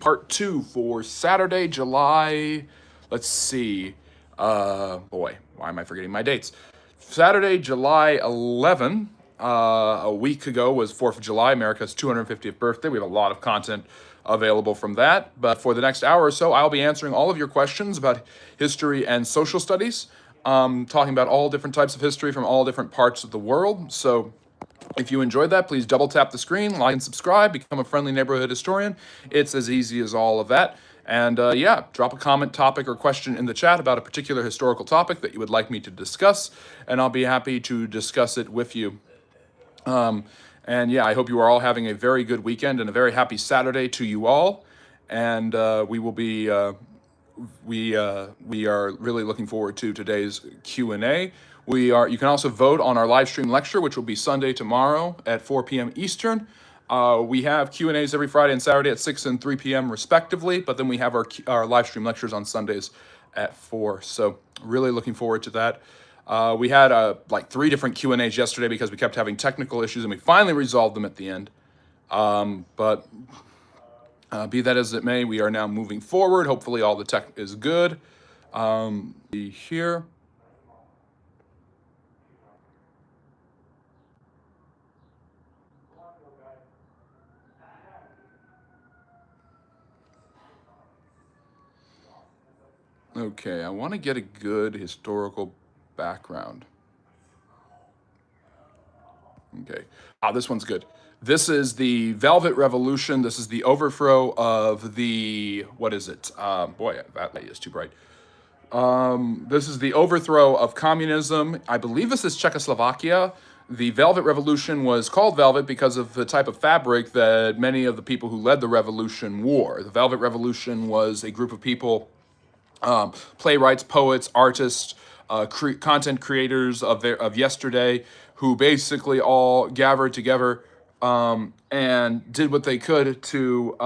part 2 for Saturday, July, let's see, boy, why am I forgetting my dates? Saturday, July 11, a week ago was 4th of July, America's 250th birthday. We have a lot of content available from that. But for the next hour or so, I'll be answering all of your questions about history and social studies, talking about all different types of history from all different parts of the world. So if you enjoyed that, please double tap the screen, like and subscribe, become a friendly neighborhood historian. It's as easy as all of that. And yeah, drop a comment, topic, or question in the chat about a particular historical topic that you would like me to discuss, and I'll be happy to discuss it with you. And yeah, I hope you are all having a very good weekend and a very happy Saturday to you all. And we are really looking forward to today's Q&A. You can also vote on our live stream lecture, which will be Sunday tomorrow at 4 p.m. Eastern. We have Q&As every Friday and Saturday at 6 and 3 p.m. respectively, but then we have our live stream lectures on Sundays at 4. So really looking forward to that. We had like 3 different Q&As yesterday because we kept having technical issues, and we finally resolved them at the end. But be that as it may, we are now moving forward. Hopefully all the tech is good. Be here. Okay, I want to get a good historical background. Okay, this one's good. This is the Velvet Revolution. This is the overthrow of the, what is it? Boy, that light is too bright. This is the overthrow of communism. I believe this is Czechoslovakia. The Velvet Revolution was called Velvet because of the type of fabric that many of the people who led the revolution wore. The Velvet Revolution was a group of people, playwrights, poets, artists, content creators of yesterday, who basically all gathered together and did what they could to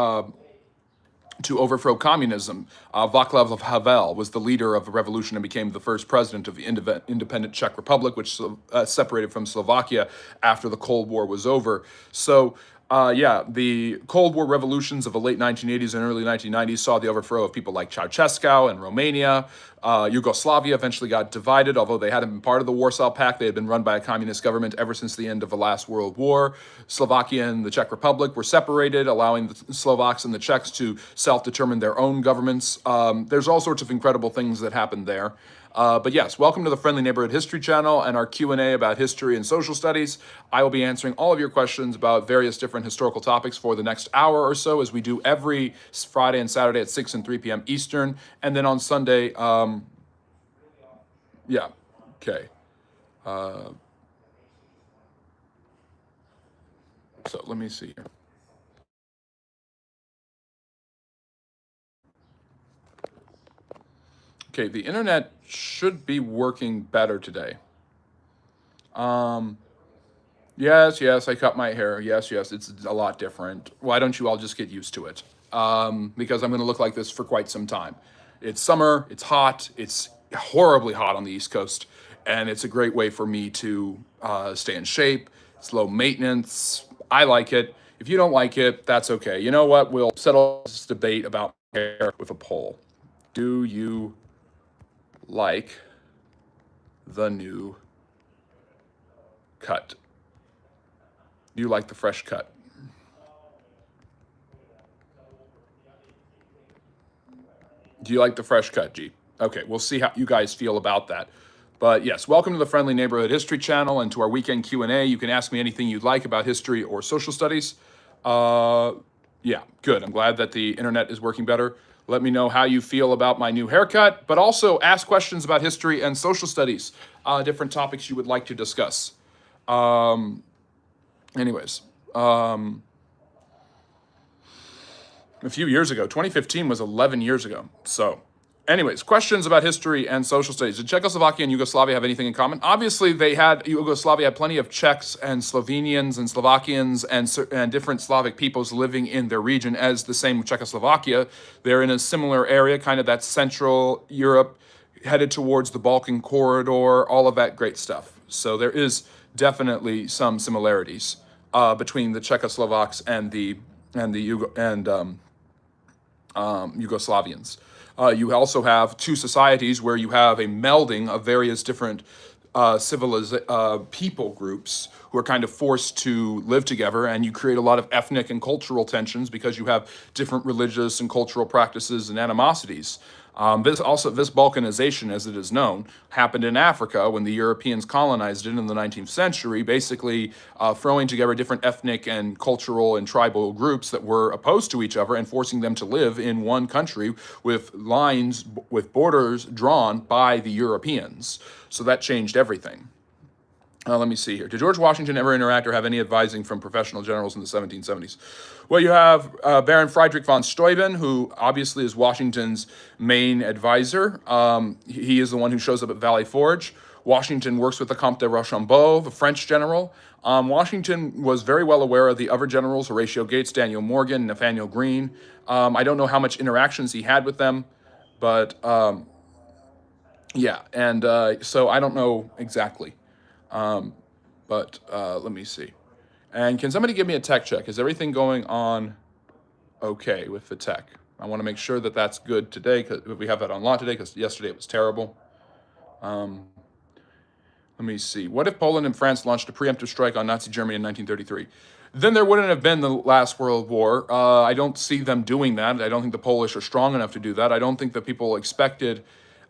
overthrow communism. Václav Havel was the leader of the revolution and became the first president of the independent Czech Republic, which separated from Slovakia after the Cold War was over. So yeah, the Cold War revolutions of the late 1980s and early 1990s saw the overthrow of people like Ceausescu in Romania. Yugoslavia eventually got divided, although they hadn't been part of the Warsaw Pact. They had been run by a communist government ever since the end of the last World War. Slovakia and the Czech Republic were separated, allowing the Slovaks and the Czechs to self-determine their own governments. There's all sorts of incredible things that happened there. But yes, welcome to the Friendly Neighborhood History Channel and our Q&A about history and social studies. I will be answering all of your questions about various different historical topics for the next hour or so, as we do every Friday and Saturday at 6 and 3 p.m. Eastern. And then on Sunday, yeah, okay. So let me see here. Okay, the internet should be working better today. Yes, I cut my hair. Yes, it's a lot different. Why don't you all just get used to it? Because I'm going to look like this for quite some time. It's summer, it's hot, it's horribly hot on the East Coast, and it's a great way for me to stay in shape. It's low maintenance. I like it. If you don't like it, that's okay. You know what? We'll settle this debate about hair with a poll. Do you like the new cut? Do you like the fresh cut? Do you like the fresh cut, G? Okay, we'll see how you guys feel about that. But yes, welcome to the Friendly Neighborhood History Channel and to our weekend Q&A. You can ask me anything you'd like about history or social studies. Yeah, good. I'm glad that the internet is working better. Let me know how you feel about my new haircut, but also ask questions about history and social studies, different topics you would like to discuss. Anyways, a few years ago, 2015 was 11 years ago. So anyways, questions about history and social studies. Did Czechoslovakia and Yugoslavia have anything in common? Obviously, Yugoslavia had plenty of Czechs and Slovenians and Slovakians and different Slavic peoples living in their region, as the same with Czechoslovakia. They're in a similar area, kind of that Central Europe, headed towards the Balkan corridor, all of that great stuff. So there is definitely some similarities between the Czechoslovaks and Yugoslavians. You also have two societies where you have a melding of various different people groups who are kind of forced to live together, and you create a lot of ethnic and cultural tensions because you have different religious and cultural practices and animosities. This Balkanization, as it is known, happened in Africa when the Europeans colonized it in the 19th century, basically throwing together different ethnic and cultural and tribal groups that were opposed to each other and forcing them to live in one country with lines, with borders drawn by the Europeans. So that changed everything. Let me see here. Did George Washington ever interact or have any advising from professional generals in the 1770s? Well, you have Baron Friedrich von Steuben, who obviously is Washington's main advisor. He is the one who shows up at Valley Forge. Washington works with the Comte de Rochambeau, the French general. Washington was very well aware of the other generals, Horatio Gates, Daniel Morgan, Nathaniel Greene. I don't know how much interactions he had with them, but yeah, and so I don't know exactly. But let me see. And can somebody give me a tech check? Is everything going on okay with the tech? I want to make sure that that's good today, because we have that on law today, because yesterday it was terrible. Let me see. What if Poland and France launched a preemptive strike on Nazi Germany in 1933? Then there wouldn't have been the last World War. I don't see them doing that. I don't think the Polish are strong enough to do that. I don't think that people expected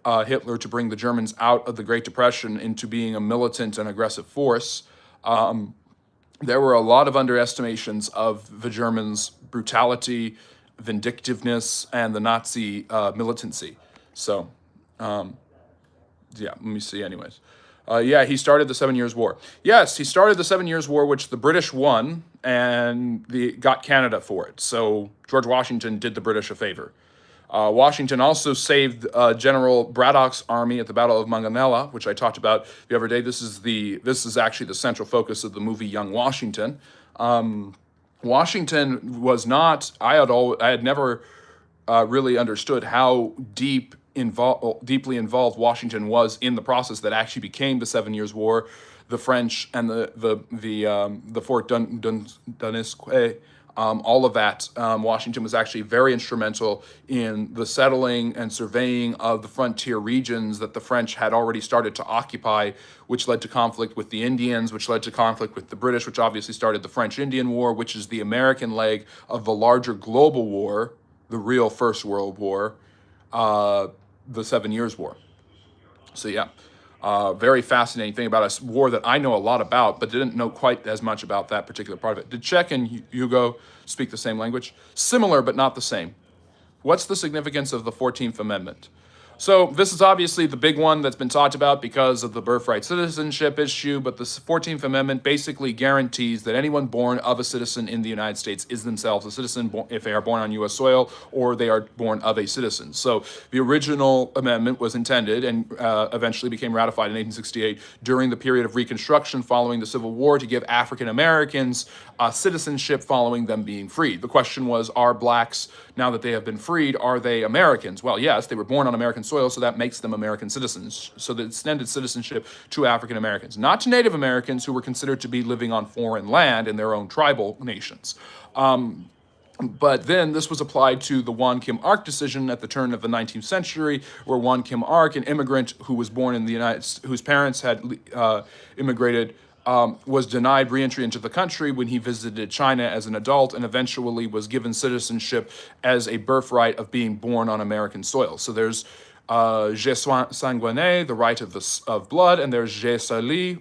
Hitler to bring the Germans out of the Great Depression into being a militant and aggressive force. There were a lot of underestimations of the Germans' brutality, vindictiveness, and the Nazi militancy. So, yeah, let me see anyways. Yeah, he started the 7 Years' War. Yes, he started the 7 Years' War, which the British won, and got Canada for it. So George Washington did the British a favor. Washington also saved General Braddock's army at the Battle of Manganella, which I talked about the other day. This is actually the central focus of the movie Young Washington. Washington was not. I had never really understood how deeply involved Washington was in the process that actually became the 7 Years' War, the French and the Fort Duquesne. All of that, Washington was actually very instrumental in the settling and surveying of the frontier regions that the French had already started to occupy, which led to conflict with the Indians, which led to conflict with the British, which obviously started the French-Indian War, which is the American leg of the larger global war, the real First World War, the 7 Years' War. So yeah. Very fascinating thing about a war that I know a lot about, but didn't know quite as much about that particular part of it. Did Czech and Hugo speak the same language? Similar, but not the same. What's the significance of the 14th Amendment? So this is obviously the big one that's been talked about because of the birthright citizenship issue, but the 14th Amendment basically guarantees that anyone born of a citizen in the United States is themselves a citizen if they are born on U.S. soil or they are born of a citizen. So the original amendment was intended and eventually became ratified in 1868 during the period of Reconstruction following the Civil War to give African Americans citizenship following them being freed. The question was, are blacks, now that they have been freed, are they Americans? Well, yes, they were born on American soil, so that makes them American citizens. So they extended citizenship to African Americans, not to Native Americans who were considered to be living on foreign land in their own tribal nations. But then this was applied to the Won Kim Ark decision at the turn of the 19th century, where Won Kim Ark, an immigrant who was born in the United States, whose parents had immigrated, was denied reentry into the country when he visited China as an adult, and eventually was given citizenship as a birthright of being born on American soil. So there's jus sanguinis, the right of blood, and there's jus sali,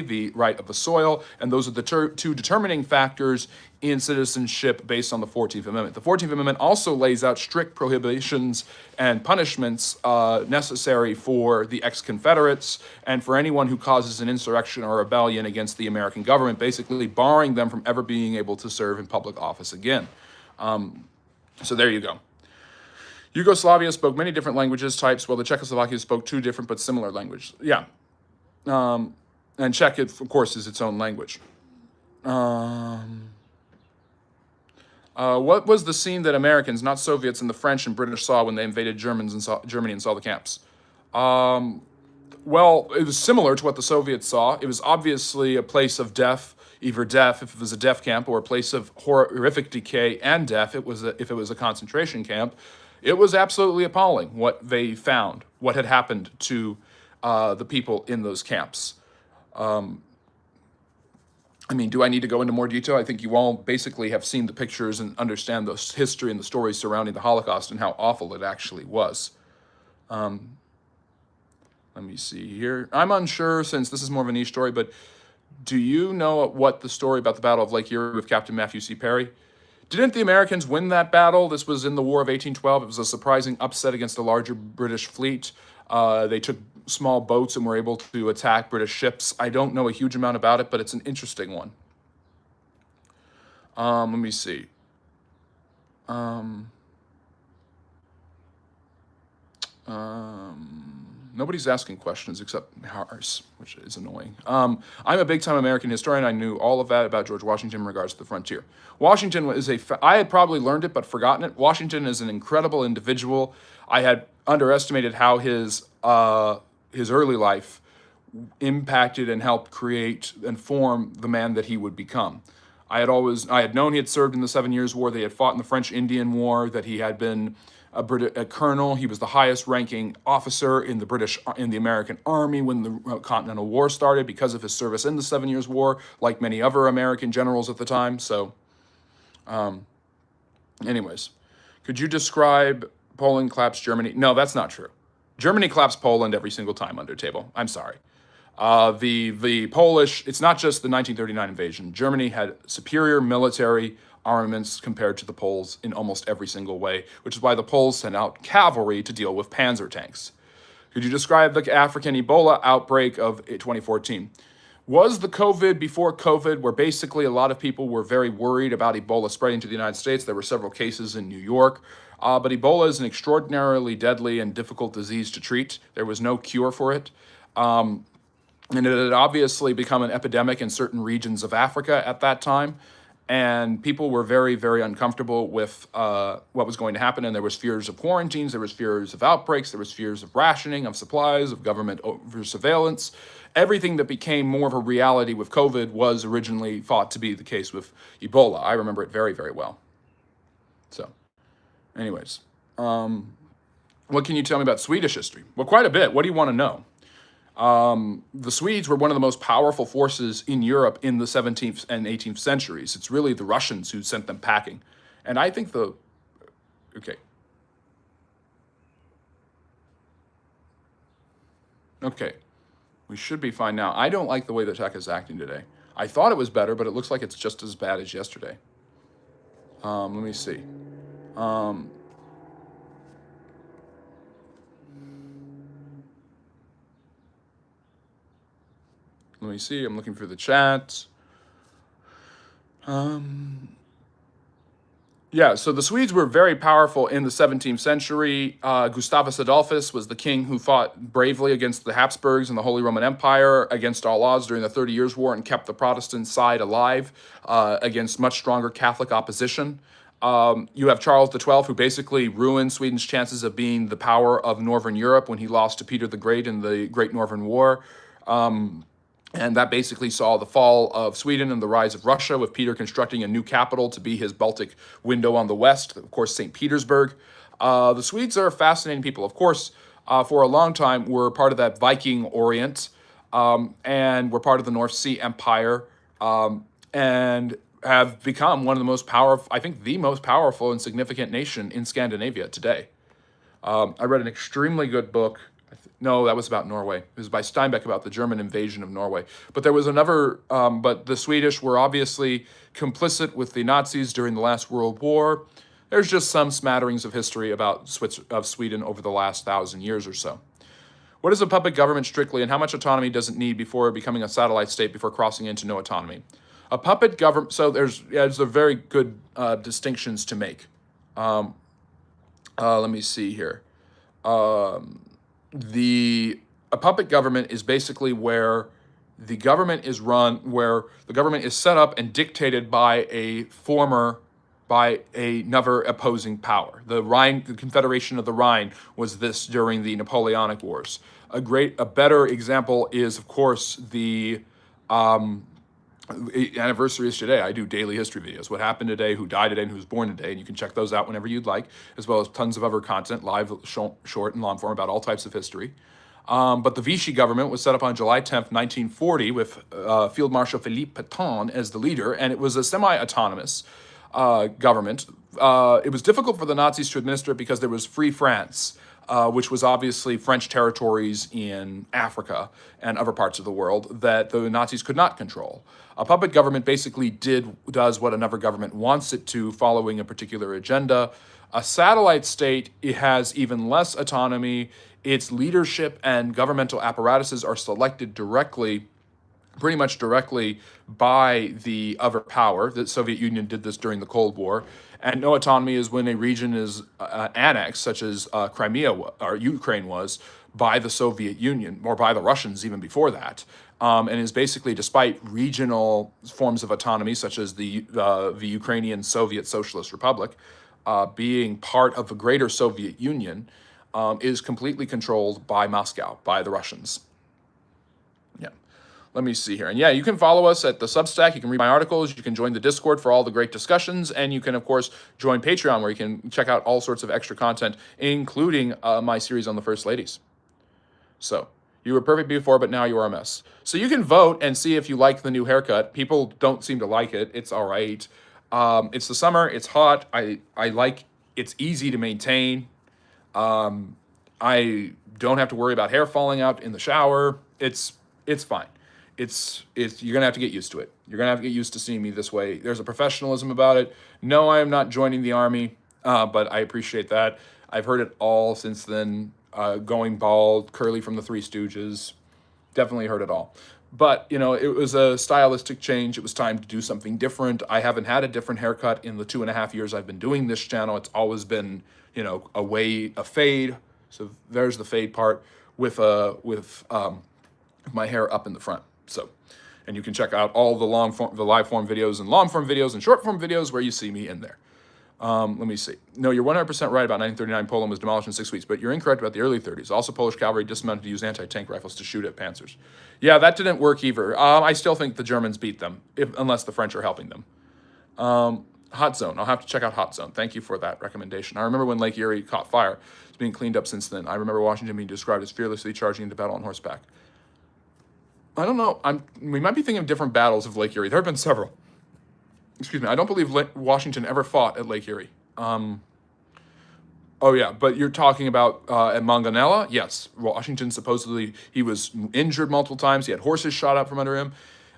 the right of the soil, and those are the two determining factors in citizenship based on the 14th Amendment. The 14th Amendment also lays out strict prohibitions and punishments necessary for the ex-Confederates and for anyone who causes an insurrection or rebellion against the American government, basically barring them from ever being able to serve in public office again. So there you go. Yugoslavia spoke many different languages types, while the Czechoslovakia spoke two different but similar languages. Yeah. And Czech, of course, is its own language. What was the scene that Americans, not Soviets, and the French and British saw when they invaded Germany and saw the camps? Well, it was similar to what the Soviets saw. It was obviously a place of death. either death if it was a death camp, or a place of horrific decay and death if it was a concentration camp. It was absolutely appalling what they found, what had happened to the people in those camps. I mean, do I need to go into more detail? I think you all basically have seen the pictures and understand the history and the stories surrounding the Holocaust and how awful it actually was. Let me see here. I'm unsure, since this is more of a niche story, but do you know what the story about the Battle of Lake Erie with Captain Matthew C. Perry? Didn't the Americans win that battle? This was in the War of 1812. It was a surprising upset against a larger British fleet. They took small boats and were able to attack British ships. I don't know a huge amount about it, but it's an interesting one. Let me see. Nobody's asking questions except ours, which is annoying. I'm a big-time American historian. I knew all of that about George Washington in regards to the frontier. Washington is I had probably learned it but forgotten it. Washington is an incredible individual. I had underestimated how his early life impacted and helped create and form the man that he would become. I had known he had served in the 7 Years' War. They had fought in the French-Indian War. That he had been a colonel. He was the highest-ranking officer in the American Army when the Continental War started, because of his service in the 7 Years' War, like many other American generals at the time. So, anyways, could you describe Poland claps Germany? No, that's not true. Germany claps Poland every single time under table. I'm sorry. The Polish, it's not just the 1939 invasion. Germany had superior military armaments compared to the Poles in almost every single way, which is why the Poles sent out cavalry to deal with panzer tanks. Could you describe the African Ebola outbreak of 2014? Was the COVID before COVID, where basically a lot of people were very worried about Ebola spreading to the United States? There were several cases in New York. But Ebola is an extraordinarily deadly and difficult disease to treat. There was no cure for it. And it had obviously become an epidemic in certain regions of Africa at that time. And people were very, very uncomfortable with what was going to happen. And there was fears of quarantines, there was fears of outbreaks, there was fears of rationing of supplies, of government surveillance. Everything that became more of a reality with COVID was originally thought to be the case with Ebola. I remember it very, very well. So, anyways, what can you tell me about Swedish history? Well, quite a bit. What do you want to know? The Swedes were one of the most powerful forces in Europe in the 17th and 18th centuries. It's really the Russians who sent them packing. And I think okay. Okay, we should be fine now. I don't like the way the tech is acting today. I thought it was better, but it looks like it's just as bad as yesterday. Let me see. Let me see. I'm looking through the chat. Yeah, so the Swedes were very powerful in the 17th century. Gustavus Adolphus was the king who fought bravely against the Habsburgs and the Holy Roman Empire against all odds during the 30 Years' War, and kept the Protestant side alive against much stronger Catholic opposition. You have Charles XII, who basically ruined Sweden's chances of being the power of Northern Europe when he lost to Peter the Great in the Great Northern War. And that basically saw the fall of Sweden and the rise of Russia, with Peter constructing a new capital to be his Baltic window on the west, of course, St. Petersburg. The Swedes are fascinating people. Of course, for a long time, were part of that Viking Orient, and were part of the North Sea Empire, and have become one of the most powerful, I think the most powerful and significant nation in Scandinavia today. I read an extremely good book. No, that was about Norway. It was by Steinbeck about the German invasion of Norway. But there was another, but the Swedish were obviously complicit with the Nazis during the last World War. There's just some smatterings of history about Sweden over the last 1,000 years or so. What is a puppet government strictly, and how much autonomy does it need before becoming a satellite state, before crossing into no autonomy? A puppet government, so there's a very good distinctions to make. Let me see here. A puppet government is basically where the government is set up and dictated by another opposing power. The Confederation of the Rhine was this during the Napoleonic Wars. A better example is, of course, the Anniversary is today. I do daily history videos. What happened today, who died today, and who's born today. And you can check those out whenever you'd like, as well as tons of other content, live, short, and long form about all types of history. But the Vichy government was set up on July 10th, 1940, with Field Marshal Philippe Pétain as the leader, and it was a semi-autonomous government. It was difficult for the Nazis to administer it because there was Free France, which was obviously French territories in Africa and other parts of the world that the Nazis could not control. A puppet government basically does what another government wants it to, following a particular agenda. A satellite state, it has even less autonomy. Its leadership and governmental apparatuses are selected directly, pretty much directly, by the other power. The Soviet Union did this during the Cold War. And no autonomy is when a region is annexed, such as Crimea or Ukraine was, by the Soviet Union, or by the Russians even before that. And is basically, despite regional forms of autonomy, such as the Ukrainian Soviet Socialist Republic, being part of the greater Soviet Union, is completely controlled by Moscow, by the Russians. Yeah. Let me see here. And yeah, you can follow us at the Substack. You can read my articles. You can join the Discord for all the great discussions. And you can, of course, join Patreon, where you can check out all sorts of extra content, including my series on the First Ladies. So, you were perfect before, but now you are a mess. So you can vote and see if you like the new haircut. People don't seem to like it. It's all right. It's the summer. It's hot. I like. It's easy to maintain. I don't have to worry about hair falling out in the shower. It's fine. You're gonna have to get used to it. You're gonna have to get used to seeing me this way. There's a professionalism about it. No, I am not joining the army, but I appreciate that. I've heard it all since then. Going bald, curly from the Three Stooges, definitely heard it all. But, it was a stylistic change. It was time to do something different. I haven't had a different haircut in the 2.5 years I've been doing this channel. It's always been, a fade. So there's the fade part with my hair up in the front. So, and you can check out all the live form videos and long form videos and short form videos where you see me in there. Let me see. No, you're 100% right about 1939. Poland was demolished in 6 weeks, but you're incorrect about the early 30s. Also, Polish cavalry dismounted to use anti-tank rifles to shoot at panzers. Yeah, that didn't work either. I still think the Germans beat them, unless the French are helping them. Hot Zone. I'll have to check out Hot Zone. Thank you for that recommendation. I remember when Lake Erie caught fire. It's being cleaned up since then. I remember Washington being described as fearlessly charging into battle on horseback. I don't know. We might be thinking of different battles of Lake Erie. There have been several. Excuse me, I don't believe Washington ever fought at Lake Erie. Oh yeah, but you're talking about at Mangonella? Yes, Washington supposedly, he was injured multiple times. He had horses shot up from under him.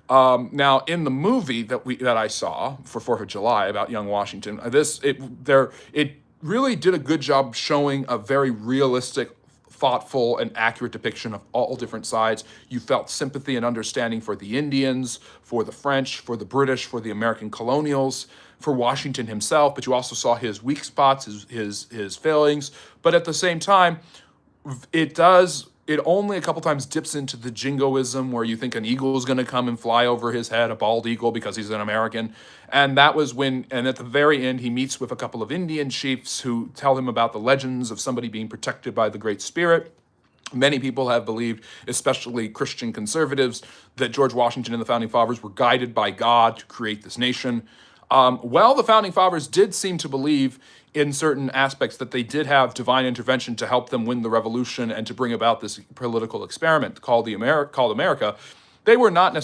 Now, in the movie that I saw for 4th of July about young Washington, it really did a good job showing a very realistic, thoughtful, and accurate depiction of all different sides. You felt sympathy and understanding for the Indians, for the French, for the British, for the American colonials, for Washington himself, but you also saw his weak spots, his failings. But at the same time, it only a couple times dips into the jingoism where you think an eagle is going to come and fly over his head, a bald eagle, because he's an American. And that was and at the very end, he meets with a couple of Indian chiefs who tell him about the legends of somebody being protected by the Great Spirit. Many people have believed, especially Christian conservatives, that George Washington and the Founding Fathers were guided by God to create this nation. The Founding Fathers did seem to believe in certain aspects that they did have divine intervention to help them win the revolution and to bring about this political experiment called America. They were not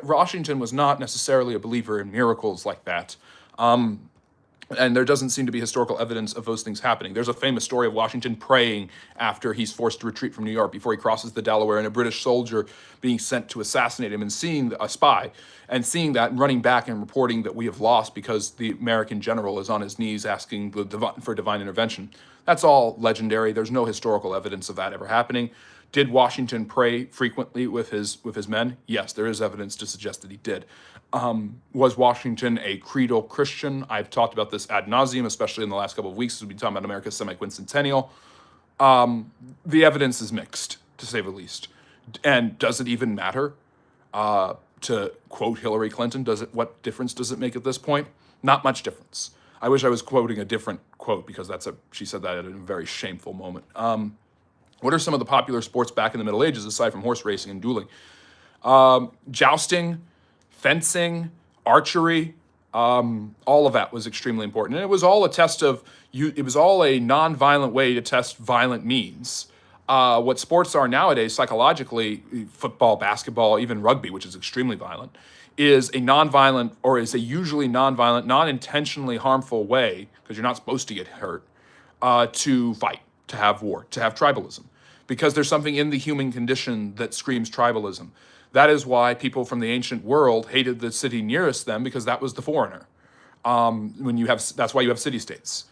Washington was not necessarily a believer in miracles like that. And there doesn't seem to be historical evidence of those things happening. There's a famous story of Washington praying after he's forced to retreat from New York before he crosses the Delaware, and a British soldier being sent to assassinate him, and seeing a spy, and seeing that and running back and reporting that we have lost because the American general is on his knees asking for divine intervention. That's all legendary. There's no historical evidence of that ever happening. Did Washington pray frequently with his men? Yes, there is evidence to suggest that he did. Was Washington a creedal Christian? I've talked about this ad nauseum, especially in the last couple of weeks as we've been talking about America's semi-quincentennial. The evidence is mixed, to say the least. And does it even matter? To quote Hillary Clinton, what difference does it make at this point? Not much difference. I wish I was quoting a different quote because she said that at a very shameful moment. What are some of the popular sports back in the Middle Ages aside from horse racing and dueling? Jousting, fencing, archery, all of that was extremely important. And it was all a test of you. It was all a non-violent way to test violent means. What sports are nowadays, psychologically, football, basketball, even rugby, which is extremely violent, is a non-violent or is a usually non-violent, non-intentionally harmful way, because you're not supposed to get hurt, to fight, to have war, to have tribalism, because there's something in the human condition that screams tribalism. That is why people from the ancient world hated the city nearest them, because that was the foreigner. That's why you have city-states.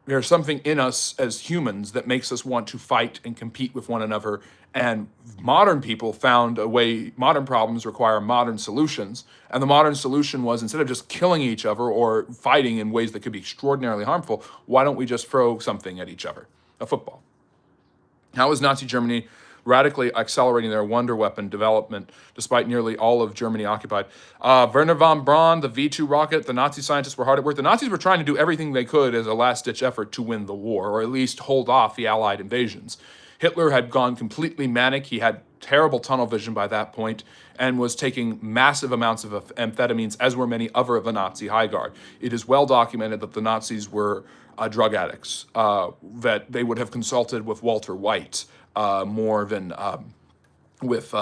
There's something in us as humans that makes us want to fight and compete with one another. And modern people found a way, modern problems require modern solutions. And the modern solution was, instead of just killing each other or fighting in ways that could be extraordinarily harmful, why don't we just throw something at each other? A football. How is Nazi Germany radically accelerating their wonder weapon development despite nearly all of Germany occupied? Werner von Braun, the V2 rocket, the Nazi scientists were hard at work. The Nazis were trying to do everything they could as a last-ditch effort to win the war, or at least hold off the Allied invasions. Hitler had gone completely manic. He had terrible tunnel vision by that point and was taking massive amounts of amphetamines, as were many other of the Nazi high guard. It is well documented that the Nazis were drug addicts, that they would have consulted with Walter White more than with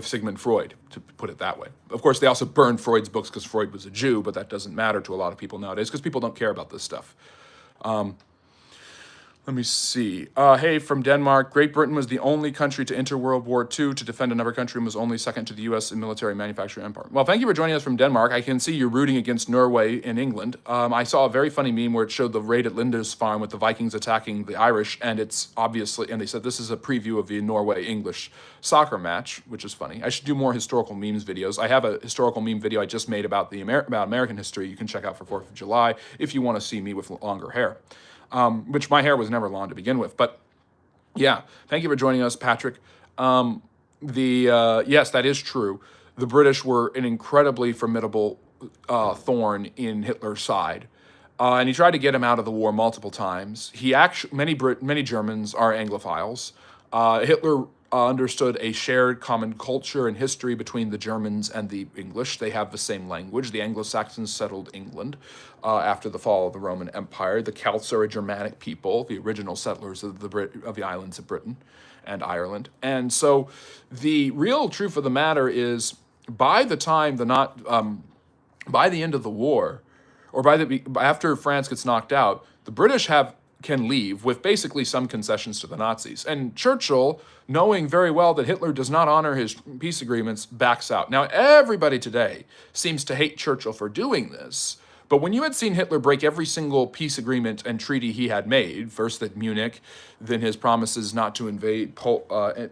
Sigmund Freud, to put it that way. Of course, they also burned Freud's books because Freud was a Jew, but that doesn't matter to a lot of people nowadays because people don't care about this stuff. Let me see. Hey, from Denmark. Great Britain was the only country to enter World War II to defend another country and was only second to the U.S. in military manufacturing empire. Well, thank you for joining us from Denmark. I can see you're rooting against Norway in England. I saw a very funny meme where it showed the raid at Lindisfarne with the Vikings attacking the Irish, and it's obviously, and they said this is a preview of the Norway-English soccer match, which is funny. I should do more historical memes videos. I have a historical meme video I just made about about American history you can check out for 4th of July if you want to see me with longer hair. Which my hair was never long to begin with. But yeah, thank you for joining us, Patrick. Yes, that is true. The British were an incredibly formidable thorn in Hitler's side. And he tried to get him out of the war multiple times. Many Germans are Anglophiles. Hitler understood a shared common culture and history between the Germans and the English. They have the same language. The Anglo-Saxons settled England after the fall of the Roman Empire. The Celts are a Germanic people, the original settlers of the islands of Britain and Ireland. And so the real truth of the matter is, by the time by the end of the war, or after France gets knocked out, the British can leave with basically some concessions to the Nazis. And Churchill, knowing very well that Hitler does not honor his peace agreements, backs out. Now, everybody today seems to hate Churchill for doing this, but when you had seen Hitler break every single peace agreement and treaty he had made, first at Munich, then his promises not to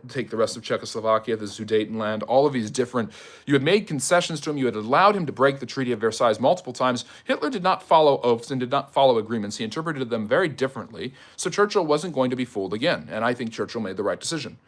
take the rest of Czechoslovakia, the Sudetenland, all of these different, you had made concessions to him, you had allowed him to break the Treaty of Versailles multiple times. Hitler did not follow oaths and did not follow agreements. He interpreted them very differently, so Churchill wasn't going to be fooled again, and I think Churchill made the right decision.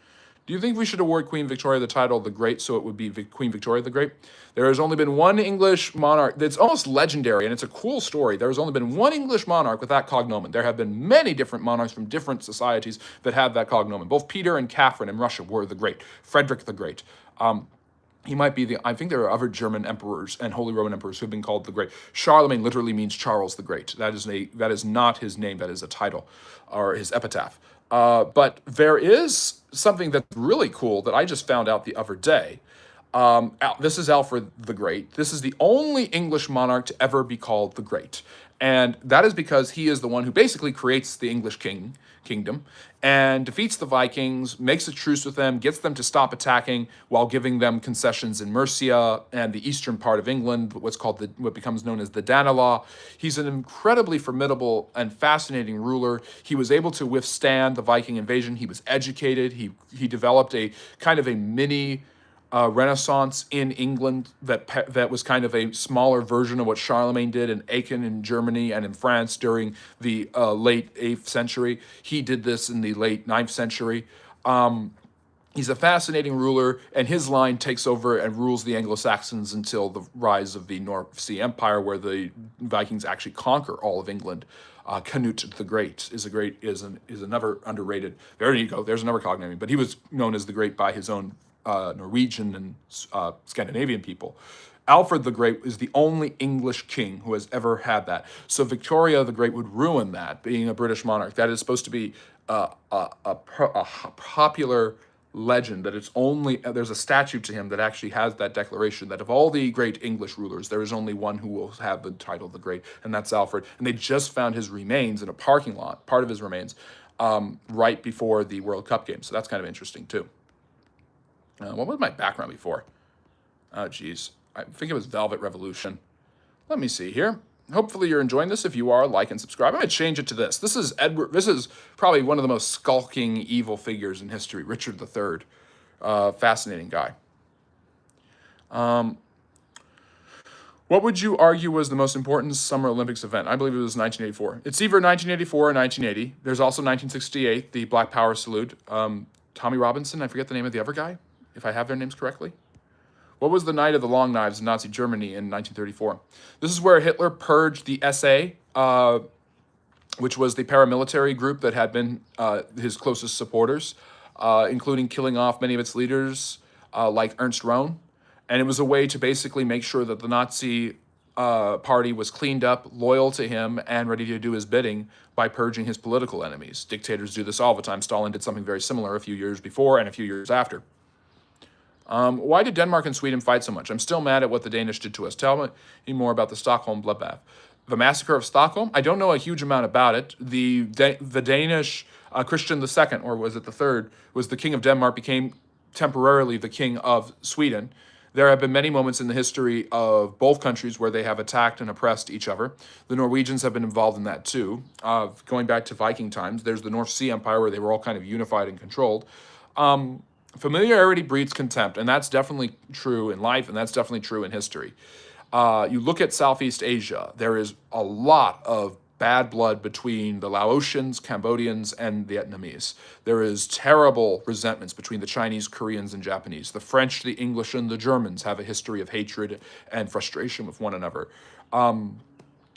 Do you think we should award Queen Victoria the title the Great so it would be Queen Victoria the Great? There has only been one English monarch that's almost legendary, and it's a cool story. There has only been one English monarch with that cognomen. There have been many different monarchs from different societies that have that cognomen. Both Peter and Catherine in Russia were the Great. Frederick the Great. He might be I think there are other German emperors and Holy Roman emperors who have been called the Great. Charlemagne literally means Charles the Great. That is not his name. That is a title or his epitaph. But there is something that's really cool that I just found out the other day. This is Alfred the Great. This is the only English monarch to ever be called the Great. And that is because he is the one who basically creates the English kingdom and defeats the Vikings, makes a truce with them, gets them to stop attacking while giving them concessions in Mercia and the eastern part of England, what becomes known as the Danelaw. He's an incredibly formidable and fascinating ruler. He was able to withstand the Viking invasion. He was educated. He developed a kind of a mini Renaissance in England that was kind of a smaller version of what Charlemagne did in Aachen in Germany and in France during the late 8th century. He did this in the late 9th century. He's a fascinating ruler, and his line takes over and rules the Anglo-Saxons until the rise of the North Sea Empire, where the Vikings actually conquer all of England. Canute the Great is another underrated. There you go. There's another cognomen, but he was known as the Great by his own Norwegian and Scandinavian people. Alfred the Great is the only English king who has ever had that. So Victoria the Great would ruin that, being a British monarch. That is supposed to be a popular legend that it's only there's a statue to him that actually has that declaration that of all the great English rulers, there is only one who will have the title the Great, and that's Alfred. And they just found his remains in a parking lot, part of his remains, right before the World Cup game. So that's kind of interesting too. What was my background before? Oh, geez. I think it was Velvet Revolution. Let me see here. Hopefully you're enjoying this. If you are, like and subscribe. I'm going to change it to this. This is Edward. This is probably one of the most skulking evil figures in history, Richard III. Fascinating guy. What would you argue was the most important Summer Olympics event? I believe it was 1984. It's either 1984 or 1980. There's also 1968, the Black Power salute. Tommy Robinson, I forget the name of the other guy, if I have their names correctly. What was the Night of the Long Knives in Nazi Germany in 1934? This is where Hitler purged the SA, which was the paramilitary group that had been his closest supporters, including killing off many of its leaders, like Ernst Röhm. And it was a way to basically make sure that the Nazi party was cleaned up, loyal to him, and ready to do his bidding by purging his political enemies. Dictators do this all the time. Stalin did something very similar a few years before and a few years after. Why did Denmark and Sweden fight so much? I'm still mad at what the Danish did to us. Tell me more about the Stockholm bloodbath. The massacre of Stockholm? I don't know a huge amount about it. The Danish Christian II, or was it the third, was the king of Denmark, became temporarily the king of Sweden. There have been many moments in the history of both countries where they have attacked and oppressed each other. The Norwegians have been involved in that too. Going back to Viking times, there's the North Sea Empire where they were all kind of unified and controlled. Familiarity breeds contempt, and that's definitely true in life, and that's definitely true in history. You look at Southeast Asia, there is a lot of bad blood between the Laotians, Cambodians, and Vietnamese. There is terrible resentments between the Chinese, Koreans, and Japanese. The French, the English, and the Germans have a history of hatred and frustration with one another.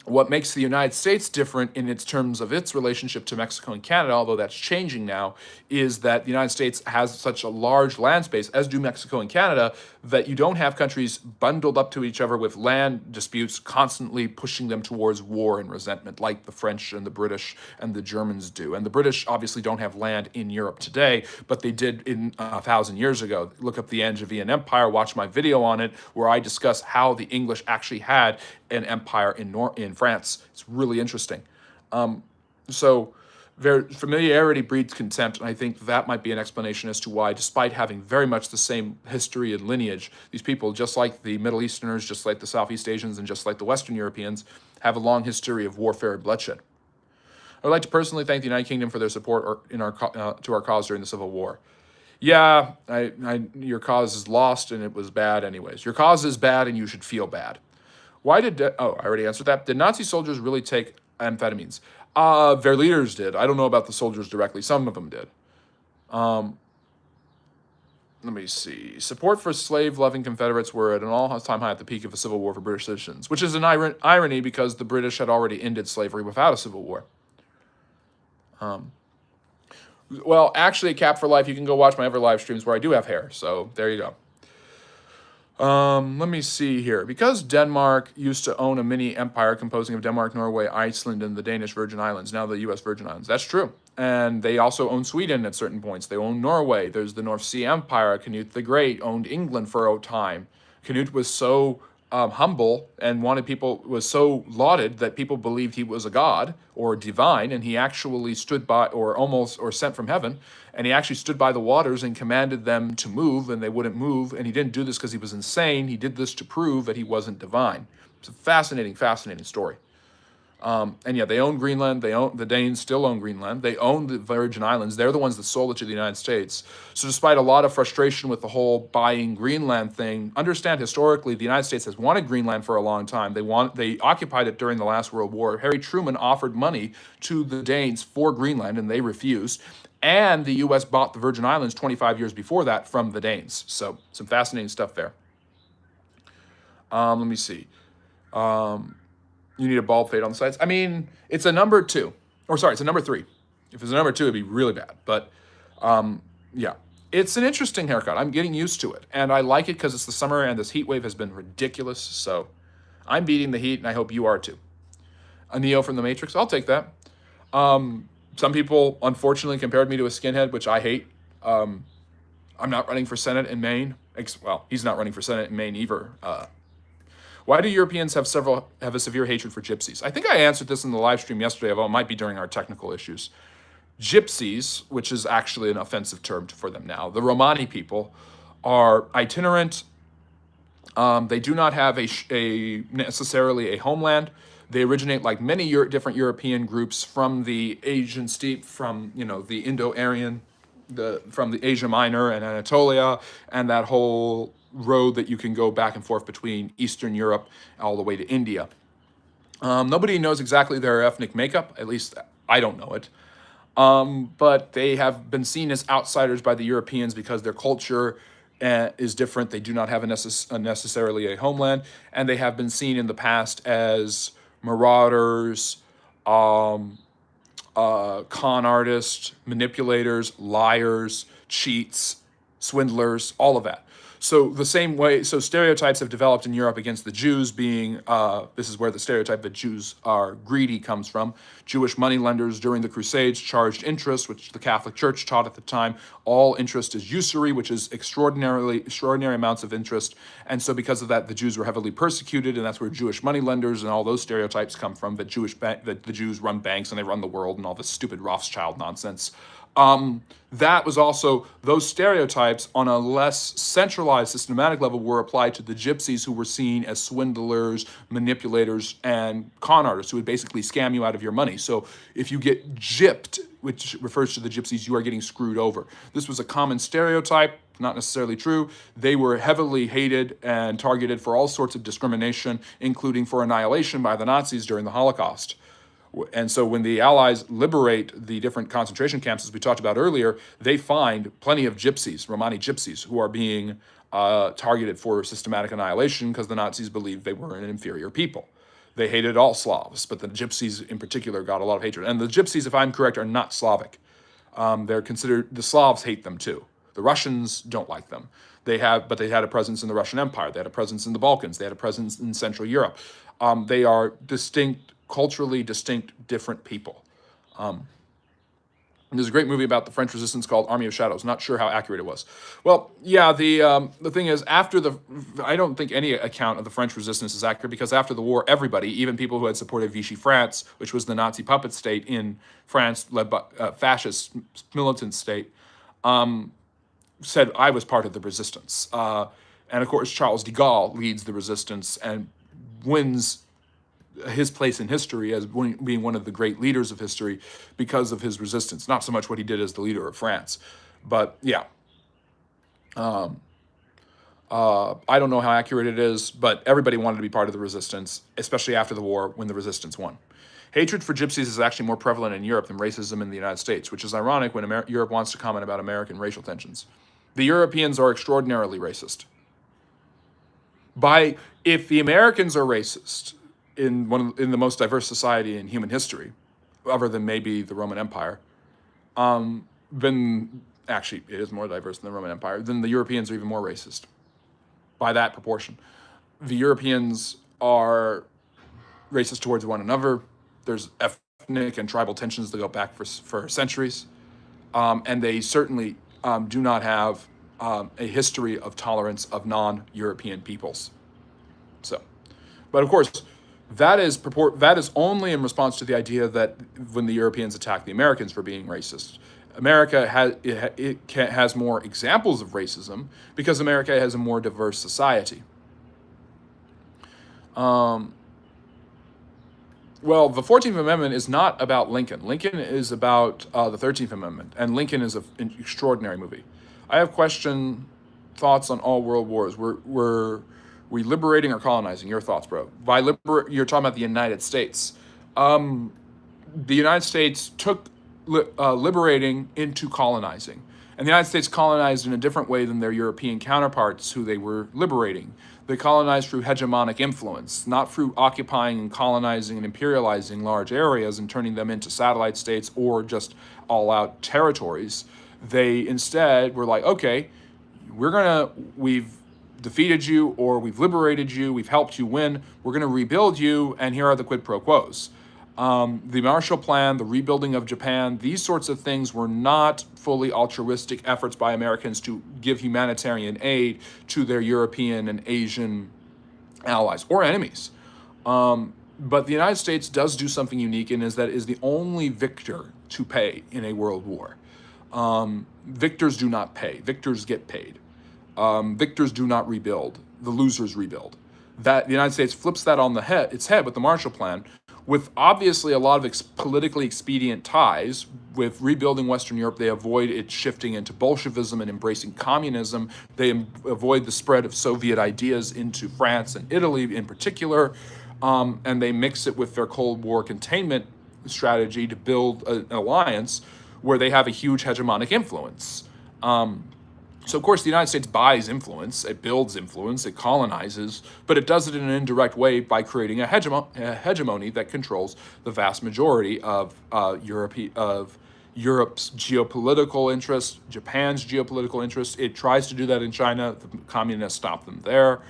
What makes the United States different in its terms of its relationship to Mexico and Canada, although that's changing now, is that the United States has such a large land space, as do Mexico and Canada, that you don't have countries bundled up to each other with land disputes constantly pushing them towards war and resentment like the French and the British and the Germans do. And the British obviously don't have land in Europe today, but they did in 1,000 years ago. Look up the Angevin Empire, watch my video on it, where I discuss how the English actually had an empire in France. It's really interesting. So familiarity breeds contempt, and I think that might be an explanation as to why, despite having very much the same history and lineage, these people, just like the Middle Easterners, just like the Southeast Asians, and just like the Western Europeans, have a long history of warfare and bloodshed. I would like to personally thank the United Kingdom for their support to our cause during the Civil War. Yeah, your cause is lost, and it was bad anyways. Your cause is bad, and you should feel bad. Why did, I already answered that. Did Nazi soldiers really take amphetamines? Their leaders did. I don't know about the soldiers directly. Some of them did. Let me see. Support for slave-loving Confederates were at an all-time high at the peak of the Civil War for British citizens, which is an irony because the British had already ended slavery without a civil war. Well, actually, at Cap for Life, you can go watch my other live streams where I do have hair. So there you go. Let me see here. Because Denmark used to own a mini empire composing of Denmark, Norway, Iceland, and the Danish Virgin Islands, now the U.S. Virgin Islands. That's true. And they also own Sweden at certain points. They own Norway. There's the North Sea Empire. Canute the Great owned England for a time. Canute was so humble and was so lauded that people believed he was a god or divine, and he actually stood by, or sent from heaven, and he actually stood by the waters and commanded them to move, and they wouldn't move, and he didn't do this because he was insane. He did this to prove that he wasn't divine. It's a fascinating, fascinating story. And yeah, they own Greenland. The Danes still own Greenland. They own the Virgin Islands. They're the ones that sold it to the United States. So despite a lot of frustration with the whole buying Greenland thing, understand historically the United States has wanted Greenland for a long time. They occupied it during the last World War. Harry Truman offered money to the Danes for Greenland, and they refused. And the U.S. bought the Virgin Islands 25 years before that from the Danes. So some fascinating stuff there. Let me see. You need a bald fade on the sides. I mean, it's a number 2. Or sorry, it's a number 3. If it's a number 2, it'd be really bad. But yeah. It's an interesting haircut. I'm getting used to it, and I like it because it's the summer and this heat wave has been ridiculous. So I'm beating the heat, and I hope you are too. A Neo from the Matrix, I'll take that. Some people, unfortunately, compared me to a skinhead, which I hate. I'm not running for Senate in Maine. Well, he's not running for Senate in Maine either. Why do Europeans have a severe hatred for gypsies? I think I answered this in the live stream yesterday, although it might be during our technical issues. Gypsies, which is actually an offensive term for them now, the Romani people, are itinerant. They do not have necessarily a homeland. They originate, like many different European groups, from the Asian steppe, from the Indo-Aryan, from the Asia Minor and Anatolia, and that whole road that you can go back and forth between Eastern Europe all the way to India. Nobody knows exactly their ethnic makeup, at least I don't know it. But they have been seen as outsiders by the Europeans because their culture is different. They do not have necessarily a homeland, and they have been seen in the past as marauders, con artists, manipulators, liars, cheats, swindlers, all of that. So the same way, so stereotypes have developed in Europe against the Jews being, this is where the stereotype that Jews are greedy comes from. Jewish moneylenders during the Crusades charged interest, which the Catholic Church taught at the time. All interest is usury, which is extraordinary amounts of interest. And so because of that, the Jews were heavily persecuted, and that's where Jewish moneylenders and all those stereotypes come from, that the Jews run banks and they run the world and all this stupid Rothschild nonsense. That was also, those stereotypes on a less centralized systematic level were applied to the gypsies, who were seen as swindlers, manipulators, and con artists who would basically scam you out of your money. So if you get gypped, which refers to the gypsies, you are getting screwed over. This was a common stereotype, not necessarily true. They were heavily hated and targeted for all sorts of discrimination, including for annihilation by the Nazis during the Holocaust. And so when the Allies liberate the different concentration camps, as we talked about earlier, they find plenty of gypsies, Romani gypsies, who are being targeted for systematic annihilation because the Nazis believed they were an inferior people. They hated all Slavs, but the gypsies in particular got a lot of hatred. And the gypsies, if I'm correct, are not Slavic. They're considered, the Slavs hate them too. The Russians don't like them. They had a presence in the Russian Empire. They had a presence in the Balkans. They had a presence in Central Europe. They are culturally distinct, different people. There's a great movie about the French resistance called Army of Shadows. Not sure how accurate it was. Well, yeah, the thing is, I don't think any account of the French resistance is accurate, because after the war, everybody, even people who had supported Vichy France, which was the Nazi puppet state in France, led by fascist militant state, said I was part of the resistance. And of course, Charles de Gaulle leads the resistance and wins his place in history as being one of the great leaders of history because of his resistance. Not so much what he did as the leader of France, but yeah. I don't know how accurate it is, but everybody wanted to be part of the resistance, especially after the war when the resistance won. Hatred for gypsies is actually more prevalent in Europe than racism in the United States, which is ironic when Europe wants to comment about American racial tensions. The Europeans are extraordinarily racist. If the Americans are racist in the most diverse society in human history, other than maybe the Roman Empire, then actually it is more diverse than the Roman Empire, then the Europeans are even more racist by that proportion. The Europeans are racist towards one another. There's ethnic and tribal tensions that go back for centuries, and they certainly do not have a history of tolerance of non-European peoples. So, but of course, that is only in response to the idea that when the Europeans attack the Americans for being racist. America has more examples of racism because America has a more diverse society. Well, the 14th Amendment is not about Lincoln. Lincoln is about the 13th Amendment, and Lincoln is an extraordinary movie. I have thoughts on all world wars. Were we liberating or colonizing? Your thoughts, bro. You're talking about the United States. The United States took liberating into colonizing. And the United States colonized in a different way than their European counterparts who they were liberating. They colonized through hegemonic influence, not through occupying and colonizing and imperializing large areas and turning them into satellite states or just all-out territories. They instead were like, okay, we've defeated you, or we've liberated you, we've helped you win, we're gonna rebuild you, and here are the quid pro quos. The Marshall Plan, the rebuilding of Japan, these sorts of things were not fully altruistic efforts by Americans to give humanitarian aid to their European and Asian allies or enemies. But the United States does do something unique, and is that it is the only victor to pay in a world war. Victors do not pay. Victors get paid. Victors do not rebuild. The losers rebuild. That the United States flips that on its head with the Marshall Plan, with obviously a lot of politically expedient ties. With rebuilding Western Europe, they avoid it shifting into Bolshevism and embracing communism. They avoid the spread of Soviet ideas into France and Italy in particular, and they mix it with their Cold War containment strategy to build an alliance where they have a huge hegemonic influence. So, of course, the United States buys influence, it builds influence, it colonizes, but it does it in an indirect way by creating a hegemony that controls the vast majority of Europe's geopolitical interests, Japan's geopolitical interests. It tries to do that in China. The communists stop them there.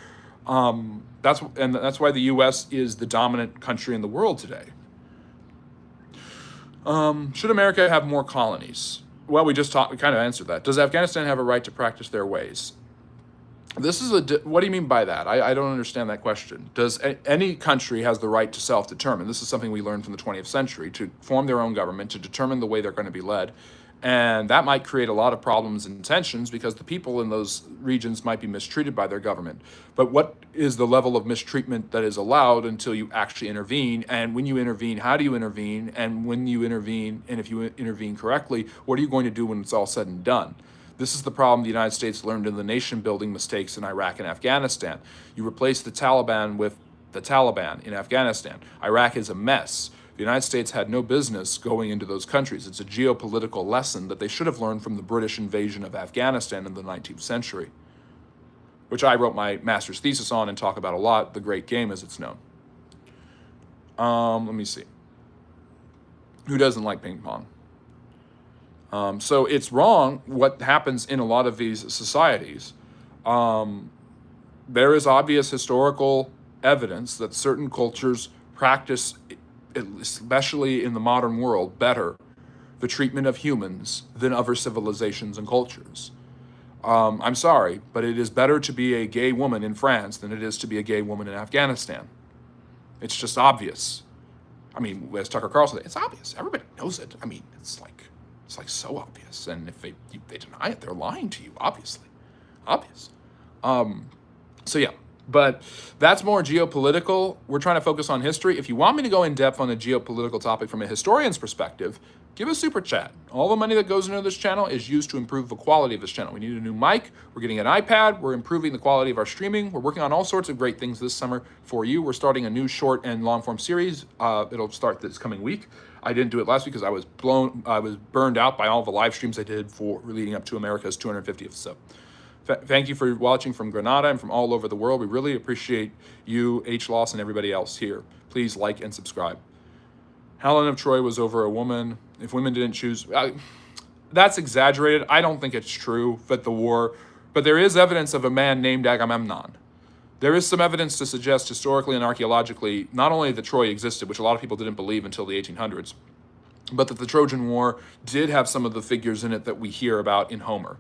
That's why the U.S. is the dominant country in the world today. Should America have more colonies? Well, we kind of answered that. Does Afghanistan have a right to practice their ways? What do you mean by that? I don't understand that question. Does any country has the right to self-determine? This is something we learned from the 20th century, to form their own government, to determine the way they're going to be led. And that might create a lot of problems and tensions because the people in those regions might be mistreated by their government. But what is the level of mistreatment that is allowed until you actually intervene? And when you intervene, how do you intervene? And when you intervene, and if you intervene correctly, what are you going to do when it's all said and done? This is the problem the United States learned in the nation-building mistakes in Iraq and Afghanistan. You replace the Taliban with the Taliban in Afghanistan. Iraq is a mess. The United States had no business going into those countries. It's a geopolitical lesson that they should have learned from the British invasion of Afghanistan in the 19th century, which I wrote my master's thesis on and talk about a lot, The Great Game as it's known. Let me see. Who doesn't like ping pong? So it's wrong what happens in a lot of these societies. There is obvious historical evidence that certain cultures practice, especially in the modern world, better the treatment of humans than other civilizations and cultures. I'm sorry, but it is better to be a gay woman in France than it is to be a gay woman in Afghanistan. It's just obvious. I mean, as Tucker Carlson said, it's obvious. Everybody knows it. I mean, it's like so obvious. And if they deny it, they're lying to you, obviously. Obvious. So yeah. But that's more geopolitical. We're trying to focus on history. If you want me to go in depth on a geopolitical topic from a historian's perspective, give a super chat. All the money that goes into this channel is used to improve the quality of this channel. We need a new mic. We're getting an iPad. We're improving the quality of our streaming. We're working on all sorts of great things this summer for you. We're starting a new short and long form series. It'll start this coming week. I didn't do it last week because I was burned out by all the live streams I did for leading up to America's 250th. So thank you for watching from Granada and from all over the world. We really appreciate you, H. Loss, and everybody else here. Please like and subscribe. Helen of Troy was over a woman. If women didn't choose, that's exaggerated. I don't think it's true that but there is evidence of a man named Agamemnon. There is some evidence to suggest historically and archaeologically, not only that Troy existed, which a lot of people didn't believe until the 1800s, but that the Trojan War did have some of the figures in it that we hear about in Homer.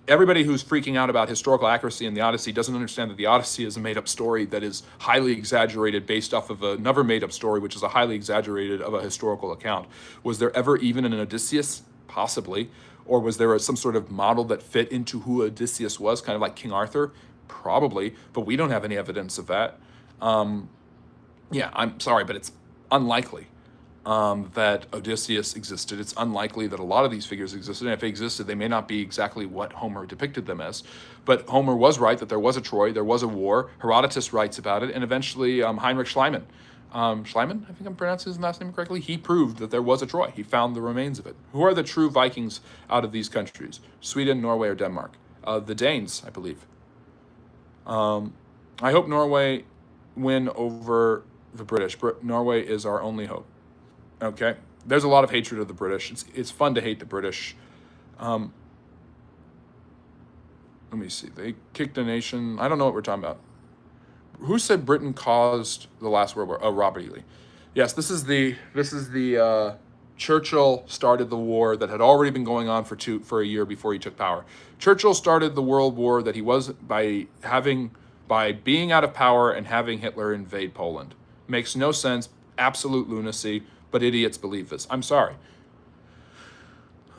Everybody who's freaking out about historical accuracy in the Odyssey doesn't understand that the Odyssey is a made-up story that is highly exaggerated based off of another made-up story, which is a highly exaggerated of a historical account. Was there ever even an Odysseus? Possibly. Or was there some sort of model that fit into who Odysseus was, kind of like King Arthur? Probably, but we don't have any evidence of that. Yeah, I'm sorry, but it's unlikely that Odysseus existed. It's unlikely that a lot of these figures existed, and if they existed, they may not be exactly what Homer depicted them as. But Homer was right that there was a Troy, there was a war. Herodotus writes about it, and eventually Heinrich Schliemann, Schliemann, I think I'm pronouncing his last name correctly, he proved that there was a Troy. He found the remains of it. Who are the true Vikings out of these countries? Sweden, Norway, or Denmark? The Danes, I believe. I hope Norway win over the British. Norway is our only hope. Okay, there's a lot of hatred of the British. It's fun to hate the British. Let me see. They kicked a nation. I don't know what we're talking about. Who said Britain caused the last World War? Oh, Robert Ely. Yes, this is the Churchill started the war that had already been going on for a year before he took power. Churchill started the World War that he was by being out of power and having Hitler invade Poland. Makes no sense, absolute lunacy, but idiots believe this. I'm sorry.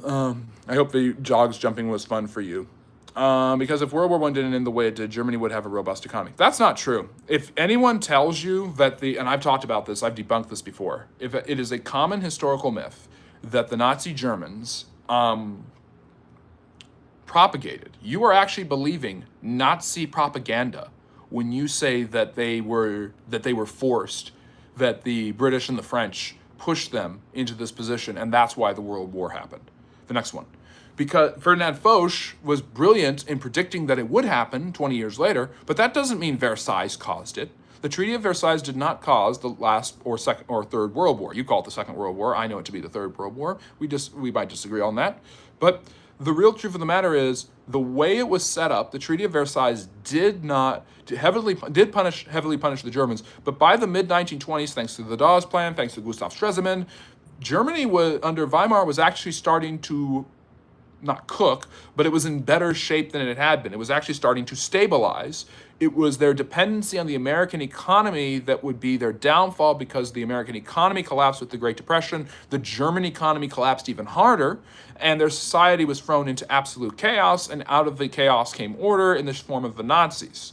I hope the jogs jumping was fun for you. Because if World War I didn't end the way it did, Germany would have a robust economy. That's not true. If anyone tells you that and I've talked about this, I've debunked this before, if it is a common historical myth that the Nazi Germans propagated, you are actually believing Nazi propaganda when you say that they were forced, that the British and the French pushed them into this position, and that's why the World War happened. The next one. Because Ferdinand Foch was brilliant in predicting that it would happen 20 years later, but that doesn't mean Versailles caused it. The Treaty of Versailles did not cause the last or second or third World War. You call it the Second World War. I know it to be the Third World War. We might disagree on that, but the real truth of the matter is the way it was set up. The Treaty of Versailles did heavily punish the Germans, but by the mid 1920s, thanks to the Dawes Plan, thanks to Gustav Stresemann, Germany under Weimar was actually starting to not cook, but it was in better shape than it had been. It was actually starting to stabilize. It was their dependency on the American economy that would be their downfall, because the American economy collapsed with the Great Depression. The German economy collapsed even harder, and their society was thrown into absolute chaos, and out of the chaos came order in the form of the Nazis.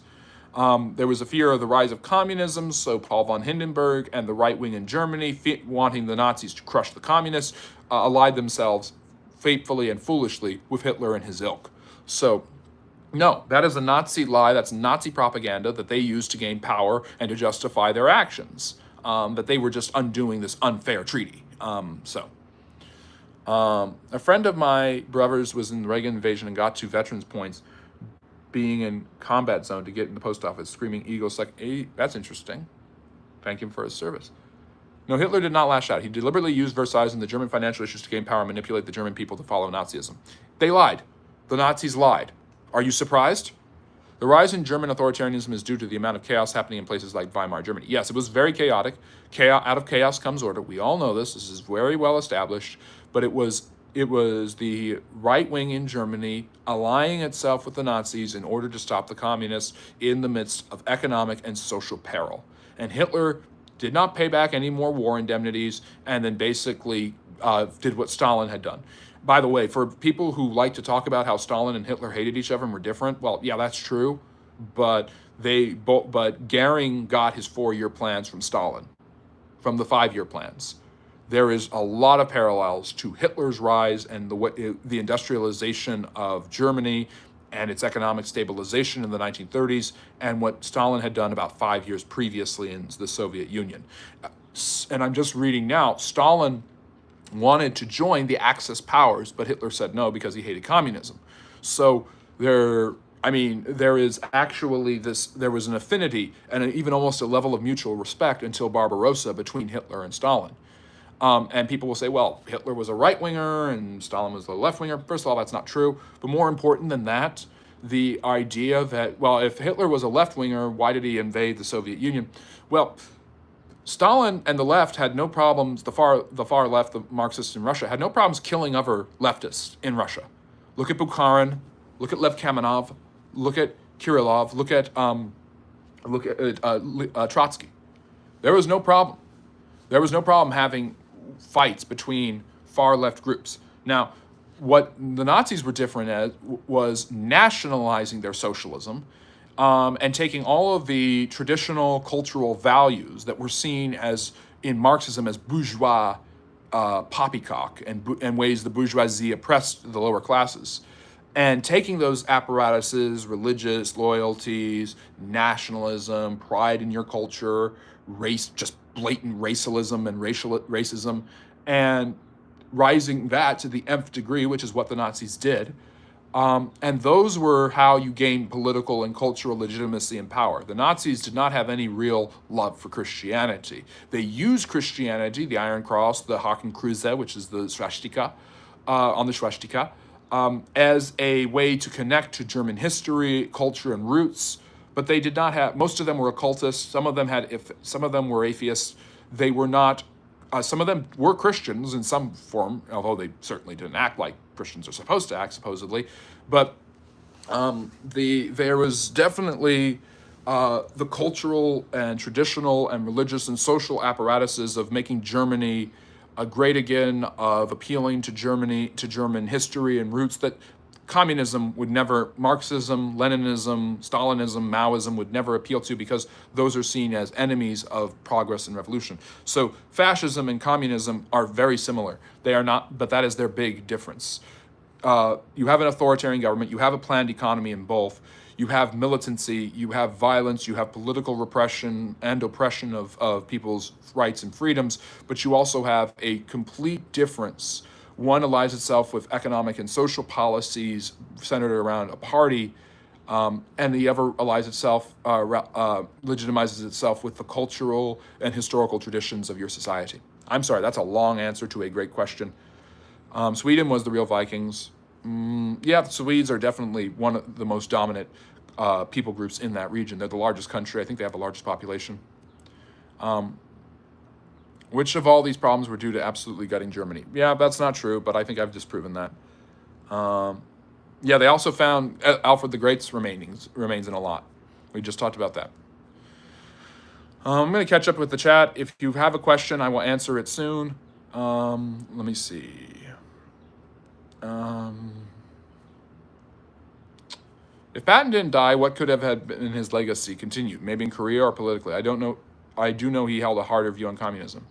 There was a fear of the rise of communism, so Paul von Hindenburg and the right wing in Germany, wanting the Nazis to crush the communists, allied themselves fatefully and foolishly with Hitler and his ilk. So, no, that is a Nazi lie. That's Nazi propaganda that they used to gain power and to justify their actions. That they were just undoing this unfair treaty. A friend of my brother's was in the Reagan invasion and got 2 veterans points being in combat zone to get in the post office, screaming Eagle Second. That's interesting. Thank him for his service. No, Hitler did not lash out. He deliberately used Versailles and the German financial issues to gain power and manipulate the German people to follow Nazism. They lied. The Nazis lied. Are you surprised? The rise in German authoritarianism is due to the amount of chaos happening in places like Weimar, Germany. Yes, it was very chaotic. Out of chaos comes order. We all know this. This is very well established. But it was the right wing in Germany allying itself with the Nazis in order to stop the communists in the midst of economic and social peril. And Hitler did not pay back any more war indemnities, and then basically did what Stalin had done. By the way, for people who like to talk about how Stalin and Hitler hated each other and were different, well, yeah, that's true, but Goering got his 4-year plans from Stalin, from the 5-year plans. There is a lot of parallels to Hitler's rise and the industrialization of Germany and its economic stabilization in the 1930s, and what Stalin had done about 5 years previously in the Soviet Union. And I'm just reading now, Stalin wanted to join the Axis powers, but Hitler said no because he hated communism. So there was an affinity and even almost a level of mutual respect until Barbarossa between Hitler and Stalin. And people will say, well, Hitler was a right-winger and Stalin was a left-winger. First of all, that's not true. But more important than that, the idea that, well, if Hitler was a left-winger, why did he invade the Soviet Union? Well, Stalin and the left had no problems, the far left, the Marxists in Russia, had no problems killing other leftists in Russia. Look at Bukharin, look at Lev Kamenev, look at Kirillov, look at Trotsky. There was no problem. There was no problem having fights between far left groups. Now, what the Nazis were different at was nationalizing their socialism and taking all of the traditional cultural values that were seen as in Marxism as bourgeois poppycock and ways the bourgeoisie oppressed the lower classes, and taking those apparatuses, religious loyalties, nationalism, pride in your culture, race, just blatant racialism and racism, and rising that to the nth degree, which is what the Nazis did. And those were how you gained political and cultural legitimacy and power. The Nazis did not have any real love for Christianity. They used Christianity, the Iron Cross, the Hakenkreuz, which is the swastika, on the swastika, as a way to connect to German history, culture, and roots. But they did not have. Most of them were occultists. Some of them had. If some of them were atheists, they were not. Some of them were Christians in some form, although they certainly didn't act like Christians are supposed to act, supposedly. But there was definitely the cultural and traditional and religious and social apparatuses of making Germany great again, of appealing to German history and roots that communism would never, Marxism, Leninism, Stalinism, Maoism would never appeal to, because those are seen as enemies of progress and revolution. So fascism and communism are very similar. They are not, but that is their big difference. You have an authoritarian government, you have a planned economy in both, you have militancy, you have violence, you have political repression and oppression of people's rights and freedoms, but you also have a complete difference. One aligns itself with economic and social policies centered around a party, and the other allies itself, legitimizes itself with the cultural and historical traditions of your society. I'm sorry, that's a long answer to a great question. Sweden was the real Vikings. Yeah, the Swedes are definitely one of the most dominant people groups in that region. They're the largest country. I think they have the largest population. Which of all these problems were due to absolutely gutting Germany? Yeah, that's not true, but I think I've disproven that. Yeah, they also found Alfred the Great's remains in a lot. We just talked about that. I'm going to catch up with the chat. If you have a question, I will answer it soon. Let me see. If Patton didn't die, what could have had been his legacy continued? Maybe in career or politically? I don't know. I do know he held a harder view on communism.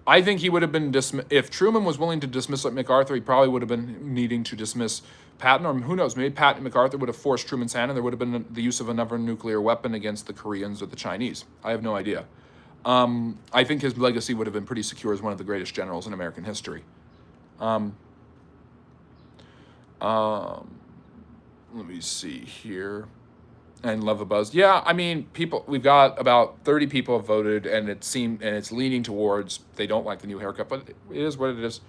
I think he would have been if Truman was willing to dismiss MacArthur, he probably would have been needing to dismiss Patton, or who knows, maybe Patton and MacArthur would have forced Truman's hand, and there would have been the use of another nuclear weapon against the Koreans or the Chinese. I have no idea. I think his legacy would have been pretty secure as one of the greatest generals in American history. Let me see here. And Love a Buzz. Yeah, I mean, we've got about 30 people have voted, and it's leaning towards they don't like the new haircut, but it is what it is.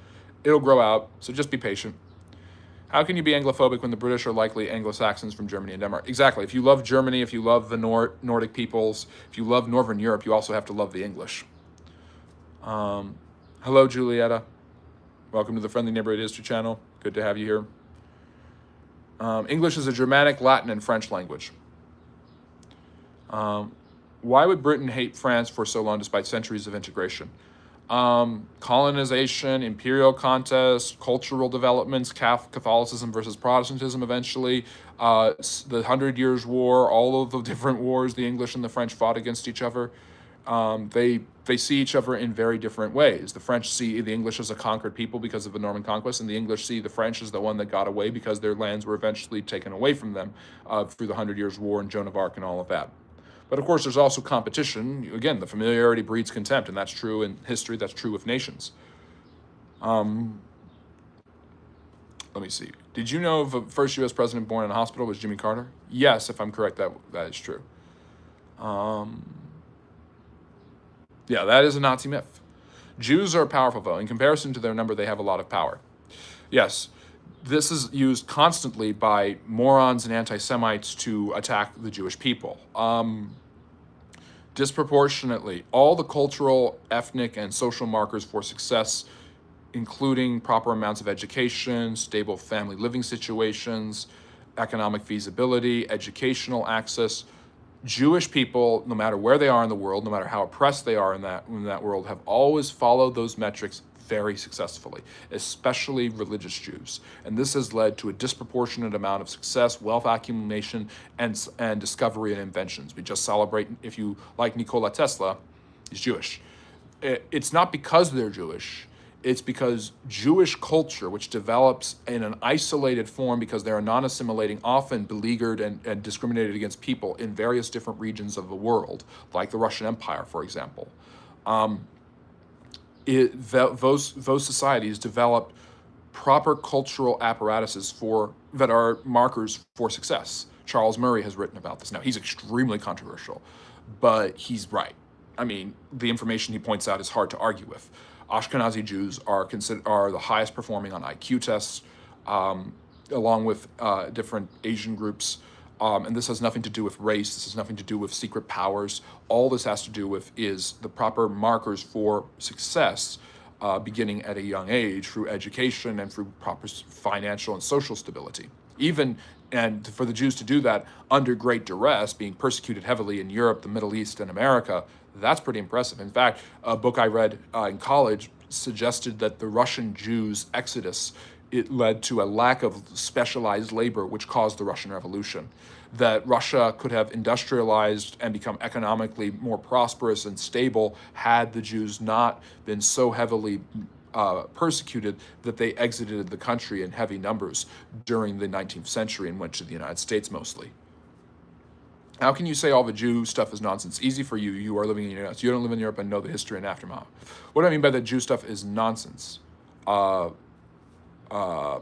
It'll grow out, so just be patient. How can you be Anglophobic when the British are likely Anglo-Saxons from Germany and Denmark? Exactly. If you love Germany, if you love the Nordic peoples, if you love Northern Europe, you also have to love the English. Hello, Julietta. Welcome to the Friendly Neighborhood History channel. Good to have you here. English is a Germanic, Latin, and French language. Why would Britain hate France for so long despite centuries of integration? Colonization, imperial contest, cultural developments, Catholicism versus Protestantism eventually, the 100 Years' War, all of the different wars the English and the French fought against each other. They see each other in very different ways. The French see the English as a conquered people because of the Norman conquest, and the English see the French as the one that got away because their lands were eventually taken away from them through the 100 Years' War and Joan of Arc and all of that. But of course, there's also competition. Again, the familiarity breeds contempt, and that's true in history. That's true with nations. Let me see. Did you know the first U.S. president born in a hospital was Jimmy Carter? Yes, if I'm correct, that is true. Yeah, that is a Nazi myth. Jews are powerful, though. In comparison to their number, they have a lot of power. Yes, this is used constantly by morons and anti-Semites to attack the Jewish people. Disproportionately, all the cultural, ethnic, and social markers for success, including proper amounts of education, stable family living situations, economic feasibility, educational access, Jewish people, no matter where they are in the world, no matter how oppressed they are in that world, have always followed those metrics very successfully, especially religious Jews. And this has led to a disproportionate amount of success, wealth accumulation, and discovery and inventions. We just celebrate, if you like Nikola Tesla, he's Jewish. It's not because they're Jewish. It's because Jewish culture, which develops in an isolated form because they are non-assimilating, often beleaguered and discriminated against people in various different regions of the world, like the Russian Empire, for example. Those societies develop proper cultural apparatuses that are markers for success. Charles Murray has written about this. Now, he's extremely controversial, but he's right. I mean, the information he points out is hard to argue with. Ashkenazi Jews are the highest performing on IQ tests. along with different Asian groups. And this has nothing to do with race. This has nothing to do with secret powers. All this has to do with is the proper markers for success, beginning at a young age through education and through proper financial and social stability. Even and for the Jews to do that under great duress, being persecuted heavily in Europe, the Middle East, and America, that's pretty impressive. In fact, a book I read in college suggested that the Russian Jews' exodus, it led to a lack of specialized labor, which caused the Russian Revolution. That Russia could have industrialized and become economically more prosperous and stable had the Jews not been so heavily persecuted that they exited the country in heavy numbers during the 19th century and went to the United States mostly. How can you say all the Jew stuff is nonsense? Easy for you. You are living in the United States. You don't live in Europe and know the history and aftermath. What do I mean by the Jew stuff is nonsense? What I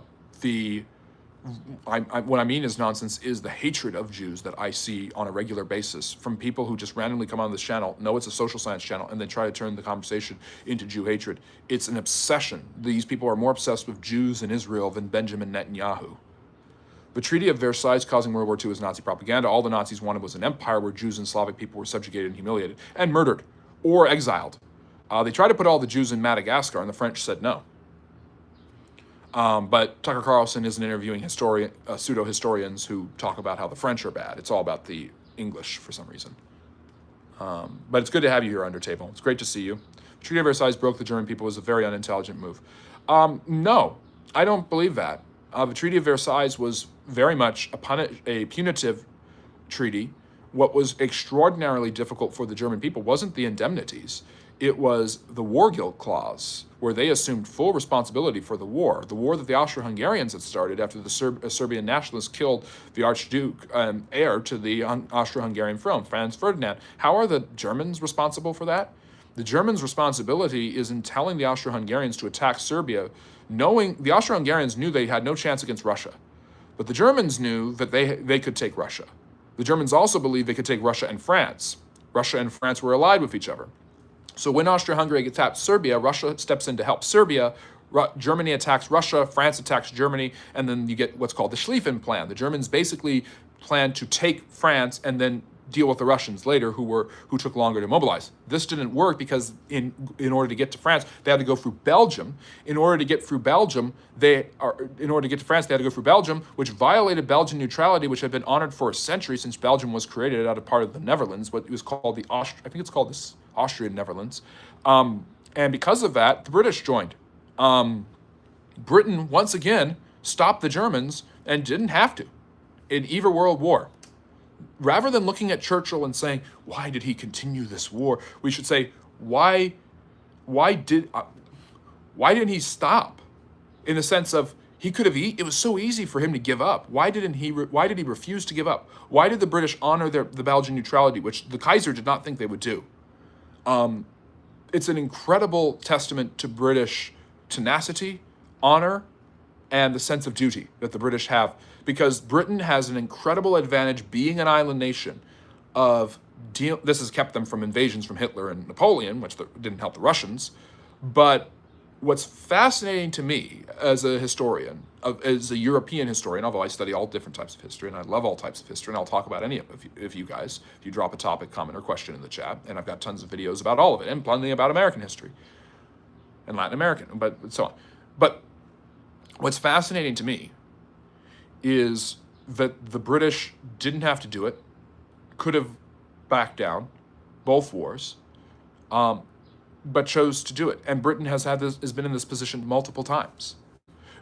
mean is nonsense is the hatred of Jews that I see on a regular basis from people who just randomly come on this channel, know it's a social science channel, and then try to turn the conversation into Jew hatred. It's an obsession. These people are more obsessed with Jews in Israel than Benjamin Netanyahu. The Treaty of Versailles causing World War II is Nazi propaganda. All the Nazis wanted was an empire where Jews and Slavic people were subjugated and humiliated and murdered or exiled. They tried to put all the Jews in Madagascar, and the French said no. But Tucker Carlson isn't interviewing pseudo-historians who talk about how the French are bad. It's all about the English for some reason. But it's good to have you here, Undertable. It's great to see you. The Treaty of Versailles broke the German people. It was a very unintelligent move. No, I don't believe that. The Treaty of Versailles was very much a punitive treaty. What was extraordinarily difficult for the German people wasn't the indemnities. It was the war guilt clause, where they assumed full responsibility for the war that the Austro-Hungarians had started after the Serbian nationalists killed the Archduke, heir to the Austro-Hungarian throne, Franz Ferdinand. How are the Germans responsible for that? The Germans' responsibility is in telling the Austro-Hungarians to attack Serbia, knowing the Austro-Hungarians knew they had no chance against Russia, but the Germans knew that they could take Russia. The Germans also believed they could take Russia and France. Russia and France were allied with each other. So when Austria-Hungary attacked Serbia, Russia steps in to help Serbia, Germany attacks Russia, France attacks Germany, and then you get what's called the Schlieffen Plan. The Germans basically planned to take France and then deal with the Russians later, who took longer to mobilize. This didn't work because in order to get to France, they had to go through Belgium. In order to get to France, they had to go through Belgium, which violated Belgian neutrality, which had been honored for a century since Belgium was created out of part of the Netherlands. What it was called the Austrian Netherlands. And because of that, the British joined. Britain once again stopped the Germans and didn't have to in either World War. Rather than looking at Churchill and saying, why did he continue this war? We should say, why didn't he stop? In the sense of, it was so easy for him to give up. Why did he refuse to give up? Why did the British honor the Belgian neutrality, which the Kaiser did not think they would do? It's an incredible testament to British tenacity, honor, and the sense of duty that the British have, because Britain has an incredible advantage being an island nation this has kept them from invasions from Hitler and Napoleon, which didn't help the Russians. But what's fascinating to me as a historian, as a European historian, although I study all different types of history and I love all types of history, and I'll talk about any of it if you guys, if you drop a topic, comment, or question in the chat, and I've got tons of videos about all of it, and plenty about American history and Latin American, but so on. But what's fascinating to me is that the British didn't have to do it, could have backed down both wars, but chose to do it. And Britain has been in this position multiple times.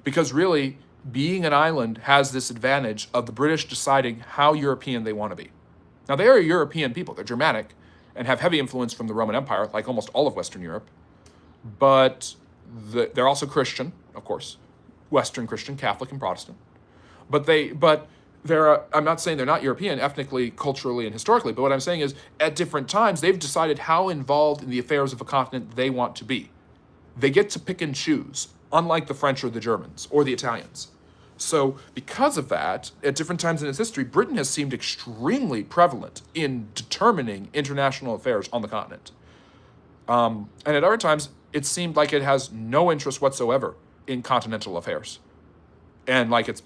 Because really, being an island has this advantage of the British deciding how European they want to be. Now, they are a European people. They're Germanic and have heavy influence from the Roman Empire, like almost all of Western Europe. But they're also Christian, of course, Western Christian, Catholic, and Protestant. I'm not saying they're not European, ethnically, culturally, and historically, but what I'm saying is, at different times, they've decided how involved in the affairs of a continent they want to be. They get to pick and choose, unlike the French or the Germans, or the Italians. So, because of that, at different times in its history, Britain has seemed extremely prevalent in determining international affairs on the continent. And at other times, it seemed like it has no interest whatsoever in continental affairs. And like, it's,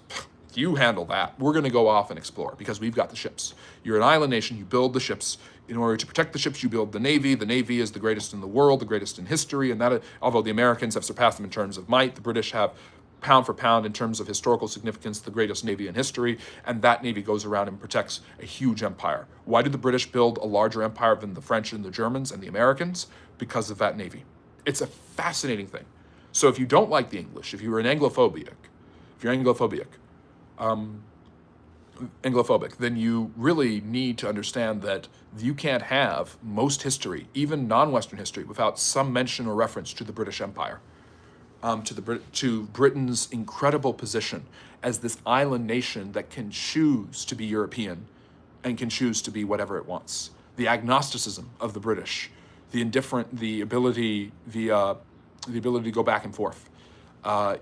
you handle that. We're going to go off and explore because we've got the ships. You're an island nation. You build the ships. In order to protect the ships, you build the Navy. The Navy is the greatest in the world, the greatest in history. And that, although the Americans have surpassed them in terms of might, the British have, pound for pound, in terms of historical significance, the greatest Navy in history. And that Navy goes around and protects a huge empire. Why did the British build a larger empire than the French and the Germans and the Americans? Because of that Navy. It's a fascinating thing. So if you don't like the English, if you're Anglophobic, then you really need to understand that you can't have most history, even non-Western history, without some mention or reference to the British Empire, to Britain's incredible position as this island nation that can choose to be European and can choose to be whatever it wants. The agnosticism of the British, the ability to go back and forth,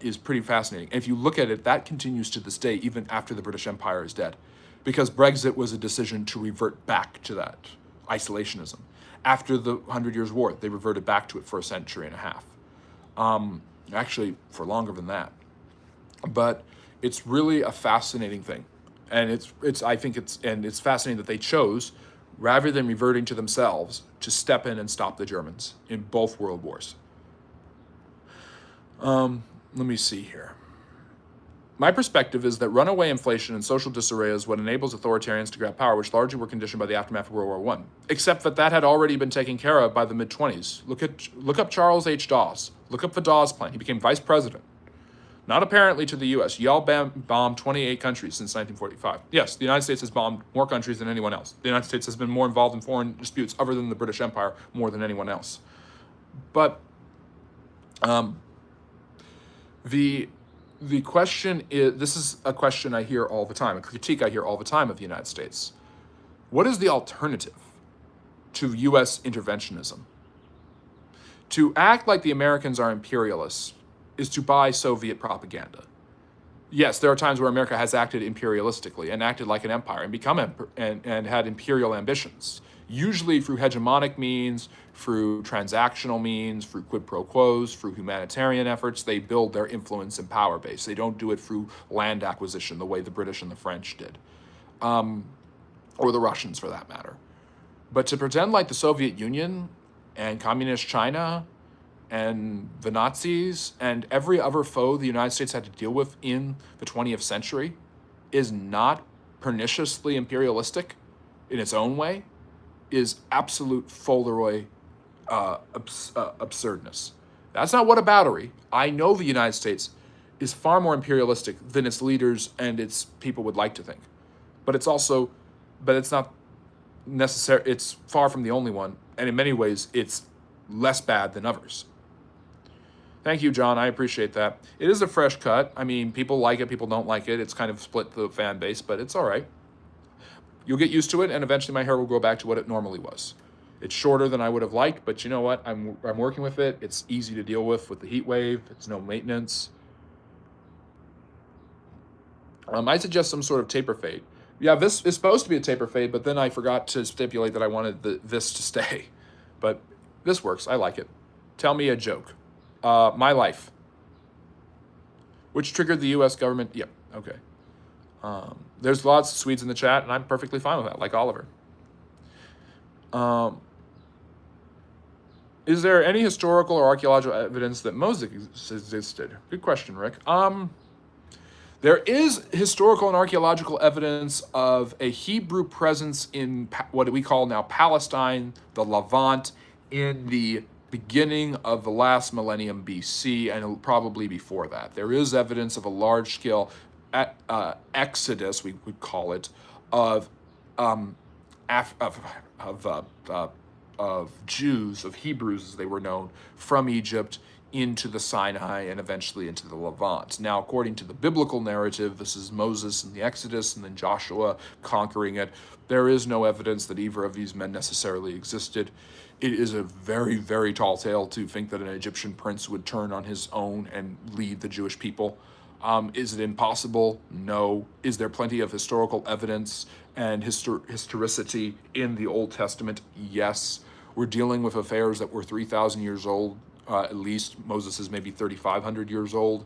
is pretty fascinating. And if you look at it, that continues to this day, even after the British Empire is dead, because Brexit was a decision to revert back to that isolationism. After the 100 Years' War, they reverted back to it for a century and a half. Actually, for longer than that. But it's really a fascinating thing. And I think it's fascinating that they chose, rather than reverting to themselves, to step in and stop the Germans in both world wars. Let me see here. My perspective is that runaway inflation and social disarray is what enables authoritarians to grab power, which largely were conditioned by the aftermath of World War I. Except that had already been taken care of by the mid-20s. Look up Charles H. Dawes. Look up the Dawes Plan. He became vice president. Not apparently to the U.S. Y'all bombed 28 countries since 1945. Yes, the United States has bombed more countries than anyone else. The United States has been more involved in foreign disputes other than the British Empire more than anyone else. But the question is, this is a question I hear all the time, a critique I hear all the time of the United States. What is the alternative to U.S. interventionism? To act like the Americans are imperialists is to buy Soviet propaganda. Yes, there are times where America has acted imperialistically and acted like an empire and become and had imperial ambitions, usually through hegemonic means, through transactional means, through quid pro quos, through humanitarian efforts. They build their influence and power base. They don't do it through land acquisition the way the British and the French did, or the Russians for that matter. But to pretend like the Soviet Union and communist China and the Nazis and every other foe the United States had to deal with in the 20th century is not perniciously imperialistic in its own way is absolute Folderoy absurdness. That's not whataboutery. I know the United States is far more imperialistic than its leaders and its people would like to think. But it's not necessary. It's far from the only one. And in many ways, it's less bad than others. Thank you, John. I appreciate that. It is a fresh cut. I mean, people like it, people don't like it. It's kind of split the fan base, but it's all right. You'll get used to it, and eventually my hair will go back to what it normally was. It's shorter than I would have liked, but you know what? I'm working with it. It's easy to deal with the heat wave. It's no maintenance. I suggest some sort of taper fade. Yeah, this is supposed to be a taper fade, but then I forgot to stipulate that I wanted this to stay. But this works. I like it. Tell me a joke. My life. Which triggered the U.S. government. Yep. Okay. There's lots of Swedes in the chat, and I'm perfectly fine with that, like Oliver. Is there any historical or archaeological evidence that Moses existed? Good question, Rick. There is historical and archaeological evidence of a Hebrew presence in what we call now Palestine, the Levant, in the beginning of the last millennium BC, and probably before that. There is evidence of a large-scale exodus, we would call it, of Jews, of Hebrews as they were known, from Egypt into the Sinai and eventually into the Levant. Now, according to the biblical narrative, this is Moses and the Exodus and then Joshua conquering it. There is no evidence that either of these men necessarily existed. It is a very, very tall tale to think that an Egyptian prince would turn on his own and lead the Jewish people. Is it impossible? No. Is there plenty of historical evidence and historicity in the Old Testament? Yes. We're dealing with affairs that were 3,000 years old. At least Moses is maybe 3,500 years old.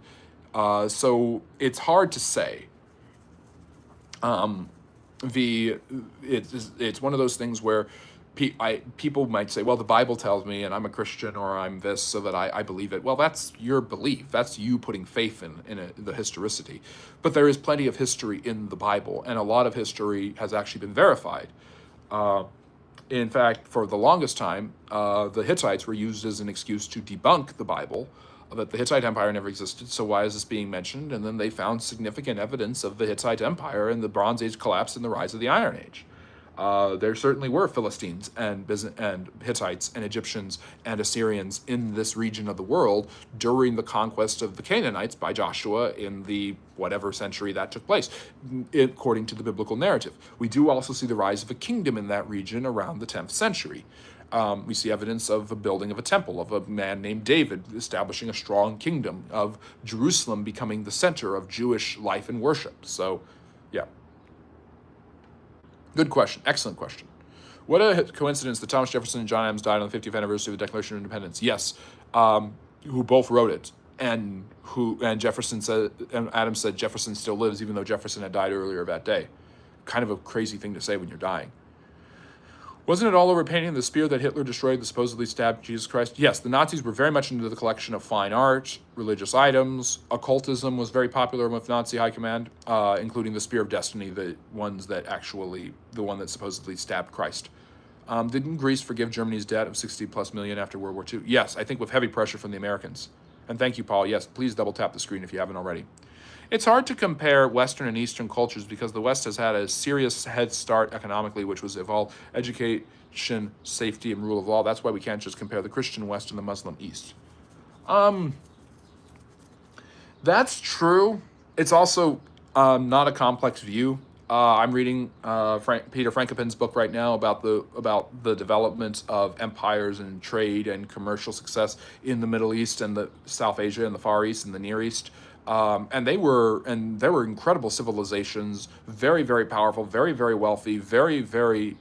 So it's hard to say. Um, the it's one of those things where people might say, well, the Bible tells me, and I'm a Christian, or I'm this, so that I believe it. Well, that's your belief. That's you putting faith in the historicity. But there is plenty of history in the Bible, and a lot of history has actually been verified. Uh, in fact, for the longest time, the Hittites were used as an excuse to debunk the Bible, that the Hittite Empire never existed, so why is this being mentioned? And then they found significant evidence of the Hittite Empire and the Bronze Age collapse and the rise of the Iron Age. There certainly were Philistines and Hittites and Egyptians and Assyrians in this region of the world during the conquest of the Canaanites by Joshua in the whatever century that took place, according to the biblical narrative. We do also see the rise of a kingdom in that region around the 10th century. We see evidence of the building of a temple, of a man named David establishing a strong kingdom, of Jerusalem becoming the center of Jewish life and worship. So, yeah. Good question. Excellent question. What a coincidence that Thomas Jefferson and John Adams died on the 50th anniversary of the Declaration of Independence. Yes, who both wrote it, and Jefferson said, and Adams said Jefferson still lives, even though Jefferson had died earlier that day. Kind of a crazy thing to say when you're dying. Wasn't it all over painting the spear that Hitler destroyed that supposedly stabbed Jesus Christ? Yes, the Nazis were very much into the collection of fine art, religious items. Occultism was very popular with Nazi high command, including the Spear of Destiny, the one that supposedly stabbed Christ. Didn't Greece forgive Germany's debt of 60 plus million after World War II? Yes, I think with heavy pressure from the Americans. And thank you, Paul. Yes, please double tap the screen if you haven't already. It's hard to compare Western and Eastern cultures because the West has had a serious head start economically, which was evolved education, safety, and rule of law. That's why we can't just compare the Christian West and the Muslim East. That's true. It's also not a complex view. I'm reading Peter Frankopan's book right now about the development of empires and trade and commercial success in the Middle East and the South Asia and the Far East and the Near East. And there were incredible civilizations, very, very powerful, very, very wealthy, very, very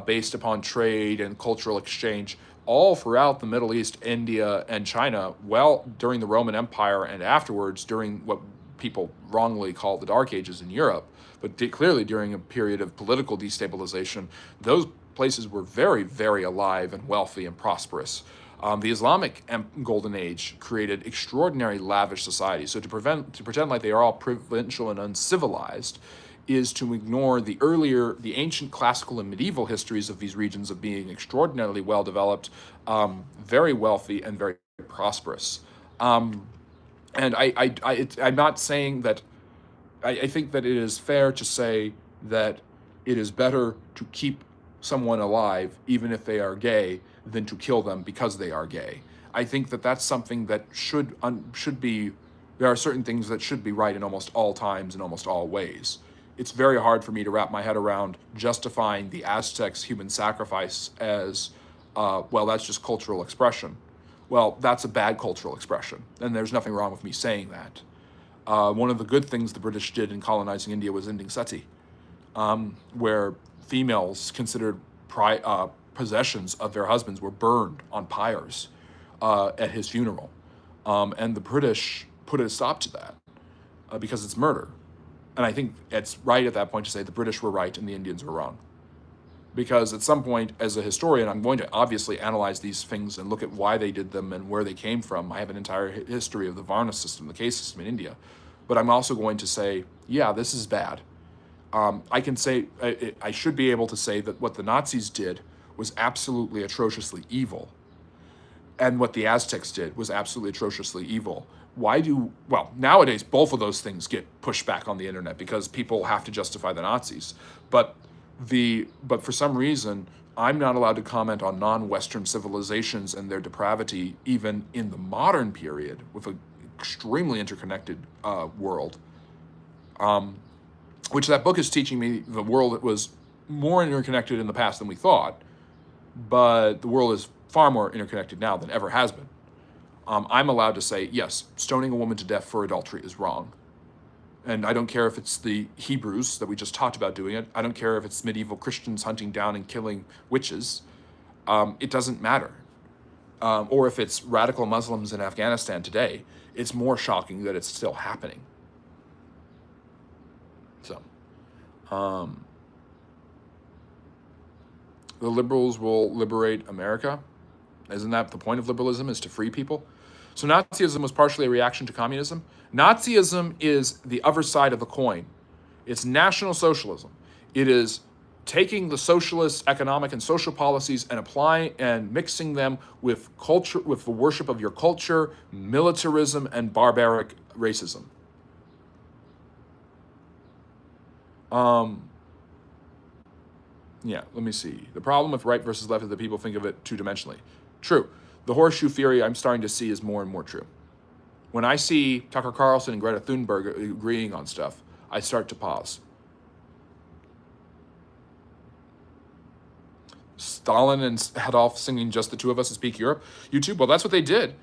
based upon trade and cultural exchange, all throughout the Middle East, India, and China, well, during the Roman Empire and afterwards during what people wrongly call the Dark Ages in Europe, but clearly during a period of political destabilization, those places were very, very alive and wealthy and prosperous. The Islamic Golden Age created extraordinary lavish societies. So to pretend like they are all provincial and uncivilized is to ignore the ancient classical and medieval histories of these regions of being extraordinarily well developed, very wealthy, and very prosperous. And I'm not saying that. I think that it is fair to say that it is better to keep someone alive, even if they are gay, than to kill them because they are gay. I think that that's something that should be. There are certain things that should be right in almost all times, in almost all ways. It's very hard for me to wrap my head around justifying the Aztecs' human sacrifice as, well, that's just cultural expression. Well, that's a bad cultural expression, and there's nothing wrong with me saying that. One of the good things the British did in colonizing India was ending sati, where females considered possessions of their husbands were burned on pyres at his funeral. And the British put a stop to that because it's murder. And I think it's right at that point to say the British were right and the Indians were wrong. Because at some point, as a historian, I'm going to obviously analyze these things and look at why they did them and where they came from. I have an entire history of the Varna system, the caste system in India. But I'm also going to say, yeah, this is bad. I can say, I should be able to say that what the Nazis did was absolutely atrociously evil. And what the Aztecs did was absolutely atrociously evil. Well, nowadays, both of those things get pushed back on the internet because people have to justify the Nazis. But for some reason, I'm not allowed to comment on non-Western civilizations and their depravity, even in the modern period, with an extremely interconnected world. Which that book is teaching me the world was more interconnected in the past than we thought, but the world is far more interconnected now than ever has been. I'm allowed to say, yes, stoning a woman to death for adultery is wrong. And I don't care if it's the Hebrews that we just talked about doing it. I don't care if it's medieval Christians hunting down and killing witches. It doesn't matter. Or if it's radical Muslims in Afghanistan today. It's more shocking that it's still happening. So, the liberals will liberate America. Isn't that the point of liberalism, is to free people? So Nazism was partially a reaction to communism. Nazism is the other side of the coin. It's National Socialism. It is taking the socialist economic and social policies and applying and mixing them with culture, with the worship of your culture, militarism, and barbaric racism. Yeah, let me see. The problem with right versus left is that people think of it two-dimensionally. True. The horseshoe theory I'm starting to see is more and more true. When I see Tucker Carlson and Greta Thunberg agreeing on stuff, I start to pause. Stalin and Adolf singing Just the Two of Us and Speak Europe. YouTube, well, that's what they did.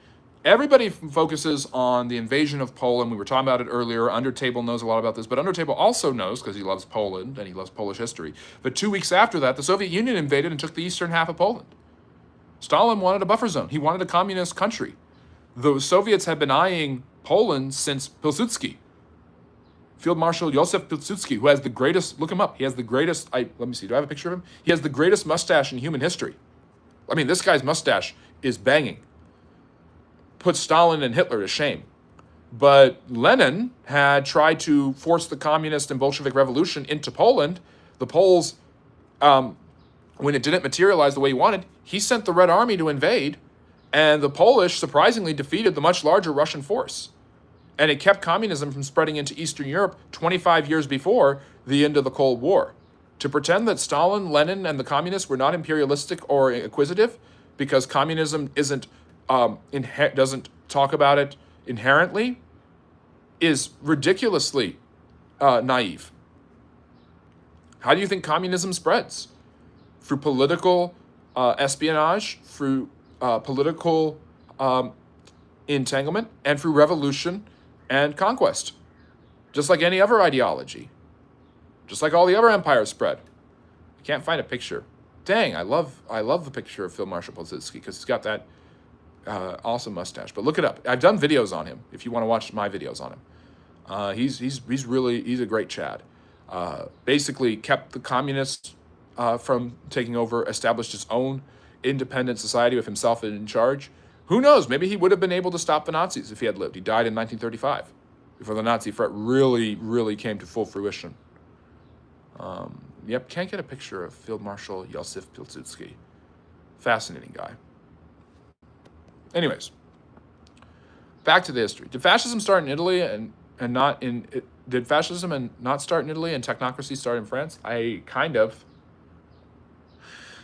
Everybody focuses on the invasion of Poland. We were talking about it earlier. Undertable knows a lot about this, but Undertable also knows, because he loves Poland and he loves Polish history, but 2 weeks after that, the Soviet Union invaded and took the eastern half of Poland. Stalin wanted a buffer zone. He wanted a communist country. The Soviets had been eyeing Poland since Pilsudski. Field Marshal Josef Pilsudski, who has the greatest, look him up, he has the greatest, let me see, do I have a picture of him? He has the greatest mustache in human history. I mean, this guy's mustache is banging. Put Stalin and Hitler to shame. But Lenin had tried to force the communist and Bolshevik revolution into Poland. The Poles, when it didn't materialize the way he wanted, he sent the Red Army to invade, and the Polish surprisingly defeated the much larger Russian force. And it kept communism from spreading into Eastern Europe 25 years before the end of the Cold War. To pretend that Stalin, Lenin, and the communists were not imperialistic or acquisitive because communism doesn't talk about it inherently is ridiculously naive. How do you think communism spreads? Through political espionage, through political entanglement, and through revolution and conquest. Just like any other ideology. Just like all the other empires spread. I can't find a picture. Dang, I love the picture of Field Marshal Pilsudski because he's got that awesome mustache. But look it up. I've done videos on him if you want to watch my videos on him. He's a great Chad. Basically kept the communists from taking over, established his own independent society with himself in charge. Who knows? Maybe he would have been able to stop the Nazis if he had lived. He died in 1935, before the Nazi threat really came to full fruition. Yep, can't get a picture of Field Marshal Josef Pilsudski. Fascinating guy. Anyways, back to the history. Did fascism start in Italy did fascism not start in Italy and technocracy start in France? Kind of.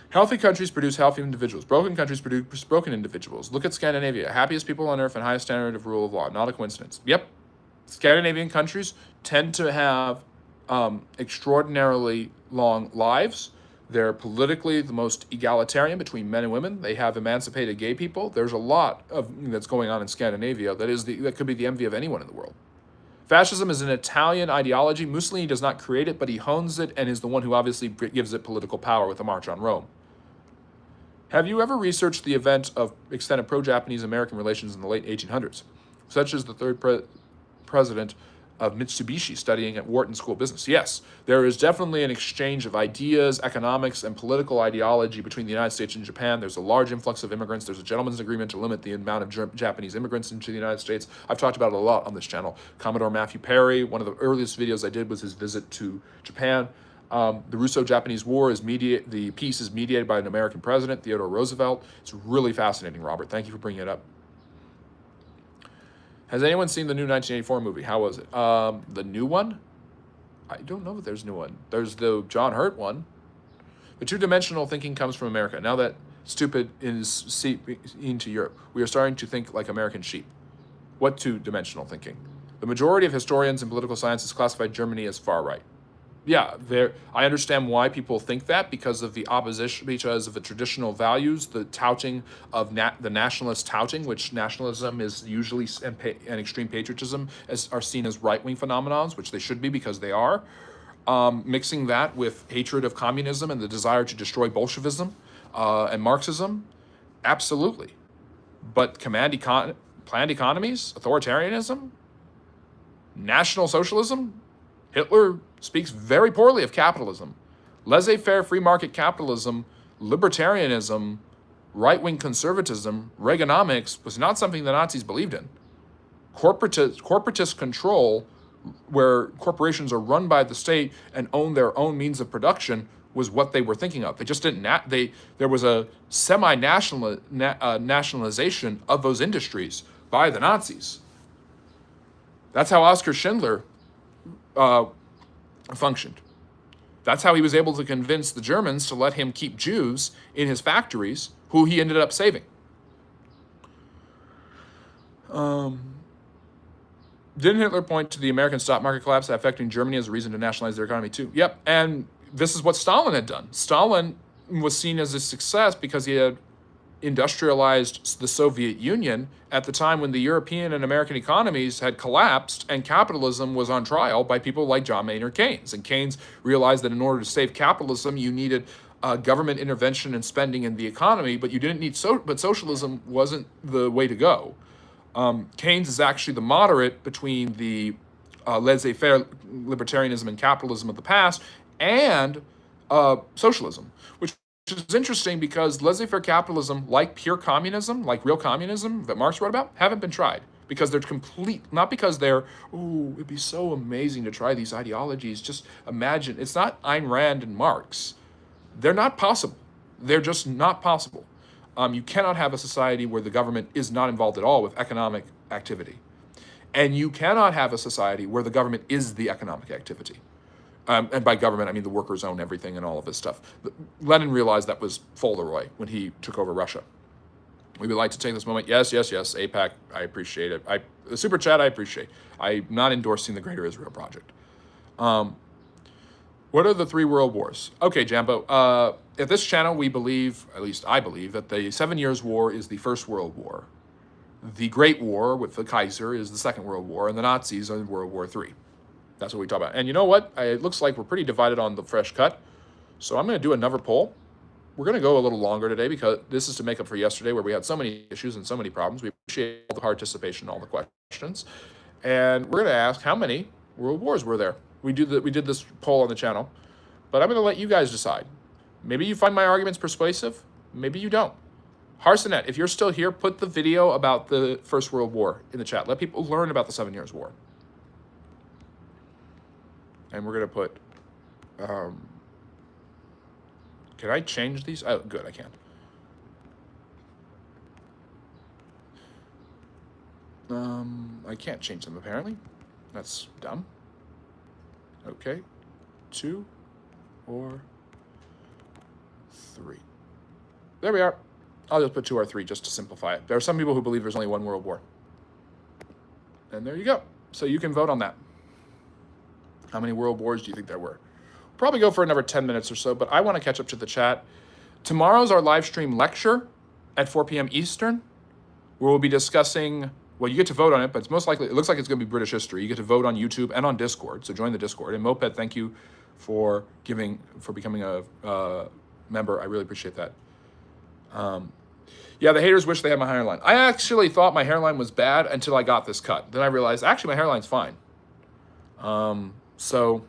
Healthy countries produce healthy individuals. Broken countries produce broken individuals. Look at Scandinavia. Happiest people on earth and highest standard of rule of law. Not a coincidence. Yep. Scandinavian countries tend to have extraordinarily long lives. They're politically the most egalitarian between men and women. They have emancipated gay people. There's a lot that's going on in Scandinavia that could be the envy of anyone in the world. Fascism is an Italian ideology. Mussolini does not create it, but he hones it and is the one who obviously gives it political power with the March on Rome. Have you ever researched the event of extended pro-Japanese-American relations in the late 1800s, such as the third president of Mitsubishi studying at Wharton School of Business? Yes, there is definitely an exchange of ideas, economics, and political ideology between the United States and Japan. There's a large influx of immigrants. There's a gentleman's agreement to limit the amount of Japanese immigrants into the United States. I've talked about it a lot on this channel. Commodore Matthew Perry, one of the earliest videos I did was his visit to Japan. The Russo-Japanese War the peace is mediated by an American president, Theodore Roosevelt. It's really fascinating, Robert. Thank you for bringing it up. Has anyone seen the new 1984 movie? How was it? The new one? I don't know if there's a new one. There's the John Hurt one. The two-dimensional thinking comes from America. Now that stupid is seeping into Europe, we are starting to think like American sheep. What two-dimensional thinking? The majority of historians and political scientists classified Germany as far right. Yeah, I understand why people think that because of the opposition, because of the traditional values, the touting of the nationalist touting, which nationalism is usually and extreme patriotism are seen as right-wing phenomenons, which they should be because they are. Mixing that with hatred of communism and the desire to destroy Bolshevism and Marxism, absolutely. But planned economies, authoritarianism, National Socialism. Hitler speaks very poorly of capitalism. Laissez-faire free market capitalism, libertarianism, right-wing conservatism, Reaganomics was not something the Nazis believed in. Corporatist control, where corporations are run by the state and own their own means of production, was what they were thinking of. They just didn't. There was a nationalization of those industries by the Nazis. That's how Oskar Schindler functioned. That's how he was able to convince the Germans to let him keep Jews in his factories, who he ended up saving. Didn't Hitler point to the American stock market collapse affecting Germany as a reason to nationalize their economy too? Yep, and this is what Stalin had done. Stalin was seen as a success because he had industrialized the Soviet Union at the time when the European and American economies had collapsed and capitalism was on trial by people like John Maynard Keynes. And Keynes realized that in order to save capitalism, you needed government intervention and spending in the economy, but you didn't need but socialism wasn't the way to go. Keynes is actually the moderate between the laissez-faire libertarianism and capitalism of the past and socialism, which is interesting because laissez-faire capitalism, like pure communism, like real communism that Marx wrote about, haven't been tried because they're not because they're, it'd be so amazing to try these ideologies. Just imagine, it's not Ayn Rand and Marx. They're not possible. They're just not possible. You cannot have a society where the government is not involved at all with economic activity. And you cannot have a society where the government is the economic activity. And by government, I mean the workers own everything and all of this stuff. Lenin realized that was Folderoy when he took over Russia. We would like to take this moment. Yes, AIPAC, I appreciate it. The super chat, I appreciate. I'm not endorsing the Greater Israel Project. What are the 3 world wars? Okay, Jambo. At this channel, we believe, at least I believe, that the 7 Years' War is the First World War. The Great War with the Kaiser is the Second World War, and the Nazis are in World War III. That's what we talk about. And you know what? It looks like we're pretty divided on the fresh cut. So I'm going to do another poll. We're going to go a little longer today because this is to make up for yesterday where we had so many issues and so many problems. We appreciate all the participation, all the questions. And we're going to ask how many world wars were there. We did this poll on the channel. But I'm going to let you guys decide. Maybe you find my arguments persuasive. Maybe you don't. Harsonet, if you're still here, put the video about the First World War in the chat. Let people learn about the 7 Years' War. And we're going to put, can I change these? Oh, good, I can. I can't change them, apparently. That's dumb. Okay. 2 or 3. There we are. I'll just put 2 or 3 just to simplify it. There are some people who believe there's only one world war. And there you go. So you can vote on that. How many world wars do you think there were? Probably go for another 10 minutes or so, but I want to catch up to the chat. Tomorrow's our live stream lecture at 4 p.m. Eastern, where we'll be discussing, well, you get to vote on it, but it's most likely, it looks like it's going to be British history. You get to vote on YouTube and on Discord, so join the Discord. And Moped, thank you for becoming a member. I really appreciate that. Yeah, the haters wish they had my hairline. I actually thought my hairline was bad until I got this cut. Then I realized, actually, my hairline's fine. So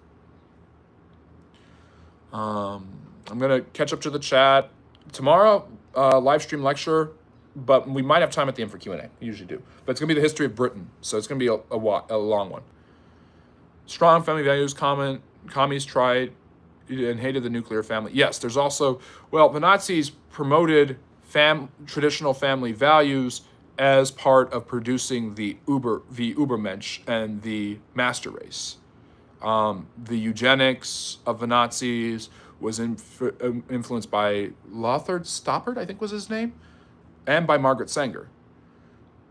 I'm going to catch up to the chat. Tomorrow, live stream lecture, but we might have time at the end for Q&A. We usually do. But it's going to be the history of Britain, so it's going to be a long one. Strong family values, commies tried and hated the nuclear family. Yes, there's also, well, the Nazis promoted traditional family values as part of producing the Übermensch and the master race. The eugenics of the Nazis was influenced by Lothar Stoppard, I think was his name, and by Margaret Sanger.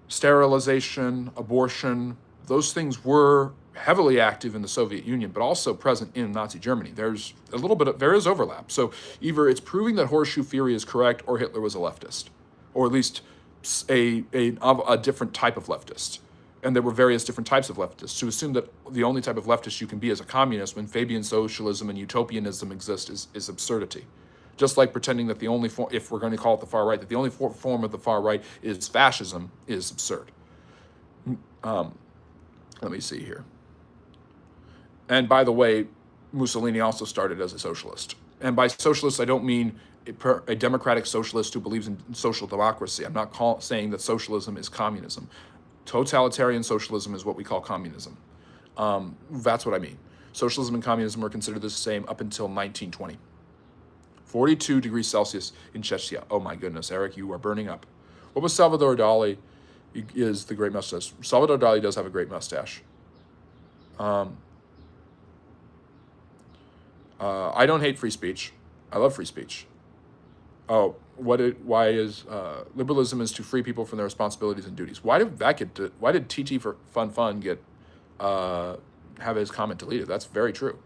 Sterilization, abortion, those things were heavily active in the Soviet Union, but also present in Nazi Germany. There is overlap. So either it's proving that horseshoe theory is correct or Hitler was a leftist, or at least a different type of leftist. And there were various different types of leftists. To assume that the only type of leftist you can be is a communist when Fabian socialism and utopianism exist is absurdity. Just like pretending that the only form, if we're going to call it the far right, that the only form of the far right is fascism is absurd. Let me see here. And by the way, Mussolini also started as a socialist. And by socialist, I don't mean a democratic socialist who believes in social democracy. I'm not saying that socialism is communism. Totalitarian socialism is what we call communism. That's what I mean. Socialism and communism were considered the same up until 1920. 42 degrees Celsius in Czechia. Oh my goodness, Eric, you are burning up. What was Salvador Dali? Is the great mustache. Salvador Dali does have a great mustache. I don't hate free speech. I love free speech. Oh, why is liberalism is to free people from their responsibilities and duties? Why did TT for Fun get have his comment deleted? That's very true.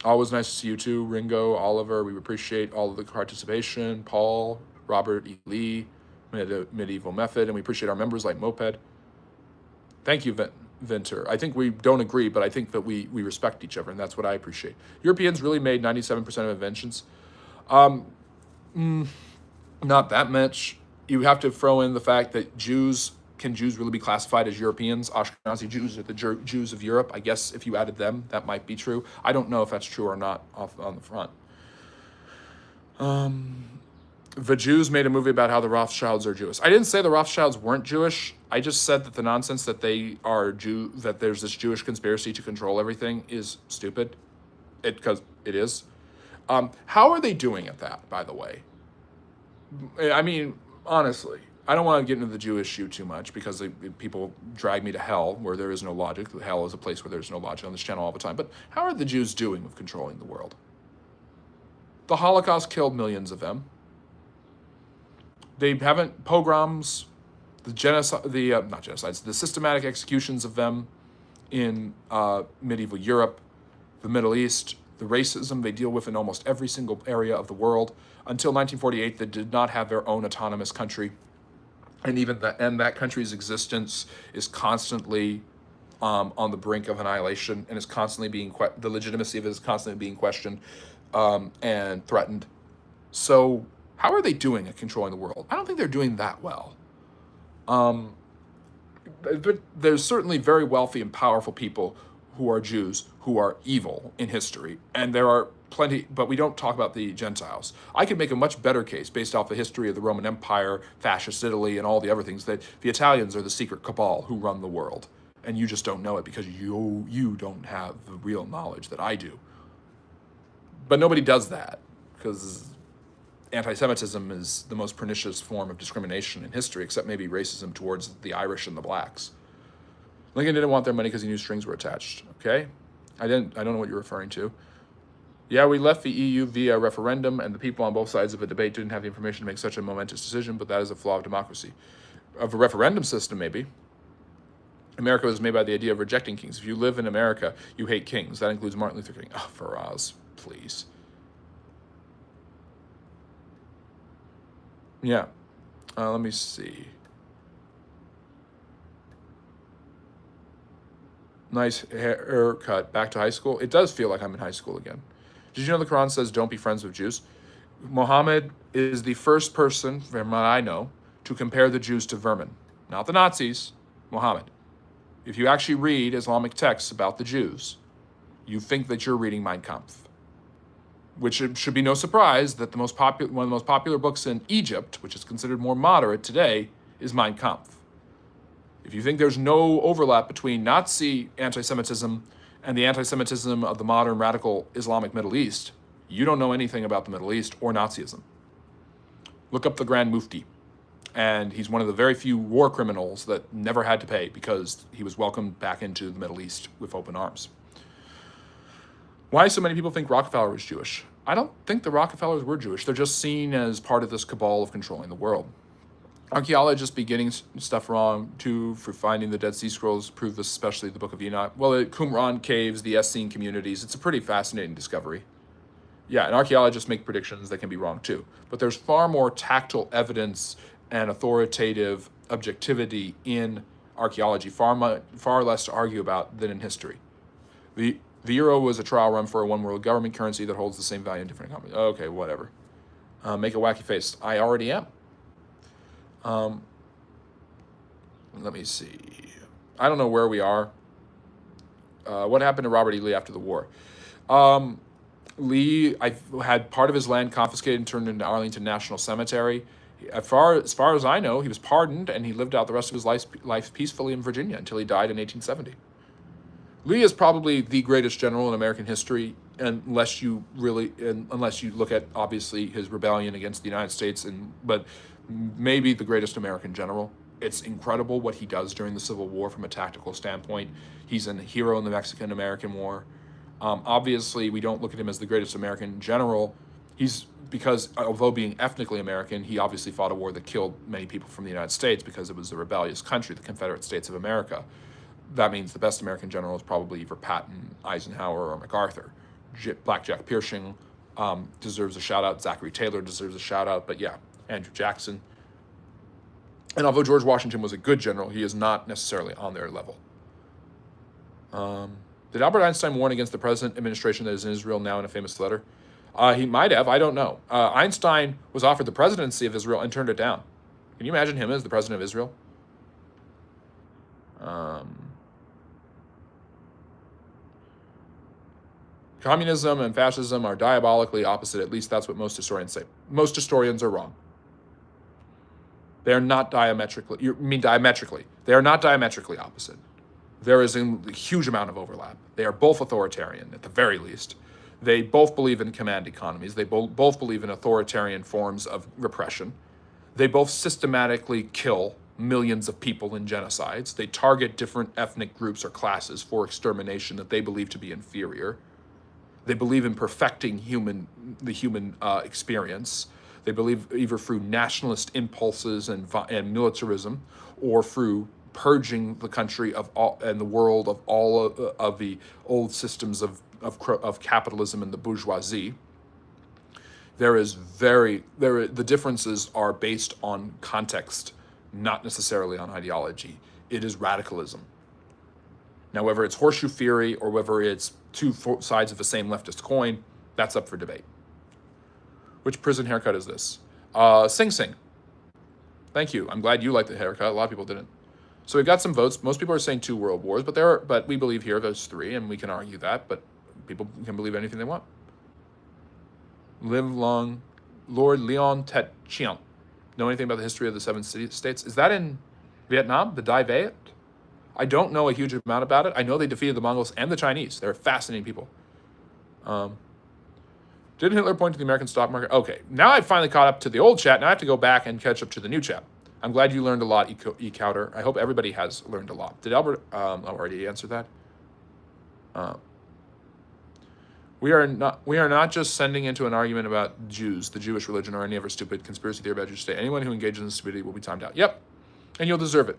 Always nice to see you too, Ringo, Oliver. We appreciate all of the participation. Paul, Robert E. Lee, Medieval Method, and we appreciate our members like Moped. Thank you, Venter. I think we don't agree, but I think that we respect each other, and that's what I appreciate. Europeans really made 97% of inventions. Not that much. You have to throw in the fact that Jews really be classified as Europeans? Ashkenazi Jews are the Jews of Europe. I guess if you added them, that might be true. I don't know if that's true or not on the front. The Jews made a movie about how the Rothschilds are Jewish. I didn't say the Rothschilds weren't Jewish. I just said that the nonsense that they are that there's this Jewish conspiracy to control everything is stupid. Because it is. How are they doing at that, by the way? I mean, honestly, I don't want to get into the Jewish issue too much because people drag me to hell where there is no logic. Hell is a place where there's no logic on this channel all the time. But how are the Jews doing with controlling the world? The Holocaust killed millions of them. They haven't pogroms, the systematic executions of them in medieval Europe, the Middle East, the racism they deal with in almost every single area of the world. Until 1948, they did not have their own autonomous country. And that country's existence is constantly on the brink of annihilation, and is constantly the legitimacy of it is constantly being questioned and threatened. So how are they doing at controlling the world? I don't think they're doing that well. But there's certainly very wealthy and powerful people who are Jews who are evil in history, and there are plenty, but we don't talk about the Gentiles. I could make a much better case based off the history of the Roman Empire, fascist Italy, and all the other things that the Italians are the secret cabal who run the world, and you just don't know it because you don't have the real knowledge that I do. But nobody does that because anti-Semitism is the most pernicious form of discrimination in history, except maybe racism towards the Irish and the blacks. Lincoln didn't want their money because he knew strings were attached. Okay, I don't know what you're referring to. Yeah, we left the EU via referendum, and the people on both sides of a debate didn't have the information to make such a momentous decision, but that is a flaw of democracy. Of a referendum system, maybe. America was made by the idea of rejecting kings. If you live in America, you hate kings. That includes Martin Luther King. Oh, Faraz, please. Yeah. Let me see. Nice haircut. Back to high school. It does feel like I'm in high school again. Did you know the Quran says don't be friends with Jews? Muhammad is the first person, from what I know, to compare the Jews to vermin. Not the Nazis, Muhammad. If you actually read Islamic texts about the Jews, you think that you're reading Mein Kampf. Which it should be no surprise that one of the most popular books in Egypt, which is considered more moderate today, is Mein Kampf. If you think there's no overlap between Nazi anti-Semitism and the anti-Semitism of the modern radical Islamic Middle East, you don't know anything about the Middle East or Nazism. Look up the Grand Mufti, and he's one of the very few war criminals that never had to pay because he was welcomed back into the Middle East with open arms. Why so many people think Rockefeller was Jewish? I don't think the Rockefellers were Jewish. They're just seen as part of this cabal of controlling the world. Archaeologists be getting stuff wrong, too, for finding the Dead Sea Scrolls, prove this, especially the Book of Enoch. Well, the Qumran caves, the Essene communities, it's a pretty fascinating discovery. Yeah, and archaeologists make predictions that can be wrong, too. But there's far more tactile evidence and authoritative objectivity in archaeology, far less to argue about than in history. The euro was a trial run for a one-world government currency that holds the same value in different economies. Okay, whatever. Make a wacky face. I already am. Let me see. I don't know where we are. What happened to Robert E. Lee after the war? Lee, I had part of his land confiscated and turned into Arlington National Cemetery. As far as I know, he was pardoned and he lived out the rest of his life peacefully in Virginia until he died in 1870. Lee is probably the greatest general in American history, unless you look at obviously his rebellion against the United States, but maybe the greatest American general. It's incredible what he does during the Civil War from a tactical standpoint. He's a hero in the Mexican-American War. Obviously, we don't look at him as the greatest American general. Because although being ethnically American, he obviously fought a war that killed many people from the United States because it was a rebellious country, the Confederate States of America. That means the best American general is probably either Patton, Eisenhower, or MacArthur. Blackjack Pershing deserves a shout out. Zachary Taylor deserves a shout out. But yeah, Andrew Jackson. And although George Washington was a good general, he is not necessarily on their level. Did Albert Einstein warn against the present administration that is in Israel now in a famous letter? He might have. I don't know. Einstein was offered the presidency of Israel and turned it down. Can you imagine him as the president of Israel? Communism and fascism are diabolically opposite. At least that's what most historians say. Most historians are wrong. They are not diametrically. You mean diametrically? They are not diametrically opposite. There is a huge amount of overlap. They are both authoritarian, at the very least. They both believe in command economies. They both believe in authoritarian forms of repression. They both systematically kill millions of people in genocides. They target different ethnic groups or classes for extermination that they believe to be inferior. They believe in perfecting the human experience. They believe either through nationalist impulses and militarism, or through purging the country and the world of all of the old systems of capitalism and the bourgeoisie. The differences are based on context, not necessarily on ideology. It is radicalism. Now, whether it's horseshoe theory or whether it's two sides of the same leftist coin, that's up for debate. Which prison haircut is this? Sing Sing. Thank you. I'm glad you liked the haircut. A lot of people didn't. So we got some votes. Most people are saying 2 world wars, but we believe here there's 3, and we can argue that, but people can believe anything they want. Live long, Lord Leon Tet Chiang. Know anything about the history of the 7 states? Is that in Vietnam, the Dai Viet? I don't know a huge amount about it. I know they defeated the Mongols and the Chinese. They're fascinating people. Didn't Hitler point to the American stock market? Okay, now I've finally caught up to the old chat. Now I have to go back and catch up to the new chat. I'm glad you learned a lot, E-Cowder. I hope everybody has learned a lot. Did Albert already answer that? We are not just sending into an argument about Jews, the Jewish religion, or any other stupid conspiracy theory about Jewish state. Anyone who engages in stupidity will be timed out. Yep, and you'll deserve it.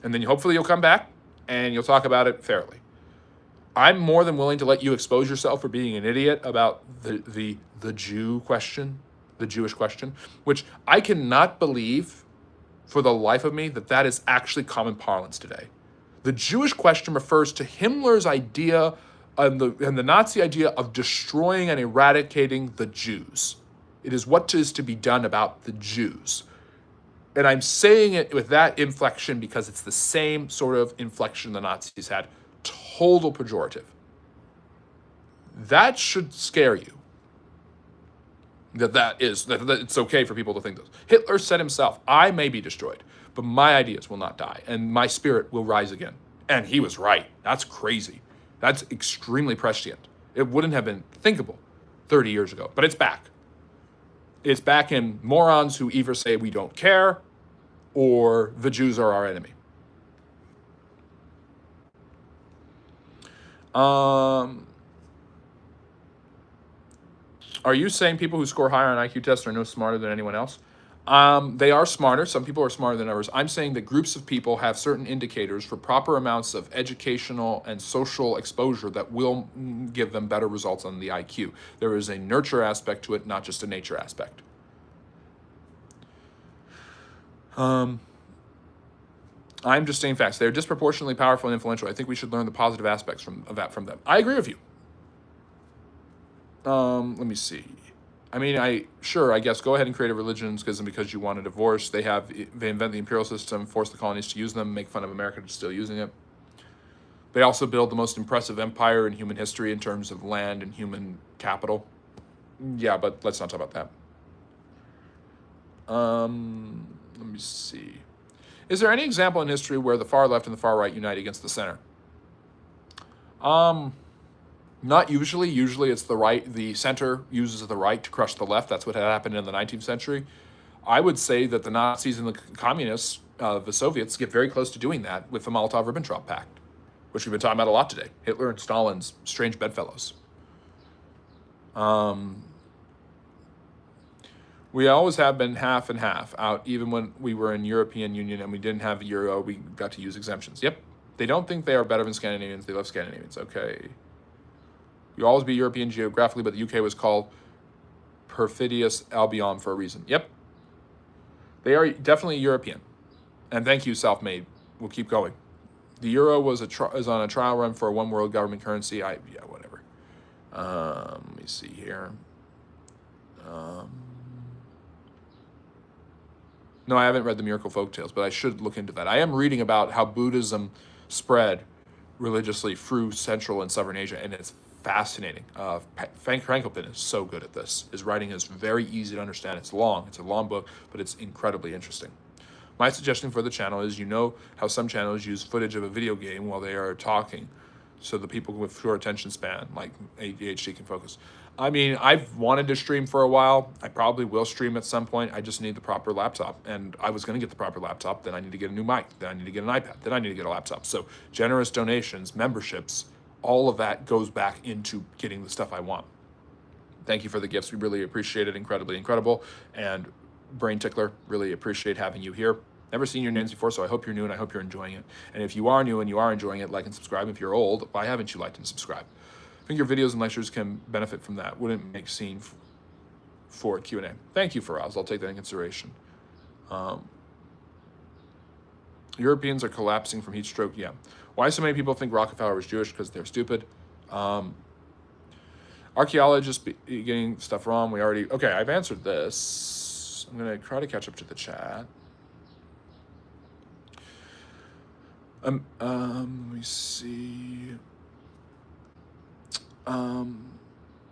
And then hopefully you'll come back and you'll talk about it fairly. I'm more than willing to let you expose yourself for being an idiot about the Jew question, the Jewish question, which I cannot believe for the life of me that is actually common parlance today. The Jewish question refers to Himmler's idea and the Nazi idea of destroying and eradicating the Jews. It is what is to be done about the Jews. And I'm saying it with that inflection because it's the same sort of inflection the Nazis had. Total pejorative. That should scare you. That it's okay for people to think this. Hitler said himself, I may be destroyed, but my ideas will not die, and my spirit will rise again. And he was right. That's crazy. That's extremely prescient. It wouldn't have been thinkable 30 years ago, but it's back. It's back in morons who either say we don't care or the Jews are our enemy. Are you saying people who score higher on IQ tests are no smarter than anyone else? They are smarter. Some people are smarter than others. I'm saying that groups of people have certain indicators for proper amounts of educational and social exposure that will give them better results on the IQ. There is a nurture aspect to it, not just a nature aspect. I'm just stating facts. They're disproportionately powerful and influential. I think we should learn the positive aspects of that from them. I agree with you. Let me see. I mean, I guess go ahead and create a religion schism because you want a divorce. They invent the imperial system, force the colonies to use them, make fun of America for still using it. They also build the most impressive empire in human history in terms of land and human capital. Yeah, but let's not talk about that. Let me see. Is there any example in history where the far left and the far right unite against the center? Not usually. Usually it's the right, the center uses the right to crush the left. That's what had happened in the 19th century. I would say that the Nazis and the communists, the Soviets, get very close to doing that with the Molotov-Ribbentrop Pact, which we've been talking about a lot today. Hitler and Stalin's strange bedfellows. We always have been half and half out, even when we were in European Union and we didn't have the euro, we got to use exemptions. Yep. They don't think they are better than Scandinavians. They love Scandinavians. Okay. You always be European geographically, but the UK was called Perfidious Albion for a reason. Yep. They are definitely European. And thank you, Self-Made. We'll keep going. The euro is on a trial run for a one world government currency. Yeah, whatever. Let me see here. No, I haven't read the Miracle Folktales, but I should look into that. I am reading about how Buddhism spread religiously through Central and Southern Asia, and it's fascinating. Frank Frankopin is so good at this. His writing is very easy to understand. It's long. It's a long book, but it's incredibly interesting. My suggestion for the channel is, you know how some channels use footage of a video game while they are talking, so the people with short attention span, like ADHD, can focus. I mean, I've wanted to stream for a while. I probably will stream at some point. I just need the proper laptop. And I was going to get the proper laptop. Then I need to get a new mic. Then I need to get an iPad. Then I need to get a laptop. So generous donations, memberships, all of that goes back into getting the stuff I want. Thank you for the gifts. We really appreciate it. Incredible. And Brain Tickler, really appreciate having you here. Never seen your names before, so I hope you're new and I hope you're enjoying it. And if you are new and you are enjoying it, like and subscribe. If you're old, why haven't you liked and subscribed? I think your videos and lectures can benefit from that. Wouldn't make scene for Q&A. Thank you, Faraz. I'll take that in consideration. Europeans are collapsing from heat stroke. Yeah. Why so many people think Rockefeller was Jewish? Because they're stupid. Archaeologists getting stuff wrong. Okay, I've answered this. I'm going to try to catch up to the chat. Let me see.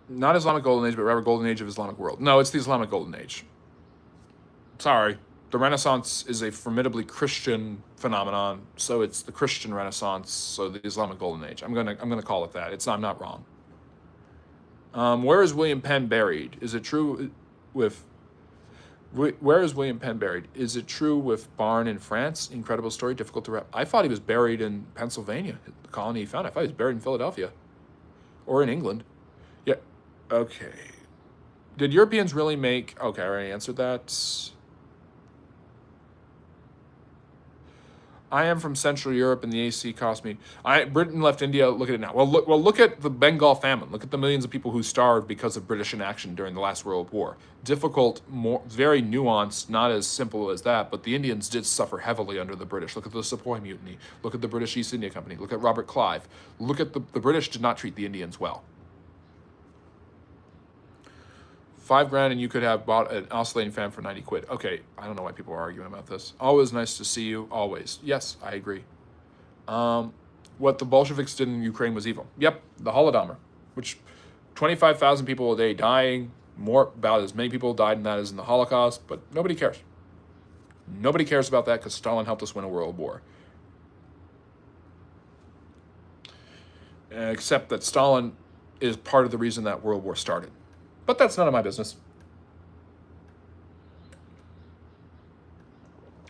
Not Islamic Golden Age, but rather Golden Age of Islamic world. No, it's the Islamic Golden Age. Sorry. The Renaissance is a formidably Christian phenomenon, so it's the Christian Renaissance, so the Islamic Golden Age. I'm gonna call it that. I'm not wrong. Where is William Penn buried? Is it true with... Where is William Penn buried? Is it true with Barn in France? Incredible story, difficult to wrap. I thought he was buried in Pennsylvania, the colony he found. I thought he was buried in Philadelphia. Or in England. Yeah, okay. Did Europeans really make... Okay, I already answered that. I am from Central Europe and the AC cost me... Britain left India, look at it now. Well, look at the Bengal famine. Look at the millions of people who starved because of British inaction during the last World War. Difficult, very nuanced, not as simple as that, but the Indians did suffer heavily under the British. Look at the Sepoy Mutiny. Look at the British East India Company. Look at Robert Clive. Look at the British did not treat the Indians well. $5,000 and you could have bought an oscillating fan for 90 quid. Okay, I don't know why people are arguing about this. Always nice to see you, always. Yes, I agree. What the Bolsheviks did in Ukraine was evil. Yep, the Holodomor, which 25,000 people a day dying, about as many people died in that as in the Holocaust, but nobody cares. Nobody cares about that because Stalin helped us win a world war. Except that Stalin is part of the reason that world war started. But that's none of my business.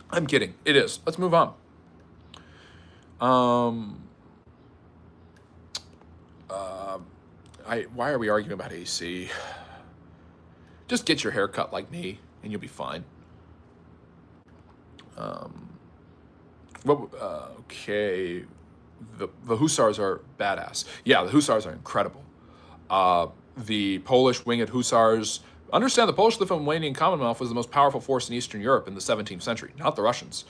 I'm kidding. It is. Let's move on. Why are we arguing about AC? Just get your hair cut like me, and you'll be fine. Okay. The Hussars are badass. Yeah, the Hussars are incredible. The Polish winged Hussars. Understand the Polish-Lithuanian Commonwealth was the most powerful force in Eastern Europe in the 17th century, not the Russians.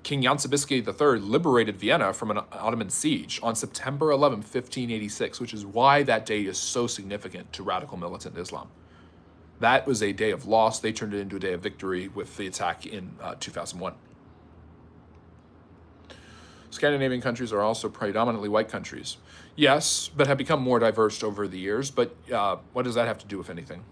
King Jan Sobieski III liberated Vienna from an Ottoman siege on September 11, 1586, which is why that date is so significant to radical militant Islam. That was a day of loss. They turned it into a day of victory with the attack in 2001. Scandinavian countries are also predominantly white countries. Yes, but have become more diverse over the years. But what does that have to do with anything?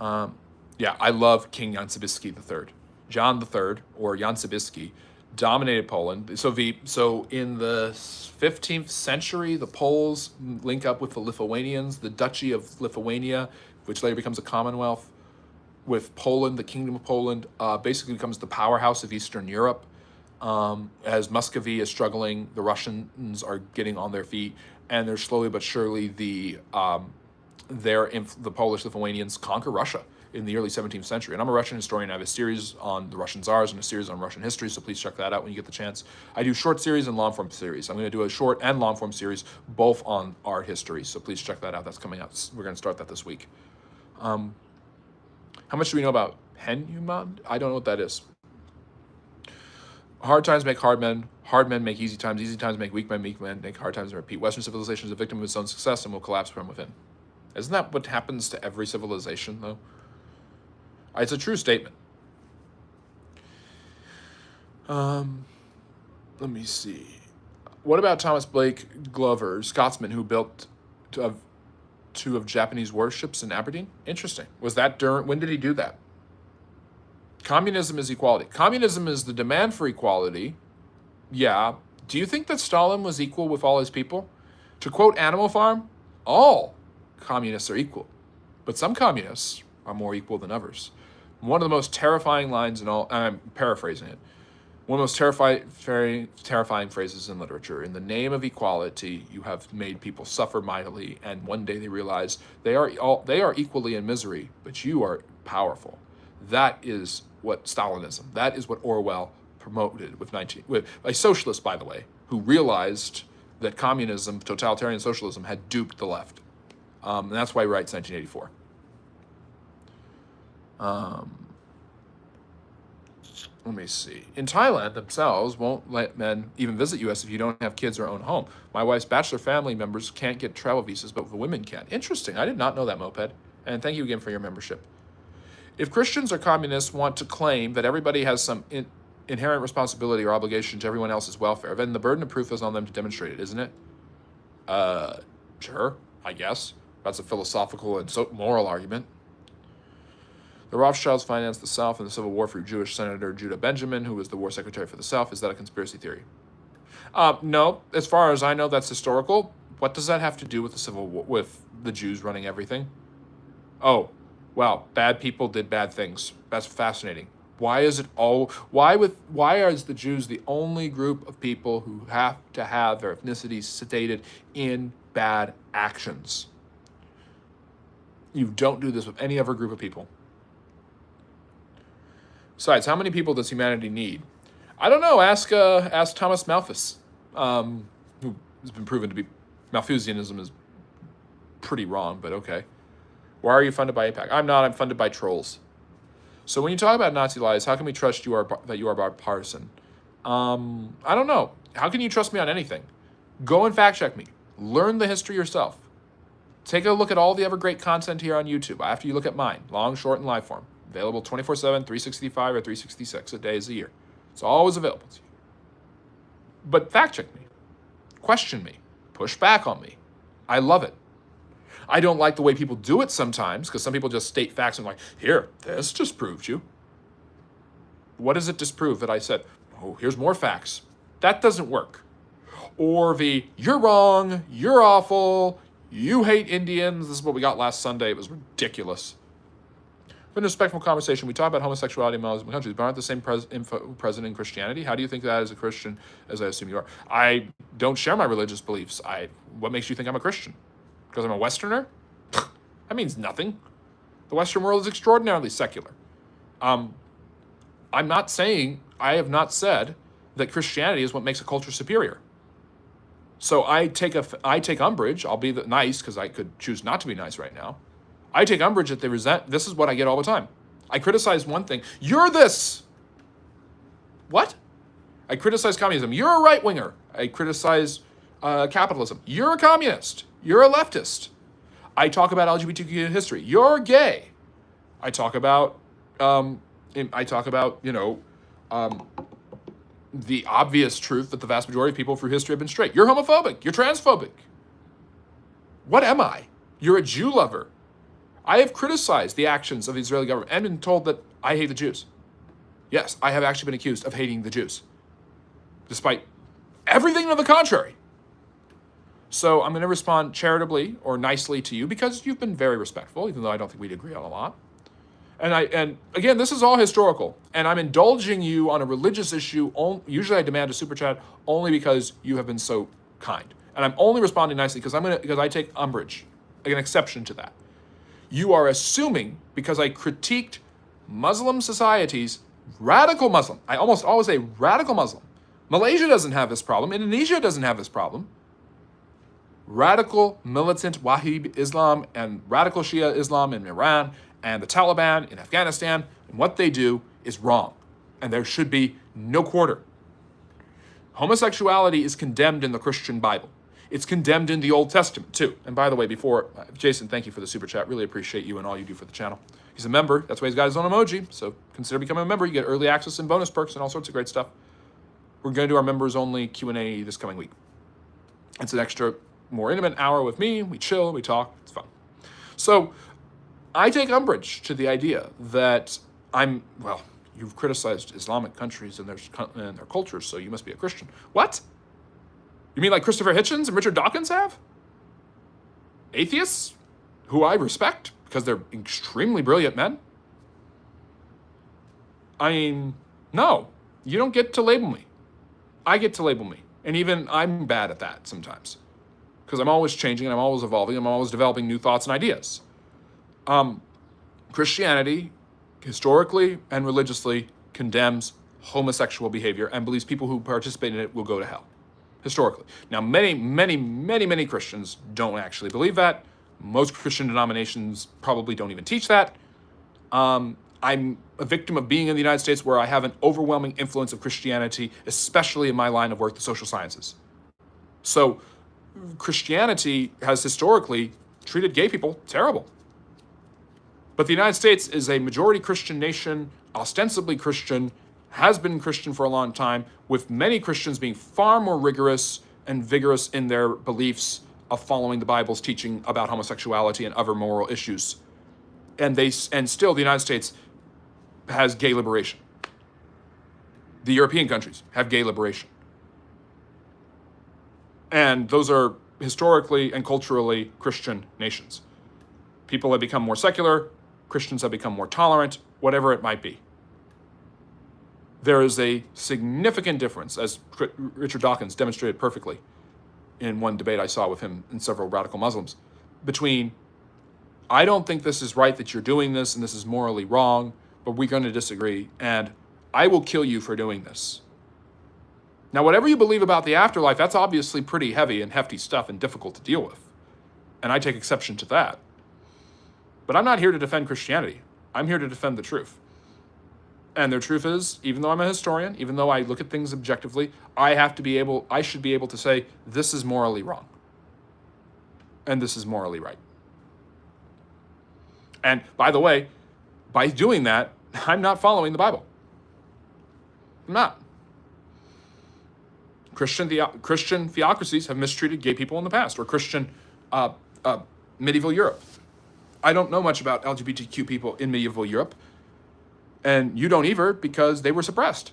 Yeah, I love King Jan Sobieski III. John III, or Jan Sobieski, dominated Poland. So in the 15th century, the Poles link up with the Lithuanians, the Duchy of Lithuania, which later becomes a Commonwealth, with Poland, the Kingdom of Poland, basically becomes the powerhouse of Eastern Europe. As Muscovy is struggling, the Russians are getting on their feet, and they're slowly but surely the Polish Lithuanians conquer Russia in the early 17th century. And I'm a Russian historian. I have a series on the Russian Tsars and a series on Russian history, so please check that out when you get the chance. I do short series and long form series. I'm going to do a short and long form series, both on art history, so please check that out. That's coming out. We're going to start that this week. How much do we know about Hanuman? I don't know what that is. Hard times make hard men make easy times make weak men make hard times and repeat. Western civilization is a victim of its own success and will collapse from within. Isn't that what happens to every civilization, though? It's a true statement. Let me see. What about Thomas Blake Glover, Scotsman, who built two of Japanese warships in Aberdeen? Interesting. Was that when did he do that? Communism is equality. Communism is the demand for equality. Yeah. Do you think that Stalin was equal with all his people? To quote Animal Farm, all communists are equal, but some communists are more equal than others. One of the most terrifying lines in all, I'm paraphrasing it, one of the most very terrifying phrases in literature. In the name of equality, you have made people suffer mightily, and one day they realize they are equally in misery, but you are powerful. That is what Stalinism, that is what Orwell promoted with a socialist, by the way, who realized that communism, totalitarian socialism, had duped the left. And that's why he writes 1984. Let me see. In Thailand, themselves won't let men even visit U.S. if you don't have kids or own a home. My wife's bachelor family members can't get travel visas, but the women can. Interesting. I did not know that, Moped. And thank you again for your membership. If Christians or communists want to claim that everybody has some inherent responsibility or obligation to everyone else's welfare, then the burden of proof is on them to demonstrate it, isn't it? Sure, I guess. That's a philosophical and moral argument. The Rothschilds financed the South in the Civil War through Jewish Senator Judah Benjamin, who was the war secretary for the South. Is that a conspiracy theory? No. As far as I know, that's historical. What does that have to do with the Civil War, with the Jews running everything? Oh, wow, bad people did bad things. That's fascinating. Why is the Jews the only group of people who have to have their ethnicity stated in bad actions? You don't do this with any other group of people. Besides, how many people does humanity need? I don't know. Ask Thomas Malthus, who has been proven to be Malthusianism is pretty wrong, but okay. Why are you funded by AIPAC? I'm not. I'm funded by trolls. So when you talk about Nazi lies, how can we trust that you are bipartisan? I don't know. How can you trust me on anything? Go and fact check me. Learn the history yourself. Take a look at all the other great content here on YouTube after you look at mine, long, short, and live form. Available 24/7, 365, or 366 days a year. It's always available to you. But fact check me. Question me. Push back on me. I love it. I don't like the way people do it sometimes, because some people just state facts and like, here, this disproved you. What does it disprove that I said? Oh, here's more facts. That doesn't work. Or you're wrong, you're awful, you hate Indians. This is what we got last Sunday. It was ridiculous. In a respectful conversation, we talk about homosexuality in Muslim countries, but aren't the same present in Christianity? How do you think that as a Christian, as I assume you are? I don't share my religious beliefs. What makes you think I'm a Christian? Because I'm a Westerner? That means nothing. The Western world is extraordinarily secular. I have not said that Christianity is what makes a culture superior. So I take umbrage. I'll be nice, because I could choose not to be nice right now. I take umbrage at this is what I get all the time. I criticize one thing. You're this. What? I criticize communism. You're a right-winger. I criticize capitalism. You're a communist. You're a leftist. I talk about LGBTQ history. You're gay. I talk about, the obvious truth that the vast majority of people through history have been straight. You're homophobic. You're transphobic. What am I? You're a Jew lover. I have criticized the actions of the Israeli government and been told that I hate the Jews. Yes, I have actually been accused of hating the Jews, despite everything to the contrary. So I'm going to respond charitably or nicely to you because you've been very respectful, even though I don't think we'd agree on a lot. And again, this is all historical, and I'm indulging you on a religious issue. Usually I demand a super chat only because you have been so kind. And I'm only responding nicely because I take umbrage, like an exception to that. You are assuming, because I critiqued Muslim societies, radical Muslim, I almost always say radical Muslim. Malaysia doesn't have this problem. Indonesia doesn't have this problem. Radical militant Wahhabi Islam and radical Shia Islam in Iran and the Taliban in Afghanistan, and what they do is wrong. And there should be no quarter. Homosexuality is condemned in the Christian Bible. It's condemned in the Old Testament too. And by the way, Jason, thank you for the super chat. Really appreciate you and all you do for the channel. He's a member. That's why he's got his own emoji. So consider becoming a member. You get early access and bonus perks and all sorts of great stuff. We're going to do our members only Q&A this coming week. It's an extra, more intimate hour with me. We chill, we talk. It's fun. So I take umbrage to the idea that you've criticized Islamic countries and their cultures, so you must be a Christian. What? You mean like Christopher Hitchens and Richard Dawkins have? Atheists, who I respect because they're extremely brilliant men? I mean, no, you don't get to label me. I get to label me. And even I'm bad at that sometimes because I'm always changing and I'm always evolving. I'm always developing new thoughts and ideas. Christianity, historically and religiously, condemns homosexual behavior and believes people who participate in it will go to hell. Historically. Now, many Christians don't actually believe that. Most Christian denominations probably don't even teach that. I'm a victim of being in the United States where I have an overwhelming influence of Christianity, especially in my line of work, the social sciences. So Christianity has historically treated gay people terrible. But the United States is a majority Christian nation, ostensibly Christian, has been Christian for a long time, with many Christians being far more rigorous and vigorous in their beliefs of following the Bible's teaching about homosexuality and other moral issues. And still the United States has gay liberation. The European countries have gay liberation. And those are historically and culturally Christian nations. People have become more secular, Christians have become more tolerant, whatever it might be. There is a significant difference, as Richard Dawkins demonstrated perfectly in one debate I saw with him and several radical Muslims, between, I don't think this is right that you're doing this and this is morally wrong, but we're going to disagree, and I will kill you for doing this. Now, whatever you believe about the afterlife, that's obviously pretty heavy and hefty stuff and difficult to deal with. And I take exception to that. But I'm not here to defend Christianity. I'm here to defend the truth. And the truth is, even though I'm a historian, even though I look at things objectively, I should be able to say, this is morally wrong. And this is morally right. And by the way, by doing that, I'm not following the Bible. I'm not. Christian theocracies have mistreated gay people in the past, or Christian medieval Europe. I don't know much about LGBTQ people in medieval Europe, and you don't either because they were suppressed.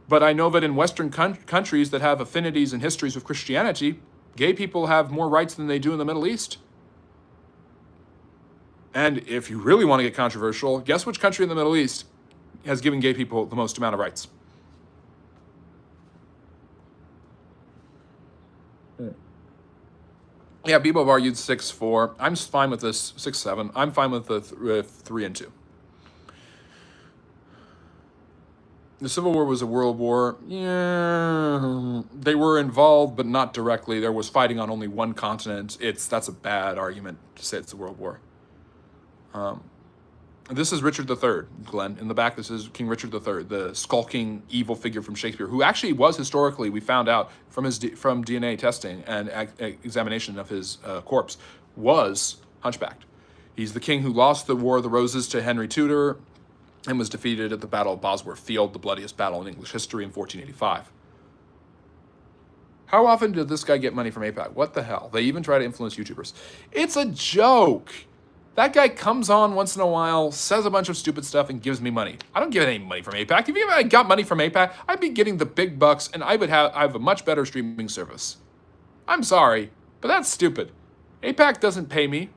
But I know that in Western countries that have affinities and histories with Christianity, gay people have more rights than they do in the Middle East. And if you really want to get controversial, guess which country in the Middle East has given gay people the most amount of rights? Yeah, people have argued 6-4. I'm fine with this 6-7. I'm fine with the 3 and 2. The Civil War was a world war. Yeah, they were involved, but not directly. There was fighting on only one continent. That's a bad argument to say it's a world war. This is Richard III, Glenn. In the back, this is King Richard III, the skulking evil figure from Shakespeare, who actually was historically, we found out from DNA testing and examination of his corpse, was hunchbacked. He's the king who lost the War of the Roses to Henry Tudor and was defeated at the Battle of Bosworth Field, the bloodiest battle in English history in 1485. How often did this guy get money from AIPAC? What the hell? They even try to influence YouTubers. It's a joke. That guy comes on once in a while, says a bunch of stupid stuff, and gives me money. I don't get any money from AIPAC. If I got money from AIPAC, I'd be getting the big bucks, and I have a much better streaming service. I'm sorry, but that's stupid. AIPAC doesn't pay me.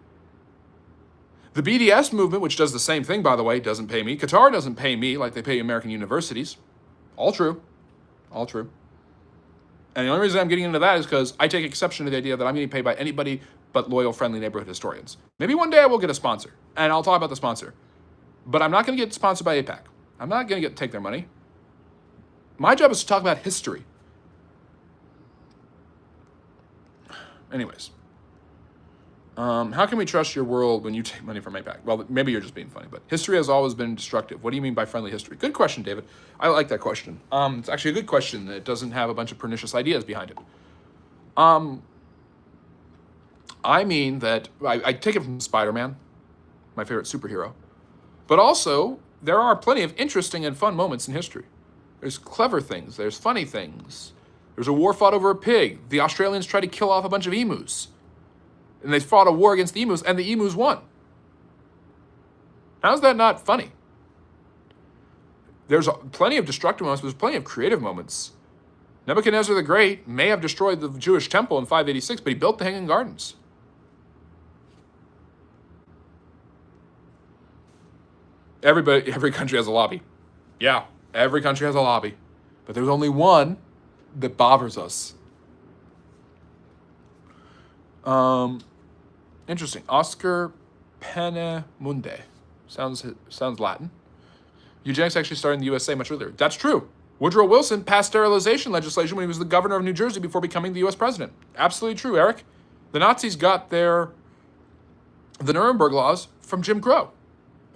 The BDS movement, which does the same thing, by the way, doesn't pay me. Qatar doesn't pay me like they pay American universities. All true. All true. And the only reason I'm getting into that is because I take exception to the idea that I'm getting paid by anybody but loyal, friendly neighborhood historians. Maybe one day I will get a sponsor, and I'll talk about the sponsor. But I'm not going to get sponsored by AIPAC. I'm not going to take their money. My job is to talk about history. Anyways. How can we trust your world when you take money from AIPAC? Well, maybe you're just being funny, but history has always been destructive. What do you mean by friendly history? Good question, David. I like that question. It's actually a good question that doesn't have a bunch of pernicious ideas behind it. I mean that I take it from Spider-Man, my favorite superhero, but also there are plenty of interesting and fun moments in history. There's clever things. There's funny things. There's a war fought over a pig. The Australians tried to kill off a bunch of emus. And they fought a war against the emus, and the emus won. How's that not funny? There's plenty of destructive moments, but there's plenty of creative moments. Nebuchadnezzar the Great may have destroyed the Jewish temple in 586, but he built the Hanging Gardens. Every country has a lobby. Yeah, every country has a lobby. But there's only one that bothers us. Interesting. Oscar Penemunde. Sounds Latin. Eugenics actually started in the USA much earlier. That's true. Woodrow Wilson passed sterilization legislation when he was the governor of New Jersey before becoming the US president. Absolutely true, Eric. The Nazis got the Nuremberg laws from Jim Crow.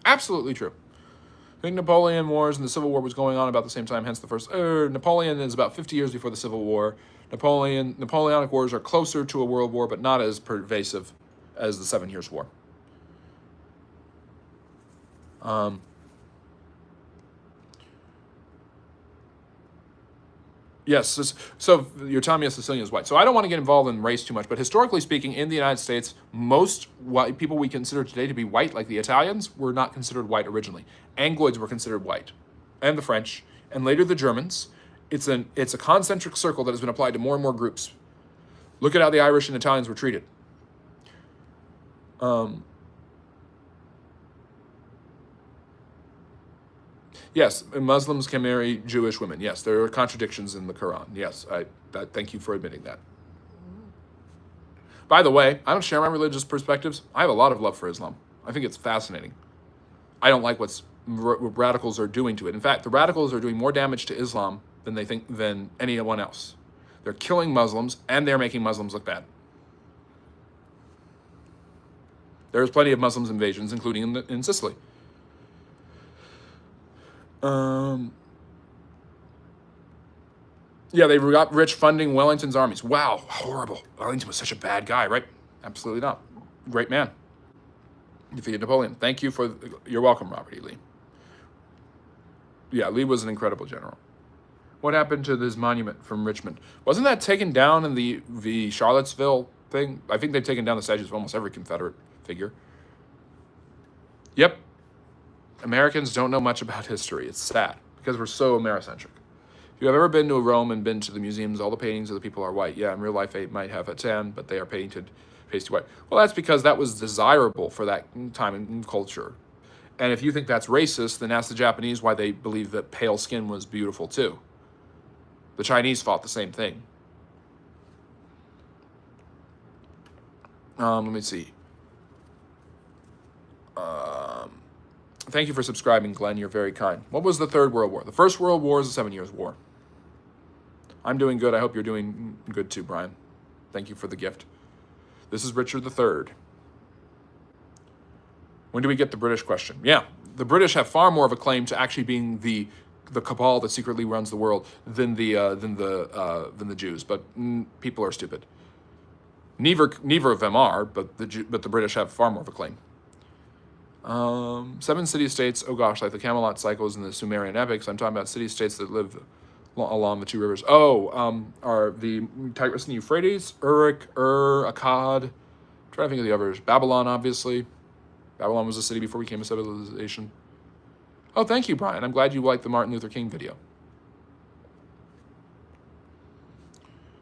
Absolutely true. I think Napoleon Wars and the Civil War was going on about the same time, hence the first... Napoleon is about 50 years before the Civil War. Napoleonic Wars are closer to a world war, but not as pervasive as the 7 Years' War. Yes, so you're telling me a Sicilian is white. So I don't want to get involved in race too much, but historically speaking, in the United States, most white people we consider today to be white, like the Italians, were not considered white originally. Angloids were considered white, and the French, and later the Germans. It's a concentric circle that has been applied to more and more groups. Look at how the Irish and Italians were treated. Yes, Muslims can marry Jewish women. Yes, there are contradictions in the Quran. Yes, I thank you for admitting that. By the way, I don't share my religious perspectives. I have a lot of love for Islam. I think it's fascinating. I don't like what radicals are doing to it. In fact, the radicals are doing more damage to Islam than anyone else. They're killing Muslims, and they're making Muslims look bad. There's plenty of Muslims invasions, including in Sicily. Yeah, they got rich funding Wellington's armies. Wow, horrible. Wellington was such a bad guy, right? Absolutely not. Great man. Defeated Napoleon. Thank you for... You're welcome, Robert E. Lee. Yeah, Lee was an incredible general. What happened to this monument from Richmond? Wasn't that taken down in the Charlottesville thing? I think they've taken down the statues of almost every Confederate figure. Yep. Americans don't know much about history. It's sad because we're so Americentric. If you have ever been to Rome and been to the museums, all the paintings of the people are white. Yeah, in real life they might have a tan, but they are painted pasty white. Well, that's because that was desirable for that time and culture. And if you think that's racist, then ask the Japanese why they believe that pale skin was beautiful too. The Chinese fought the same thing. Let me see. Thank you for subscribing, Glenn. You're very kind. What was the Third World War? The First World War is the 7 Years' War. I'm doing good. I hope you're doing good too, Brian. Thank you for the gift. This is Richard III. When do we get the British question? Yeah, the British have far more of a claim to actually being the cabal that secretly runs the world than the Jews. But people are stupid. Neither of them are, but the British have far more of a claim. 7 city-states, oh gosh, like the Camelot cycles and the Sumerian epics. I'm talking about city-states that live along the two rivers. Are the Tigris and Euphrates, Uruk, Akkad. I'm trying to think of the others. Babylon, obviously. Babylon was a city before we became a civilization. Oh, thank you, Brian. I'm glad you liked the Martin Luther King video.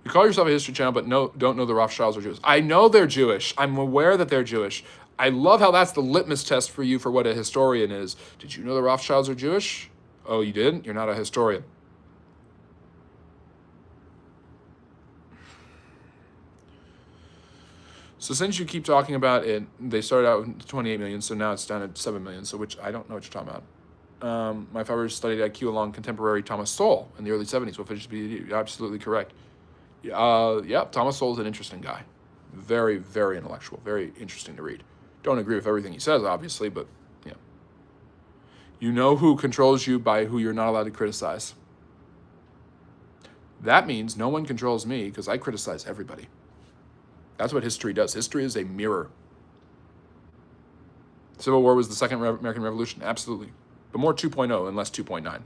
You call yourself a history channel, but don't know the Rothschilds are Jewish. I know they're Jewish. I'm aware that they're Jewish. I love how that's the litmus test for you for what a historian is. Did you know the Rothschilds are Jewish? Oh, you didn't? You're not a historian. So since you keep talking about it, they started out with 28 million, so now it's down at 7 million, so which I don't know what you're talking about. My father studied at Kew along contemporary Thomas Sowell in the early 70s. What finished be absolutely correct. Yeah, Thomas Sowell's an interesting guy. Very, very intellectual, very interesting to read. Don't agree with everything he says, obviously, but yeah. You know who controls you by who you're not allowed to criticize. That means no one controls me because I criticize everybody. That's what history does. History is a mirror. Civil War was the second American Revolution, absolutely. But more 2.0 and less 2.9.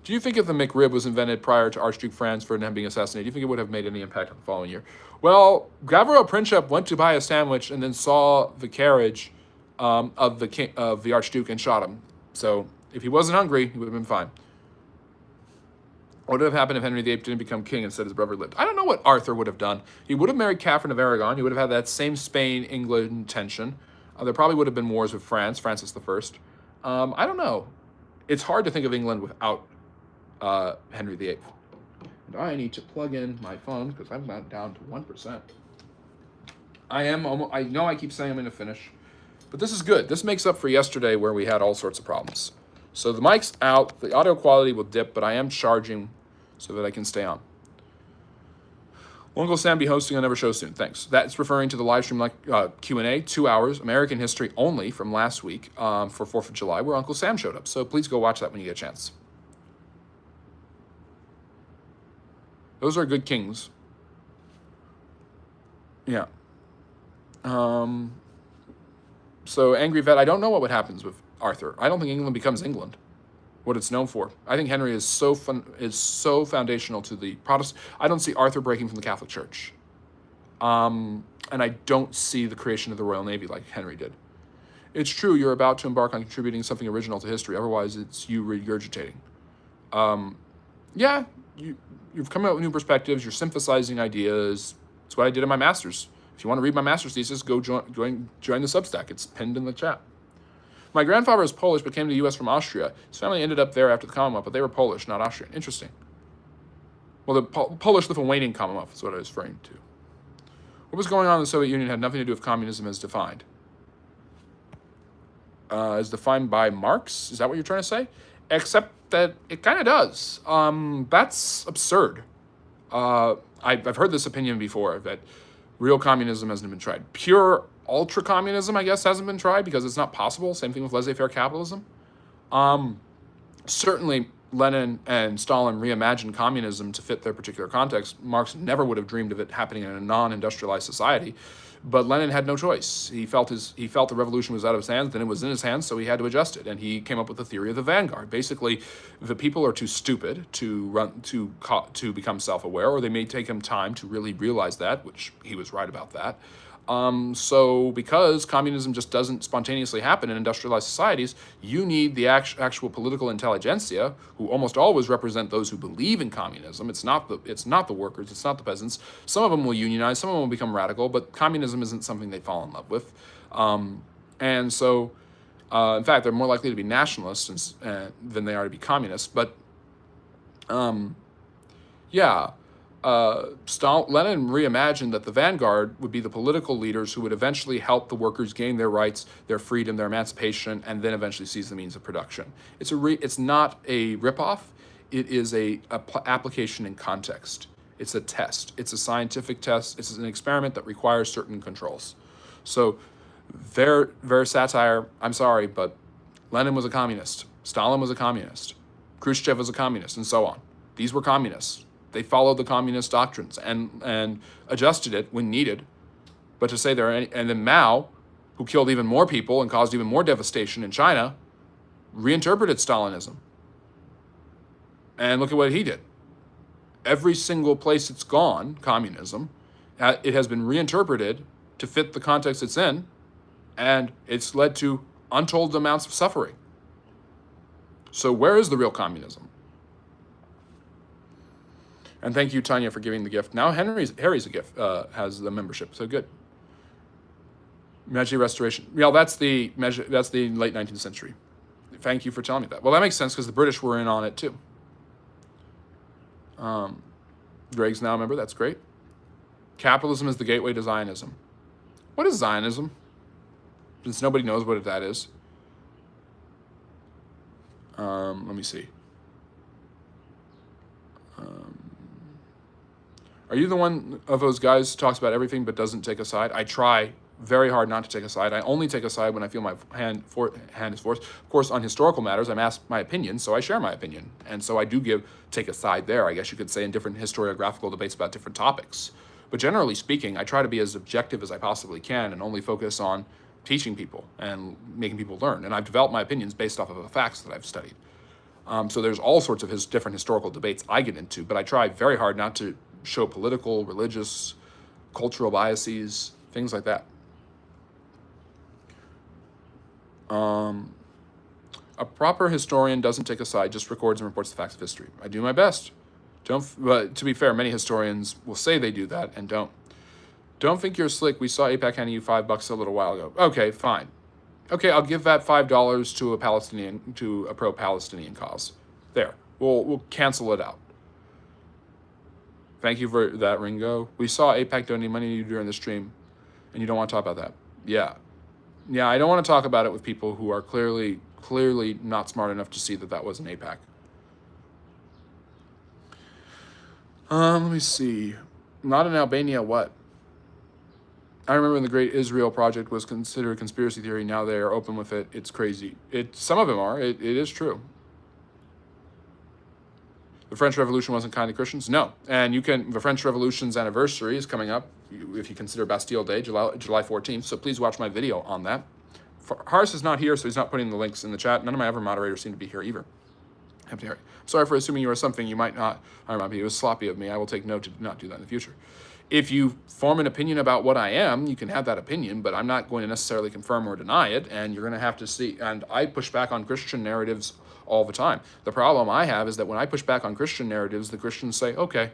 Do you think if the McRib was invented prior to Archduke Franz Ferdinand being assassinated, do you think it would have made any impact on the following year? Well, Gavrilo Princip went to buy a sandwich and then saw the carriage of the Archduke and shot him. So if he wasn't hungry, he would have been fine. What would have happened if Henry VIII didn't become king and instead his brother lived? I don't know what Arthur would have done. He would have married Catherine of Aragon. He would have had that same Spain-England tension. There probably would have been wars with France, Francis I. I don't know. It's hard to think of England without Henry VIII. And I need to plug in my phone because I'm not down to 1%. I know I keep saying I'm going to finish, but this is good. This makes up for yesterday where we had all sorts of problems. So the mic's out, the audio quality will dip, but I am charging so that I can stay on. Will Uncle Sam be hosting another show soon? Thanks. That's referring to the live stream Q&A, 2 hours, American history only from last week for 4th of July, where Uncle Sam showed up. So please go watch that when you get a chance. Those are good kings. Yeah. So Angry Vet, I don't know what happens with Arthur. I don't think England becomes England, what it's known for. I think Henry is so foundational to the Protestant. I don't see Arthur breaking from the Catholic Church. And I don't see the creation of the Royal Navy like Henry did. It's true, you're about to embark on contributing something original to history. Otherwise, it's you regurgitating. Yeah, you've come out with new perspectives. You're synthesizing ideas. That's what I did in my master's. If you want to read my master's thesis, go join the Substack. It's pinned in the chat. My grandfather is Polish, but came to the U.S. from Austria. His family ended up there after the Commonwealth, but they were Polish, not Austrian. Interesting. Well, the Polish-Lithuanian Commonwealth is what I was referring to. What was going on in the Soviet Union had nothing to do with communism as defined. As defined by Marx? Is that what you're trying to say? Except that it kind of does. That's absurd. I've heard this opinion before, that real communism hasn't been tried. Pure ultra-communism, I guess, hasn't been tried because it's not possible. Same thing with laissez-faire capitalism. Certainly, Lenin and Stalin reimagined communism to fit their particular context. Marx never would have dreamed of it happening in a non-industrialized society. But Lenin had no choice. He felt the revolution was out of his hands, then it was in his hands, so he had to adjust it. And he came up with the theory of the vanguard. Basically, the people are too stupid to become self-aware, or they may take him time to really realize that, which he was right about that. So because communism just doesn't spontaneously happen in industrialized societies, you need the actual political intelligentsia, who almost always represent those who believe in communism. It's not the workers, it's not the peasants. Some of them will unionize, some of them will become radical, but communism isn't something they fall in love with. And so, in fact, they're more likely to be nationalists than they are to be communists. But, yeah. Lenin reimagined that the vanguard would be the political leaders who would eventually help the workers gain their rights, their freedom, their emancipation, and then eventually seize the means of production. It's not a ripoff. It is a application in context. It's a test. It's a scientific test. It's an experiment that requires certain controls. So their satire, I'm sorry, but Lenin was a communist. Stalin was a communist. Khrushchev was a communist, and so on. These were communists. They followed the communist doctrines and adjusted it when needed. But to say there, and then Mao, who killed even more people and caused even more devastation in China, reinterpreted Stalinism. And look at what he did. Every single place it's gone, communism, it has been reinterpreted to fit the context it's in, and it's led to untold amounts of suffering. So where is the real communism? And thank you, Tanya, for giving the gift. Now Harry's a gift, has the membership, so good. Meiji Restoration. Yeah, that's the late 19th century. Thank you for telling me that. Well, that makes sense because the British were in on it too. Greg's now a member. That's great. Capitalism is the gateway to Zionism. What is Zionism? Since nobody knows what that is. Let me see. Are you the one of those guys who talks about everything but doesn't take a side? I try very hard not to take a side. I only take a side when I feel my hand is forced. Of course, on historical matters, I'm asked my opinion, so I share my opinion. And so I do take a side there, I guess you could say, in different historiographical debates about different topics. But generally speaking, I try to be as objective as I possibly can and only focus on teaching people and making people learn. And I've developed my opinions based off of the facts that I've studied. So there's all sorts of different historical debates I get into, but I try very hard not to show political, religious, cultural biases, things like that. A proper historian doesn't take a side, just records and reports the facts of history. I do my best. But to be fair, many historians will say they do that and don't. Don't think you're slick. We saw AIPAC handing you $5 a little while ago. Okay, fine. Okay, I'll give that $5 to a pro-Palestinian cause. There, we'll cancel it out. Thank you for that, Ringo. We saw AIPAC donating money to you during the stream, and you don't want to talk about that. Yeah, I don't want to talk about it with people who are clearly not smart enough to see that was an AIPAC. Let me see. Not in Albania, what? I remember when the Great Israel Project was considered a conspiracy theory. Now they are open with it. It's crazy. Some of them are. It is true. The French Revolution wasn't kind to Christians? No. And the French Revolution's anniversary is coming up, if you consider Bastille Day, July 14th. So please watch my video on that. Harris is not here, so he's not putting the links in the chat. None of my other moderators seem to be here either. Sorry for assuming you are something you might not. It was sloppy of me. I will take note to not do that in the future. If you form an opinion about what I am, you can have that opinion, but I'm not going to necessarily confirm or deny it, and you're going to have to see. And I push back on Christian narratives all the time. The problem I have is that when I push back on Christian narratives, the Christians say, okay.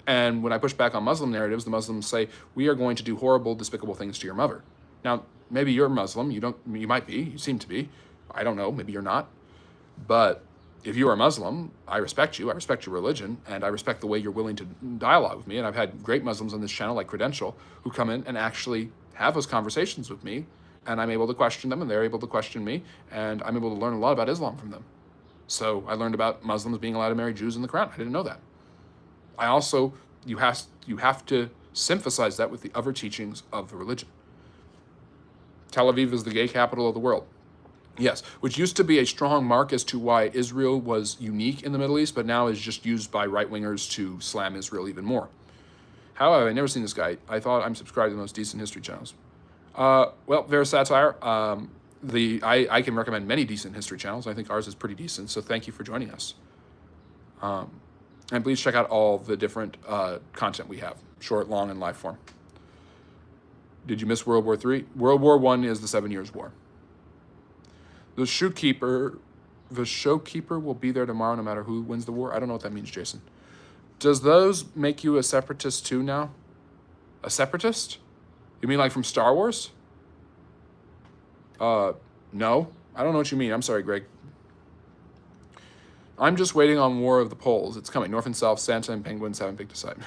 And when I push back on Muslim narratives, the Muslims say, we are going to do horrible, despicable things to your mother. Now, maybe you're Muslim. You might be. You seem to be. I don't know. Maybe you're not. But if you are Muslim, I respect you. I respect your religion, and I respect the way you're willing to dialogue with me. And I've had great Muslims on this channel, like Credential, who come in and actually have those conversations with me, and I'm able to question them, and they're able to question me, and I'm able to learn a lot about Islam from them. So I learned about Muslims being allowed to marry Jews in the Quran. I didn't know that. I also, you have to synthesize that with the other teachings of the religion. Tel Aviv is the gay capital of the world. Yes, which used to be a strong mark as to why Israel was unique in the Middle East, but now is just used by right-wingers to slam Israel even more. However, I've never seen this guy. I thought I'm subscribed to the most decent history channels. Well, Verisatire, I can recommend many decent history channels. I think ours is pretty decent, so thank you for joining us. And please check out all the different content we have, short, long, and live form. Did you miss World War III? World War I is the 7 Years' War. The showkeeper will be there tomorrow no matter who wins the war. I don't know what that means, Jason. Does those make you a separatist too now? A separatist? You mean like from Star Wars? No. I don't know what you mean. I'm sorry, Greg. I'm just waiting on War of the Poles. It's coming. North and South, Santa and Penguins haven't picked a side.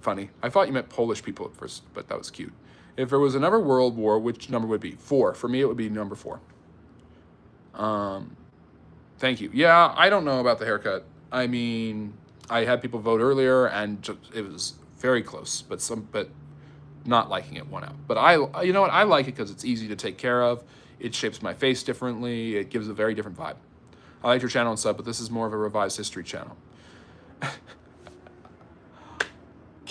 Funny. I thought you meant Polish people at first, but that was cute. If there was another world war, which number would it be? 4. For me, it would be number 4. Thank you. Yeah, I don't know about the haircut. I mean, I had people vote earlier, and it was very close, but not liking it won out. But you know what? I like it because it's easy to take care of. It shapes my face differently. It gives a very different vibe. I like your channel and sub, but this is more of a revised history channel.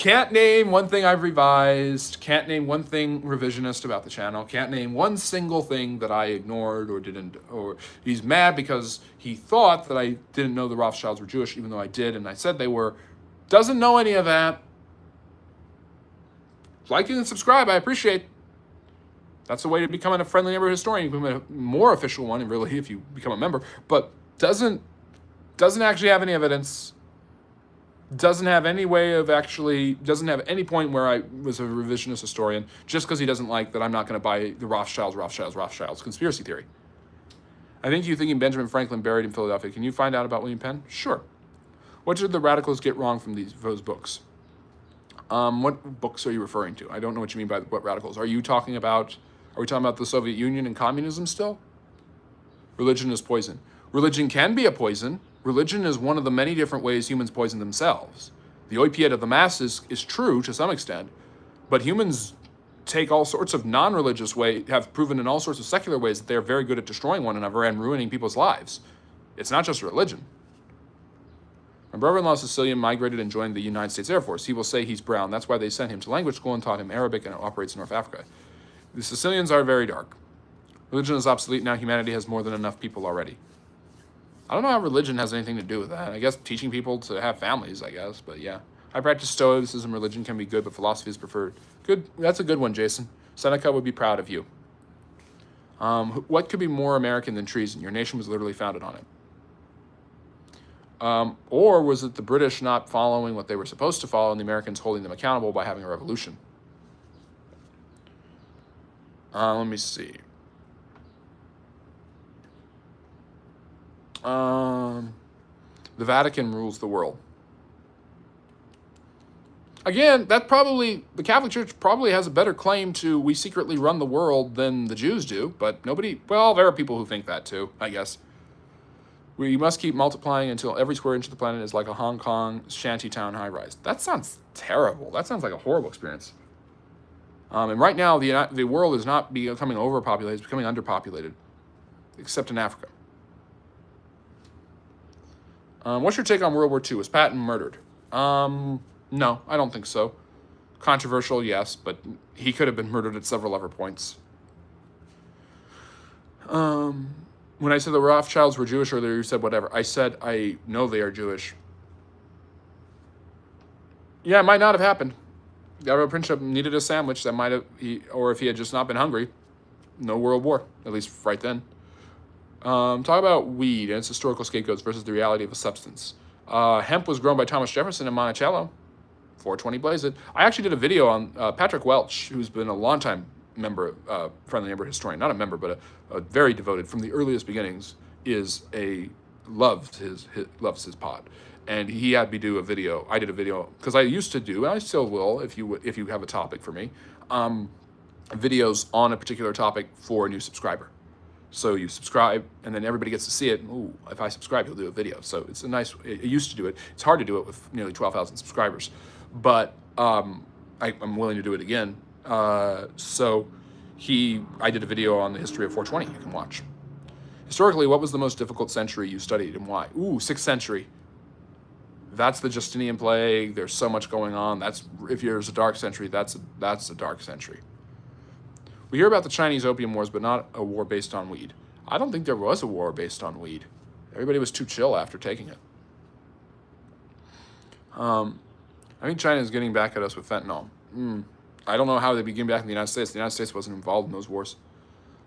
Can't name one thing I've revised. Can't name one thing revisionist about the channel. Can't name one single thing that I ignored or didn't. Or he's mad because he thought that I didn't know the Rothschilds were Jewish, even though I did, and I said they were. Doesn't know any of that. Like and subscribe, I appreciate. That's the way to become a friendly neighborhood historian. You become a more official one, really, if you become a member. But doesn't actually have any evidence. Doesn't have any way of actually, doesn't have any point where I was a revisionist historian, just because he doesn't like that I'm not going to buy the Rothschilds conspiracy theory. I think you're thinking Benjamin Franklin buried in Philadelphia. Can you find out about William Penn? Sure. What did the radicals get wrong from those books? What books are you referring to? I don't know what you mean by what radicals. Are we talking about the Soviet Union and communism still? Religion is poison. Religion can be a poison. Religion is one of the many different ways humans poison themselves. The opiate of the masses is true to some extent, but humans take all sorts of non-religious ways, have proven in all sorts of secular ways that they're very good at destroying one another and ruining people's lives. It's not just religion. My brother-in-law Sicilian migrated and joined the United States Air Force. He will say he's brown. That's why they sent him to language school and taught him Arabic, and it operates in North Africa. The Sicilians are very dark. Religion is obsolete now. Humanity has more than enough people already. I don't know how religion has anything to do with that. I guess teaching people to have families, I guess. But yeah. I practice Stoicism. Religion can be good, but philosophy is preferred. Good. That's a good one, Jason. Seneca would be proud of you. What could be more American than treason? Your nation was literally founded on it. Or was it the British not following what they were supposed to follow and the Americans holding them accountable by having a revolution? Let me see. The Vatican rules the world. Again, the Catholic Church probably has a better claim to we secretly run the world than the Jews do, but there are people who think that too, I guess. We must keep multiplying until every square inch of the planet is like a Hong Kong shantytown high-rise. That sounds terrible. That sounds like a horrible experience. And right now, the world is not becoming overpopulated, it's becoming underpopulated, except in Africa. What's your take on World War II? Was Patton murdered? No, I don't think so. Controversial, yes, but he could have been murdered at several other points. When I said the Rothschilds were Jewish earlier, you said whatever. I said I know they are Jewish. Yeah, it might not have happened. Gabriel Princip needed a sandwich. That might have, or if he had just not been hungry, no World War, at least right then. Talk about weed and its historical scapegoats versus the reality of a substance. Hemp was grown by Thomas Jefferson in Monticello. 420 blaze it. I actually did a video on Patrick Welch, who's been a longtime member, friendly neighborhood historian, not a member, but a very devoted from the earliest beginnings. Loves his pod, and he had me do a video. I did a video because I used to do, and I still will if you have a topic for me, videos on a particular topic for a new subscriber. So you subscribe, and then everybody gets to see it. Ooh, if I subscribe, you'll do a video. So it's it used to do it. It's hard to do it with nearly 12,000 subscribers, but I'm willing to do it again. So I did a video on the history of 420 you can watch. Historically, what was the most difficult century you studied and why? 6th century. That's the Justinian plague. There's so much going on. If there's a dark century, that's a dark century. We hear about the Chinese Opium Wars, but not a war based on weed. I don't think there was a war based on weed. Everybody was too chill after taking it. I think China is getting back at us with fentanyl. I don't know how they begin back in the United States. The United States wasn't involved in those wars.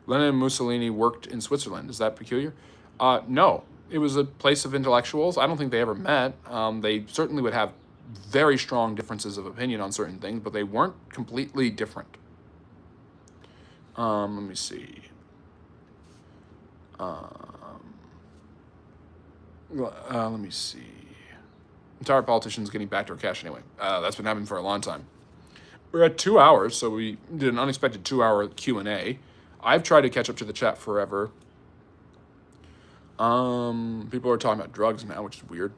Lenin and Mussolini worked in Switzerland. Is that peculiar? No. It was a place of intellectuals. I don't think they ever met. They certainly would have very strong differences of opinion on certain things, but they weren't completely different. Let me see. Let me see. Entire politicians getting backdoor cash anyway. That's been happening for a long time. We're at 2 hours, so we did an unexpected 2-hour Q&A. I've tried to catch up to the chat forever. People are talking about drugs now, which is weird.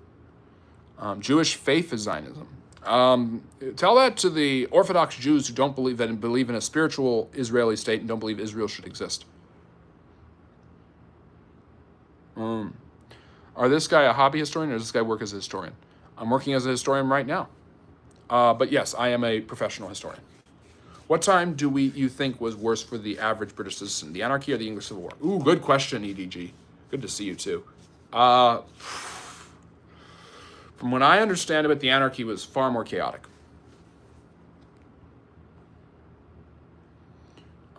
Jewish faith is Zionism. Tell that to the Orthodox Jews who don't believe in a spiritual Israeli state and don't believe Israel should exist. Are this guy a hobby historian or does this guy work as a historian? I'm working as a historian right now. But yes, I am a professional historian. What time do you think was worse for the average British citizen, the anarchy or the English Civil War? Ooh, good question, EDG. Good to see you too. Uh, from what I understand of it, the anarchy was far more chaotic.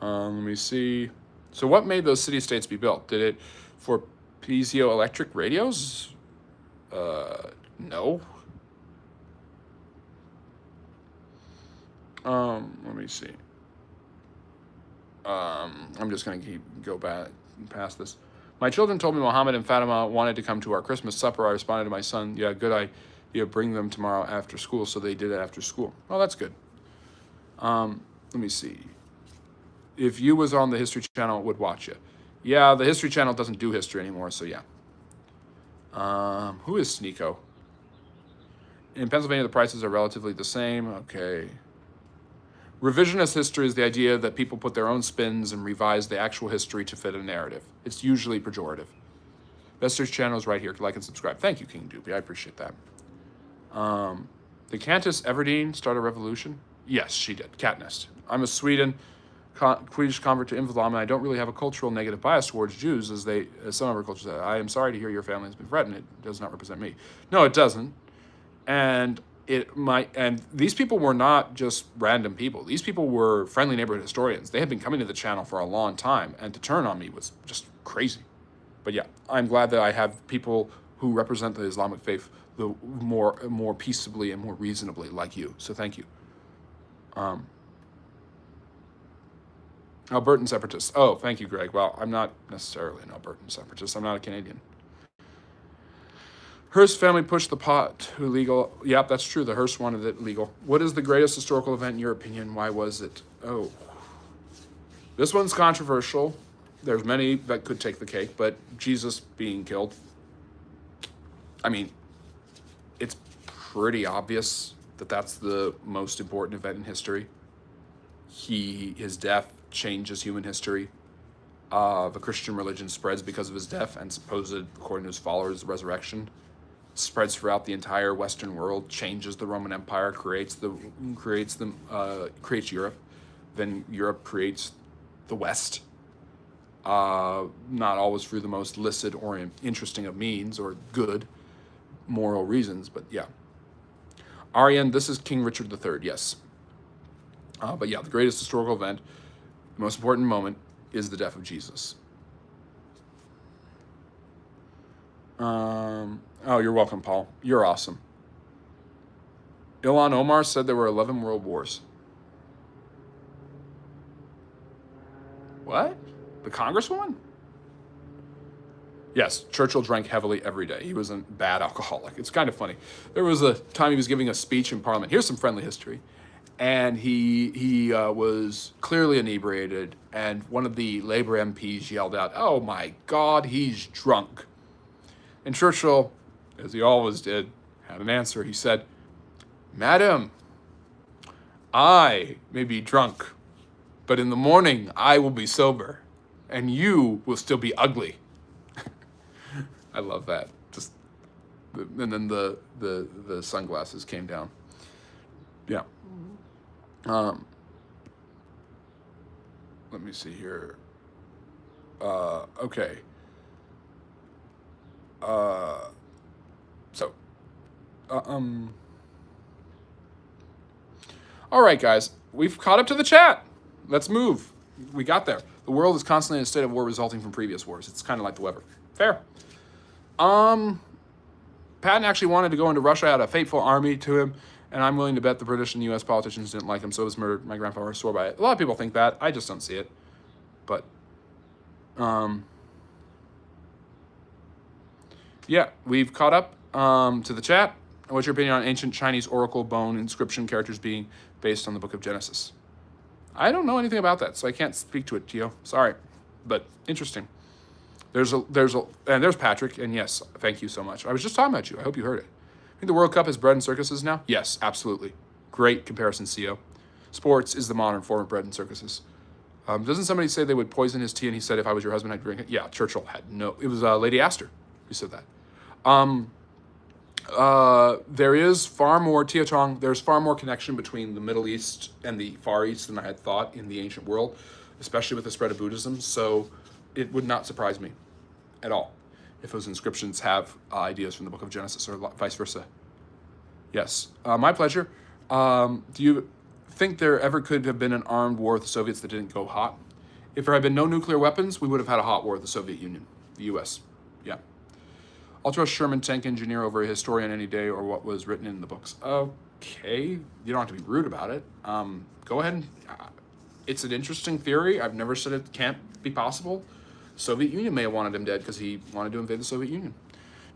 Let me see. So what made those city-states be built? Did it for piezoelectric radios? No. Let me see. I'm just gonna go back past this. My children told me Mohammed and Fatima wanted to come to our Christmas supper. I responded to my son, "Yeah, good idea. Bring them tomorrow after school." So they did it after school. Oh, that's good. Let me see. If you was on the History Channel, would watch you. Yeah, the History Channel doesn't do history anymore, so yeah. Who is Sneeko? In Pennsylvania, the prices are relatively the same. Okay. Revisionist history is the idea that people put their own spins and revise the actual history to fit a narrative. It's usually pejorative. Vester's channel is right here. Like and subscribe. Thank you, King Doobie. I appreciate that. Did Countess Everdeen start a revolution? Yes, she did. Katniss. I'm a Swedish convert to Islam, and I don't really have a cultural negative bias towards Jews as some of our cultures say. I am sorry to hear your family has been threatened. It does not represent me. No, it doesn't. And these people were not just random people. These people were friendly neighborhood historians. They had been coming to the channel for a long time, and to turn on me was just crazy. But yeah, I'm glad that I have people who represent the Islamic faith the more peaceably and more reasonably, like you. So thank you. Albertan separatist. Oh, thank you, Greg. Well, I'm not necessarily an Albertan separatist. I'm not a Canadian. Hearst family pushed the pot to legal. Yep, that's true. The Hearst wanted it legal. What is the greatest historical event in your opinion? Why was it? Oh, this one's controversial. There's many that could take the cake, but Jesus being killed. I mean, it's pretty obvious that that's the most important event in history. His death changes human history. The Christian religion spreads because of his death, and supposed, according to his followers, the resurrection spreads throughout the entire Western world, changes the Roman Empire, creates Europe. Then Europe creates the West. Not always through the most licit or interesting of means or good moral reasons, but yeah. Aryan, this is King Richard III, yes. But yeah, the greatest historical event, the most important moment, is the death of Jesus. Oh, you're welcome, Paul. You're awesome. Ilhan Omar said there were 11 world wars. What? The Congresswoman? Yes, Churchill drank heavily every day. He was a bad alcoholic. It's kind of funny. There was a time he was giving a speech in Parliament. Here's some friendly history. And he was clearly inebriated, and one of the Labour MPs yelled out, "Oh my God, he's drunk." And Churchill, as he always did, had an answer. He said, "Madam, I may be drunk, but in the morning I will be sober, and you will still be ugly." I love that. And then the sunglasses came down. Yeah. Let me see here. Okay. All right, guys. We've caught up to the chat. Let's move. We got there. The world is constantly in a state of war resulting from previous wars. It's kind of like the weather. Fair. Patton actually wanted to go into Russia, had a faithful army to him, and I'm willing to bet the British and the U.S. politicians didn't like him, so he was murdered. My grandfather swore by it. A lot of people think that. I just don't see it. But, yeah, we've caught up to the chat. What's your opinion on ancient Chinese oracle bone inscription characters being based on the Book of Genesis? I don't know anything about that, so I can't speak to it, Tio. Sorry, but interesting. There's Patrick, and yes, thank you so much. I was just talking about you. I hope you heard it. I think the World Cup is bread and circuses now? Yes, absolutely. Great comparison, CO. Sports is the modern form of bread and circuses. Doesn't somebody say they would poison his tea and he said, if I was your husband, I'd drink it? Yeah, Churchill had no... It was Lady Astor who said that. There is far more, Teotong, there's far more connection between the Middle East and the Far East than I had thought in the ancient world, especially with the spread of Buddhism. So it would not surprise me at all if those inscriptions have ideas from the book of Genesis or vice versa. Yes, my pleasure. Do you think there ever could have been an armed war with the Soviets that didn't go hot? If there had been no nuclear weapons, we would have had a hot war with the Soviet Union, the US. Yeah. I'll trust Sherman tank engineer over a historian any day or what was written in the books. Okay, you don't have to be rude about it. Go ahead and, it's an interesting theory. I've never said it can't be possible. Soviet Union may have wanted him dead because he wanted to invade the Soviet Union.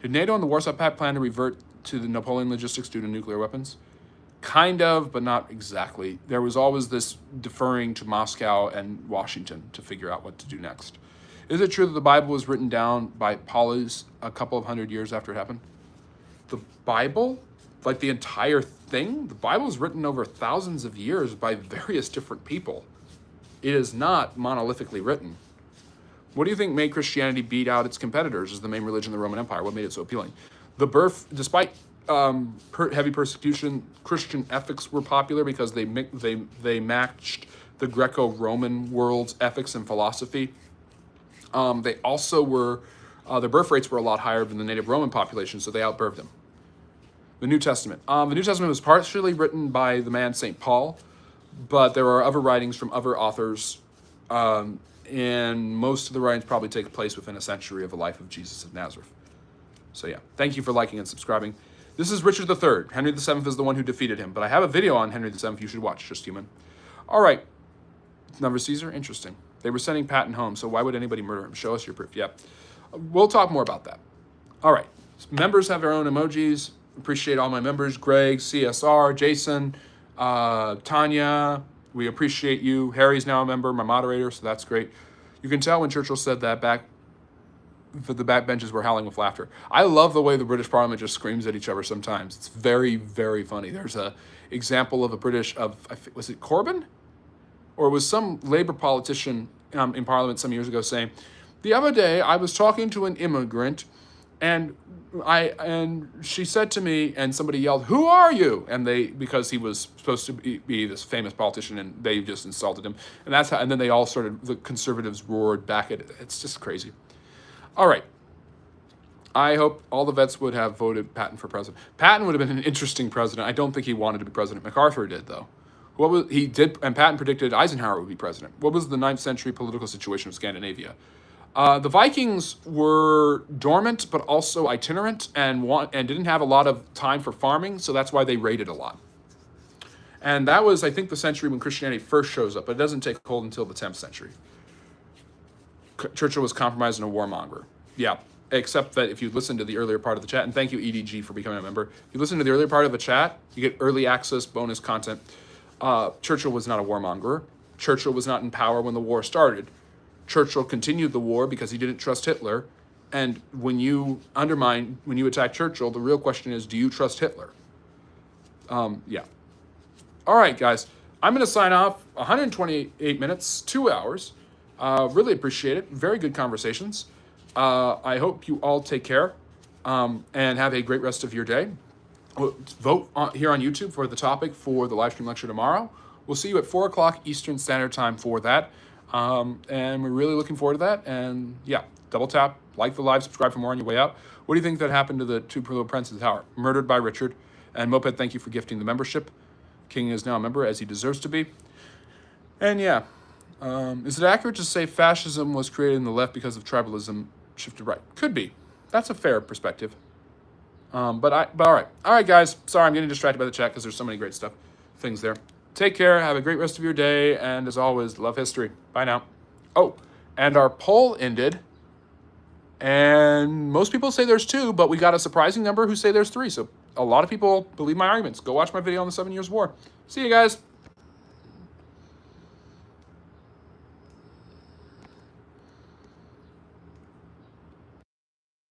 Did NATO and the Warsaw Pact plan to revert to the Napoleon logistics due to nuclear weapons? Kind of, but not exactly. There was always this deferring to Moscow and Washington to figure out what to do next. Is it true that the Bible was written down by Paulus a couple of hundred years after it happened? The Bible? Like the entire thing? The Bible is written over thousands of years by various different people. It is not monolithically written. What do you think made Christianity beat out its competitors as the main religion of the Roman Empire? What made it so appealing? The birth, despite heavy persecution, Christian ethics were popular because they matched the Greco-Roman world's ethics and philosophy. They also were, their birth rates were a lot higher than the native Roman population, so they outbirthed them. The New Testament. The New Testament was partially written by the man St. Paul, but there are other writings from other authors, and most of the writings probably take place within a century of the life of Jesus of Nazareth. So yeah, thank you for liking and subscribing. This is Richard III. Henry VII is the one who defeated him, but I have a video on Henry VII you should watch, just human. All right, number Caesar, interesting. They were sending Patton home, so why would anybody murder him? Show us your proof. Yeah, we'll talk more about that. All right, members have their own emojis. Appreciate all my members, Greg, CSR, Jason, Tanya. We appreciate you. Harry's now a member, my moderator, so that's great. You can tell when Churchill said that the backbenches were howling with laughter. I love the way the British Parliament just screams at each other sometimes. It's very, very funny. There's a example of was it Corbyn? Or was some Labour politician in Parliament some years ago saying, the other day I was talking to an immigrant and she said to me, and somebody yelled, "Who are you?" And because he was supposed to be this famous politician, and they just insulted him. And then they all the conservatives roared back at it. It's just crazy. All right. I hope all the vets would have voted Patton for president. Patton would have been an interesting president. I don't think he wanted to be president. MacArthur did, though. And Patton predicted Eisenhower would be president. What was the 9th century political situation of Scandinavia? The Vikings were dormant, but also itinerant, and didn't have a lot of time for farming, so that's why they raided a lot. And that was, I think, the century when Christianity first shows up, but it doesn't take hold until the 10th century. Churchill was compromised and a warmonger. Yeah, except that if you listen to the earlier part of the chat, and thank you, EDG, for becoming a member. If you listen to the earlier part of the chat, you get early access, bonus content. Churchill was not a warmonger. Churchill was not in power when the war started. Churchill continued the war because he didn't trust Hitler. And when you attack Churchill, the real question is, do you trust Hitler? Yeah. All right, guys. I'm going to sign off. 128 minutes, 2 hours. Really appreciate it. Very good conversations. I hope you all take care and have a great rest of your day. Vote here on YouTube for the topic for the live stream lecture tomorrow. We'll see you at 4 o'clock Eastern Standard Time for that. And we're really looking forward to that. And yeah, double tap, like the live, subscribe for more on your way out. What do you think that happened to the two little princes of the tower? Murdered by Richard. And Moped, thank you for gifting the membership. King is now a member, as he deserves to be. And yeah, is it accurate to say fascism was created in the left because of tribalism shifted right? Could be. That's a fair perspective. But all right, guys. Sorry, I'm getting distracted by the chat because there's so many great things there. Take care. Have a great rest of your day. And as always, love history. Bye now. Oh, and our poll ended. And most people say there's 2, but we got a surprising number who say there's 3. So a lot of people believe my arguments. Go watch my video on the 7 Years' War. See you guys.